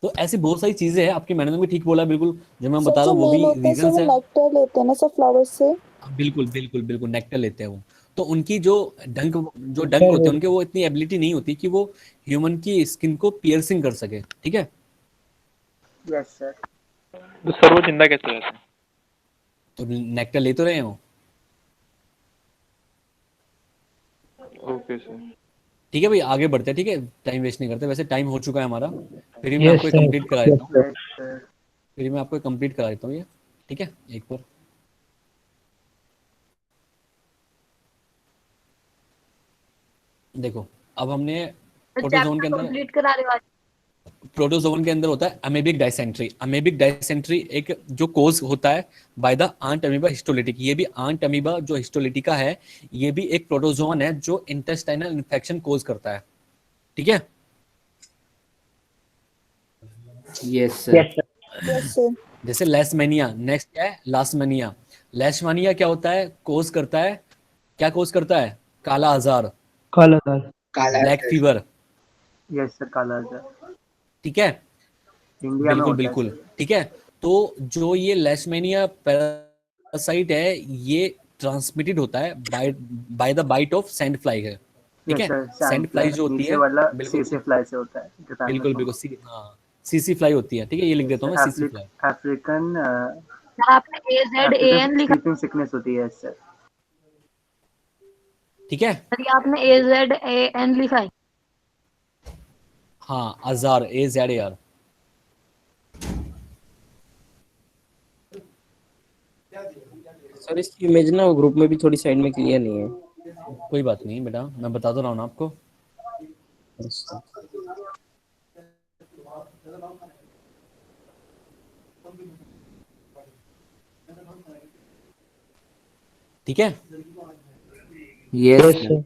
तो ऐसी बहुत सारी चीजें हैं। आपकी मैडम ने भी ठीक बोला, बिल्कुल जो मैं सर बता रहा जो हूँ वो मेल भी होते हैं सर रीजंस वो है। नेक्टर लेते हैं ना सर फ्लावर से। बिल्कुल बिल्कुल बिल्कुल नेक्टर लेते हैं वो। तो उनकी जो डंक सर होते हैं उनके वो इतनी एबिलिटी नहीं होती कि वो ह्यूमन की स्किन को पियर्सिंग कर सके। ठीक है, यस सर। तो सर वो जिंदा कैसे रहते हैं? तो नेक्टर ले तो रहे हो। Okay sir. ठीक है भाई, आगे बढ़ते हैं। ठीक है, टाइम वेस्ट नहीं करते, वैसे टाइम हो चुका है हमारा। फिर भी मैं यस आपको सर। कंप्लीट करा देता हूँ। Yes sir. फिर भी मैं आपको कंप्लीट करा देता हूँ ये। ठीक है, एक बार देखो। अब हमने प्रोटोजोन के चैप्टर अंदर कंप्लीट करा रहे हो आज? प्रोटोजोन के अंदर होता है अमेबिक डाइसेंट्री। अमेबिक डाइसेंट्री एक जो कोज होता है बाय द आंट अमीबा हिस्टोलिटिक। ये भी आंट अमीबा जो हिस्टोलिटिका है, ये भी एक प्रोटोजोन है जो इंटेस्टाइनल इन्फेक्शन कोज करता है। ठीक है, yes sir. Yes sir. Yes sir. जैसे लेशमेनिया, नेक्स्ट क्या है लास्मेनिया। लेशमेनिया क्या होता है, कोज करता है, क्या कोज करता है, काला आजार, काला दाल। काला black sir. Fever. Yes sir, काला सर। ठीक है, इंडिया में बिल्कुल होता है बिल्कुल। सर। ठीक है, तो जो ये लेशमेनिया पैरासाइट है ये ट्रांसमिटेड होता है by the bite of sand fly है। ठीक यस है, sir, sand sand fly fly जो होती नीचे है, वाला बिल्कुल सीसे फ्लाई से होता है जापान में। बिल्कुल बिल्कुल हाँ सीसी फ्लाई होती है। ठीक है, ये लिख यस देता हूँ सर, मैं, सीसी फ्लाई। अफ्रीकन यहाँ पे अफ्रीकन AZAN लिखा स्लीपिंग सिकनेस होती है। Yes sir. ठीक है, है, ये आपने AZAN लिखा है। हाँ अजार, AZAR। सर इसकी इमेज ना वो ग्रुप में भी थोड़ी साइड में क्लियर नहीं है। कोई बात नहीं बेटा, मैं बता तो रहा हूँ ना आपको। ठीक है, yes yes sir. Sir.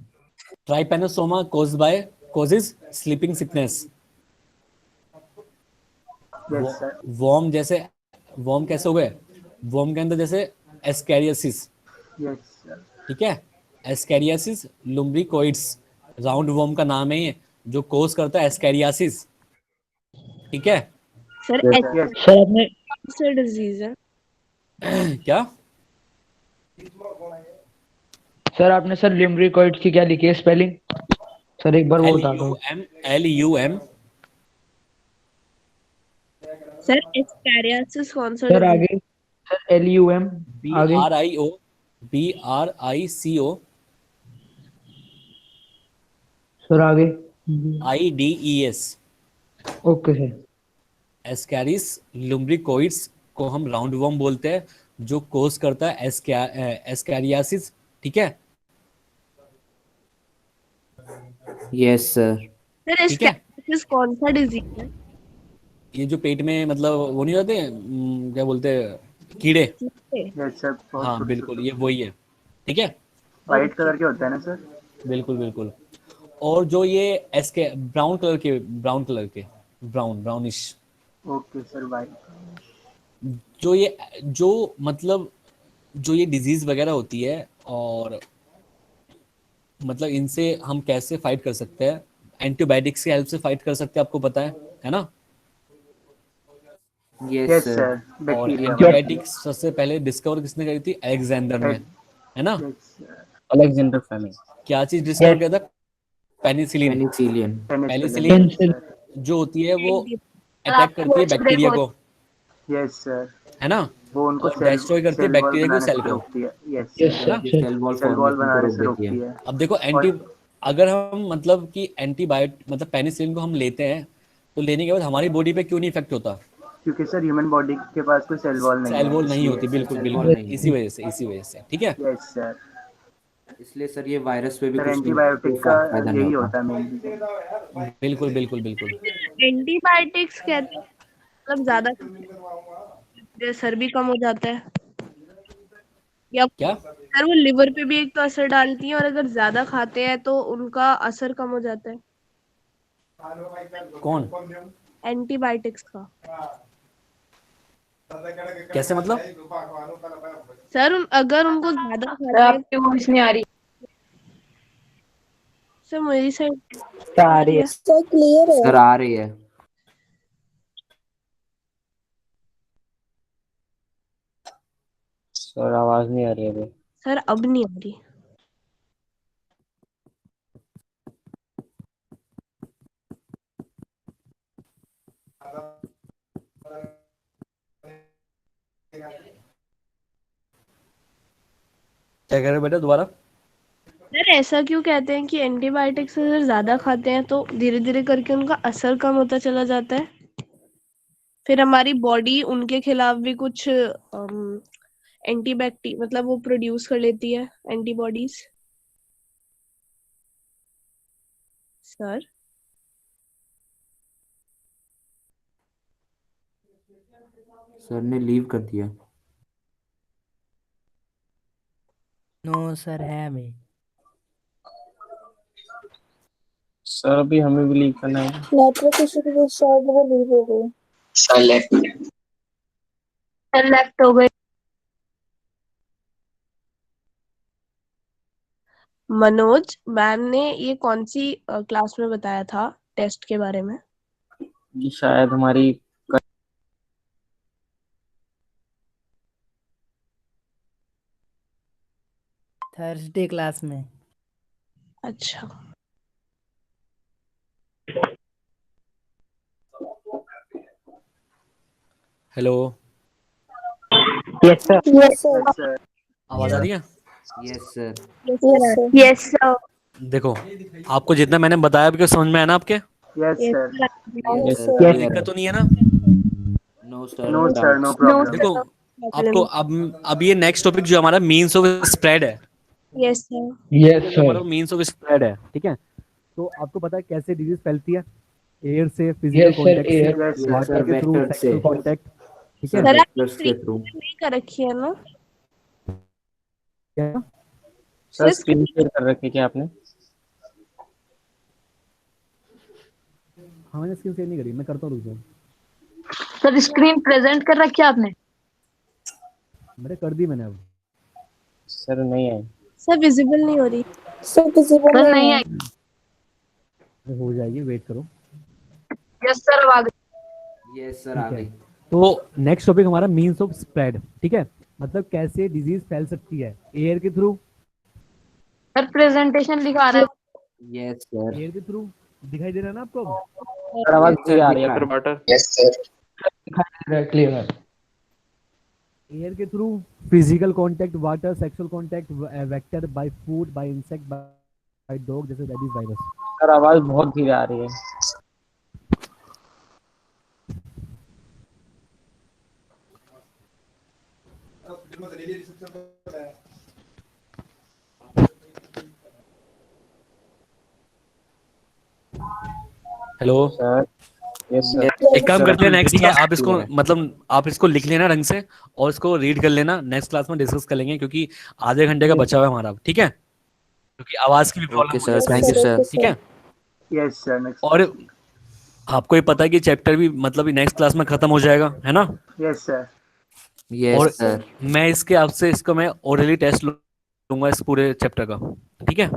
Trypanosoma causes sleeping sickness. Yes sir. Worm जैसे, वॉर्म कैसे हो गए, वॉर्म के अंदर जैसे एस्कैरियासिस। Yes sir. ठीक है, एस्कैरियासिस लुम्ब्रिकोइड्स, राउंड वॉर्म का नाम है ये, जो कोज करता है एस्कैरियासिस। ठीक है, सर यस सर आपने सर डिजीज है। क्या सर आपने सर लिम्ब्रिकॉइड्स की क्या लिखी है स्पेलिंग? सर एक बार वो बता दो। LUM सर एस्कैरियासिस कौन सा सर डिजीज? आगे सर LUM आगे। BRICO सर आगे। IDES okay sir. एस्कैरिस लुम्ब्रिकोइड्स को हम राउंड वर्म बोलते हैं, जो कोज करता है एस्कैरियासिस। ठीक है, यस सर। सर ठीक है। एस्कैरियासिस कौन सा डिजीज है? ये जो पेट में मतलब वो नहीं होते क्या बोलते हैं, कीड़े। यस सर, बहुत हाँ बिल्कुल, ये वही है। ठीक है, वाइट कलर के होता है ना सर? बिल्कुल बिल्कुल। और जो ये एसके ब्राउनिश, ओके सर, वाइट। जो मतलब जो ये डिजीज वगैरह होती है, और मतलब इनसे हम कैसे फाइट कर सकते हैं, एंटीबायोटिक्स की हेल्प से फाइट कर सकते हैं, आपको पता है ना? यस सर, और बैक्टीरिया। एंटीबायोटिक्स सबसे पहले डिस्कवर किसने करी थी? अलेक्जेंडर ने, है ना? Alexander Fleming. क्या चीज डिस्कवर किया था? पेनिसिलिन। पेनिसिलिन। पेनिसिलिन जो होती है वो अटैक करती है बैक्टीरिया को, यस सर, है ना? वो उनको और डिस्ट्रॉय करती है सेल वॉल बैक्टीरिया को, बनाने सेल से को, रोकती है। यस है ना? Cell wall cell wall formation को बनाने रोक से देती रोकती है। है। अब देखो अगर हम मतलब कि मतलब पेनिसिलिन को हम लेते हैं, तो लेने के बाद हमारी बॉडी पे क्यों नहीं इफेक्ट होता? क्योंकि सर ह्यूमन बॉडी के पास कोई सेल वॉल नहीं सेल है, वॉल नहीं इसलिए। होती, बिल्कुल सेल वॉल बिल्कुल, नहीं इसी है। वजह से। ठीक है, यस सर। इसलिए सर ये वायरस पे भी सर कुछ नहीं, एंटीबायोटिक कोई का फायदा नहीं यही होता। होता है मेन। बिल्कुल बिल्कुल बिल्कुल। एंटीबायोटिक्स कहते हैं मतलब ज्यादा खाने से सर भी कम हो जाता है, या क्या? सर वो लिवर पे भी एक तो असर डालती है, और अगर ज्यादा खाते हैं तो उनका असर कम हो जाता है कौन? एंटीबायोटिक्स का। कैसे मतलब? सर अगर उनको ज्यादा सर खाते हैं। आपकी वॉइस नहीं आ रही। सर मेरी साइड आ रही है। सर क्लियर है। सर आ रही है। सर आवाज नहीं आ रही अभी। सर अब नहीं आ रही। क्या कह रहे हो बेटा, दोबारा? सर ऐसा क्यों कहते हैं कि एंटीबायोटिक्स अगर ज्यादा खाते हैं तो धीरे धीरे करके उनका असर कम होता चला जाता है, फिर हमारी बॉडी उनके खिलाफ भी कुछ मतलब वो प्रोड्यूस कर लेती है एंटीबॉडीज। सर सर ने लीव कर दिया। नो सर है मैं। सर अभी हमें भी लीव करना है। नेटवर्क इशू की वजह से शायद वो लीव हो गई। सर लेफ्ट हो गए। मनोज मैम ने ये कौन सी क्लास में बताया था टेस्ट के बारे में? कि शायद हमारी थर्सडे क्लास में। अच्छा। Hello, yes sir. Yes sir. आवाज आ रही है? Yes sir. Yes sir. Yes sir. देखो, आपको जितना मैंने बताया आपके समझ में आया ना आपके? Yes sir. यस सर, कोई क्लियर दिक्कत है। तो नहीं है ना? No sir, no no sir, no doubts. Problem. देखो, आपको अब ये नेक्स्ट टॉपिक जो हमारा मीन्स ऑफ स्प्रेड है, यस सर। यस जो हमारा सर। मीन्स ऑफ स्प्रेड है, ठीक है? तो आपको पता है कैसे डिजीज फैलती है? एयर से, फिजिकल यस सर कांटेक्ट से, air. Yes yes sir. Sir, water के थ्रू, वेक्टर से। Sexual contact. ठीक है? सर सर आप वेक्टर्स के थ्रू। नहीं कर रखी है ना? क्या? सर स्क्रीन शेयर कर रखी क्या आपने? हाँ, मैंने स्क्रीन शेयर नहीं करी, मैं करता हूँ, रुक जाओ। सर स्क्रीन प्रेजेंट कर रखी है आपने? मैंने कर दी मैंने अब। सर नहीं आई। सर विजिबल नहीं हो रही। सर विजिबल सर नहीं नहीं है। आई। हो जाएगी, वेट करो। यस सर अब आ गई। यस सर, आ ठीक है, गई। तो नेक्स्ट टॉपिक हमारा मीन्स ऑफ स्प्रेड। ठीक है, मतलब कैसे डिजीज फैल सकती है? एयर के थ्रू, सर प्रेजेंटेशन लिखा रहा है। Yes sir. एयर के थ्रू दिखाई दे रहा है ना आपको? सर आवाज धीरे आ रही है। Water water yes sir. दिखाई दे रहा है क्लियर। एयर के through physical contact, water, sexual contact, vector by food, by insect, by dog, जैसे रेबीज वायरस। सर आवाज बहुत धीरे आ रही है। Hello sir yes sir. एक काम सर, करते हैं, नेक्स्ट reading क्लास आप इसको है। मतलब आप इसको लिख लेना ढंग से और इसको रीड कर लेना, नेक्स्ट क्लास में डिस्कस कर लेंगे क्योंकि आधे घंटे का बचा हुआ है हमारा, ठीक है? क्योंकि आवाज की भी प्रॉब्लम ओके हो सर, जाती थैंक यू है, सर। ठीक है? Yes sir next. और आपको ये पता है कि चैप्टर भी मतलब नेक्स्ट क्लास में खत्म हो जाएगा, है ना? Yes sir. यस और सर। मैं इसके आपसे इसको मैं ओरली टेस्ट लूंगा इस पूरे चैप्टर का, ठीक है?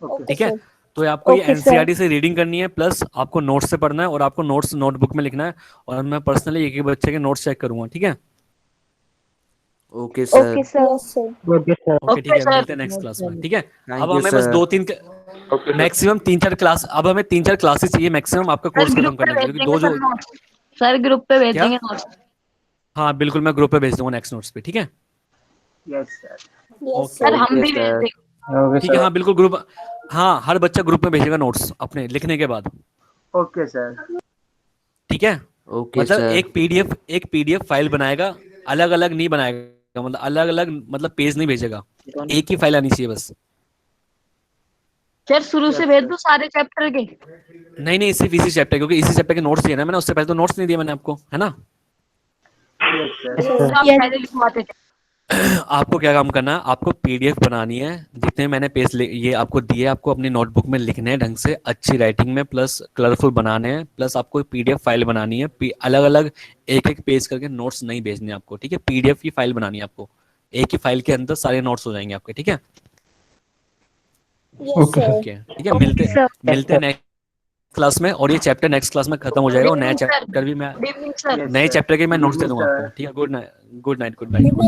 ओके ठीक है, तो आपको ये ओके सर। एनसीईआरटी से रीडिंग करनी है, प्लस आपको नोट्स से पढ़ना है और आपको नोट्स नोटबुक में लिखना है, और मैं पर्सनली एक एक बच्चे के नोट्स चेक करूंगा, ठीक है? Okay sir. Okay sir. Yes sir. Okay sir. Okay ठीक ओके है, सर। मिलते हैं नेक्स्ट क्लास में, ठीक है? थैंक अब यू हमें बस सर। दो तीन ओके सर। मैक्सिमम 3-4 क्लास, अब हमें 3-4 क्लासेस चाहिए मैक्सिमम आपका सर कोर्स ग्रुप खत्म पे करने के भेज लिए, क्योंकि देंगे दो सर जो नोट्स। सर ग्रुप पे भेज क्या, देंगे नोट्स। हाँ बिल्कुल मैं ग्रुप पे भेज दूंगा नेक्स्ट नोट्स पे, ठीक है? Yes sir. Yes okay sir sir. हम ओके भी भेज सर। देंगे। ओके ठीक है, सर। हाँ बिल्कुल ग्रुप, हाँ हर बच्चा ग्रुप में भेजेगा नोट्स अपने लिखने के बाद, ओके सर। ठीक है? ओके मतलब सर। एक पीडीएफ फाइल बनाएगा, अलग अलग नहीं बनाएगा, मतलब अलग अलग मतलब पेज नहीं भेजेगा, एक ही फाइल आनी चाहिए बस। सर शुरू से यस भेज सर। दो सारे चैप्टर के। नहीं नहीं, सिर्फ इसी चैप्टर, क्योंकि इसी चैप्टर के नोट्स दिए ना मैंने, उससे पहले तो नोट्स नहीं दिए मैंने आपको, है ना? Yes sir. सर आप यस। पहले लिखवाते थे। आपको क्या काम करना है, आपको पीडीएफ बनानी है, जितने मैंने पेज ये आपको दिए आपको अपनी नोटबुक में लिखने हैं ढंग से अच्छी राइटिंग में, प्लस कलरफुल बनाने हैं, प्लस आपको पीडीएफ फाइल बनानी है, अलग अलग एक एक पेज करके नोट्स नहीं भेजने आपको, ठीक है? पीडीएफ की फाइल बनानी है आपको, एक ही फाइल के अंदर सारे नोट्स हो जाएंगे आपके, ठीक है? Yes sir. ओके ठीक है, मिलते हैं नेक्स्ट क्लास में, और ये चैप्टर नेक्स्ट क्लास में खत्म हो गुड जाएगा, और नया इवनिंग सर। चैप्टर भी मैं गुड इवनिंग सर। यस नए सर। चैप्टर के मैं गुड नोट्स दे इवनिंग दूंगा आपको, सर। ठीक है? Good night, good night, good night, good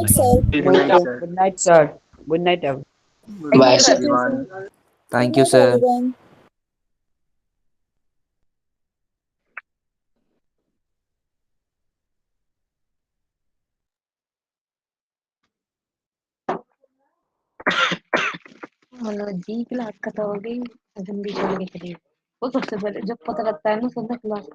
good night night. Sir. Good night sir. Good night sir. Good night goodbye night sir. Everyone. Thank you night sir. Everyone. मतलब जी class खत्म हो गई, जल्दी छोड़ के चली। वो सबसे पहले जब पता लगता है ना, सब क्लास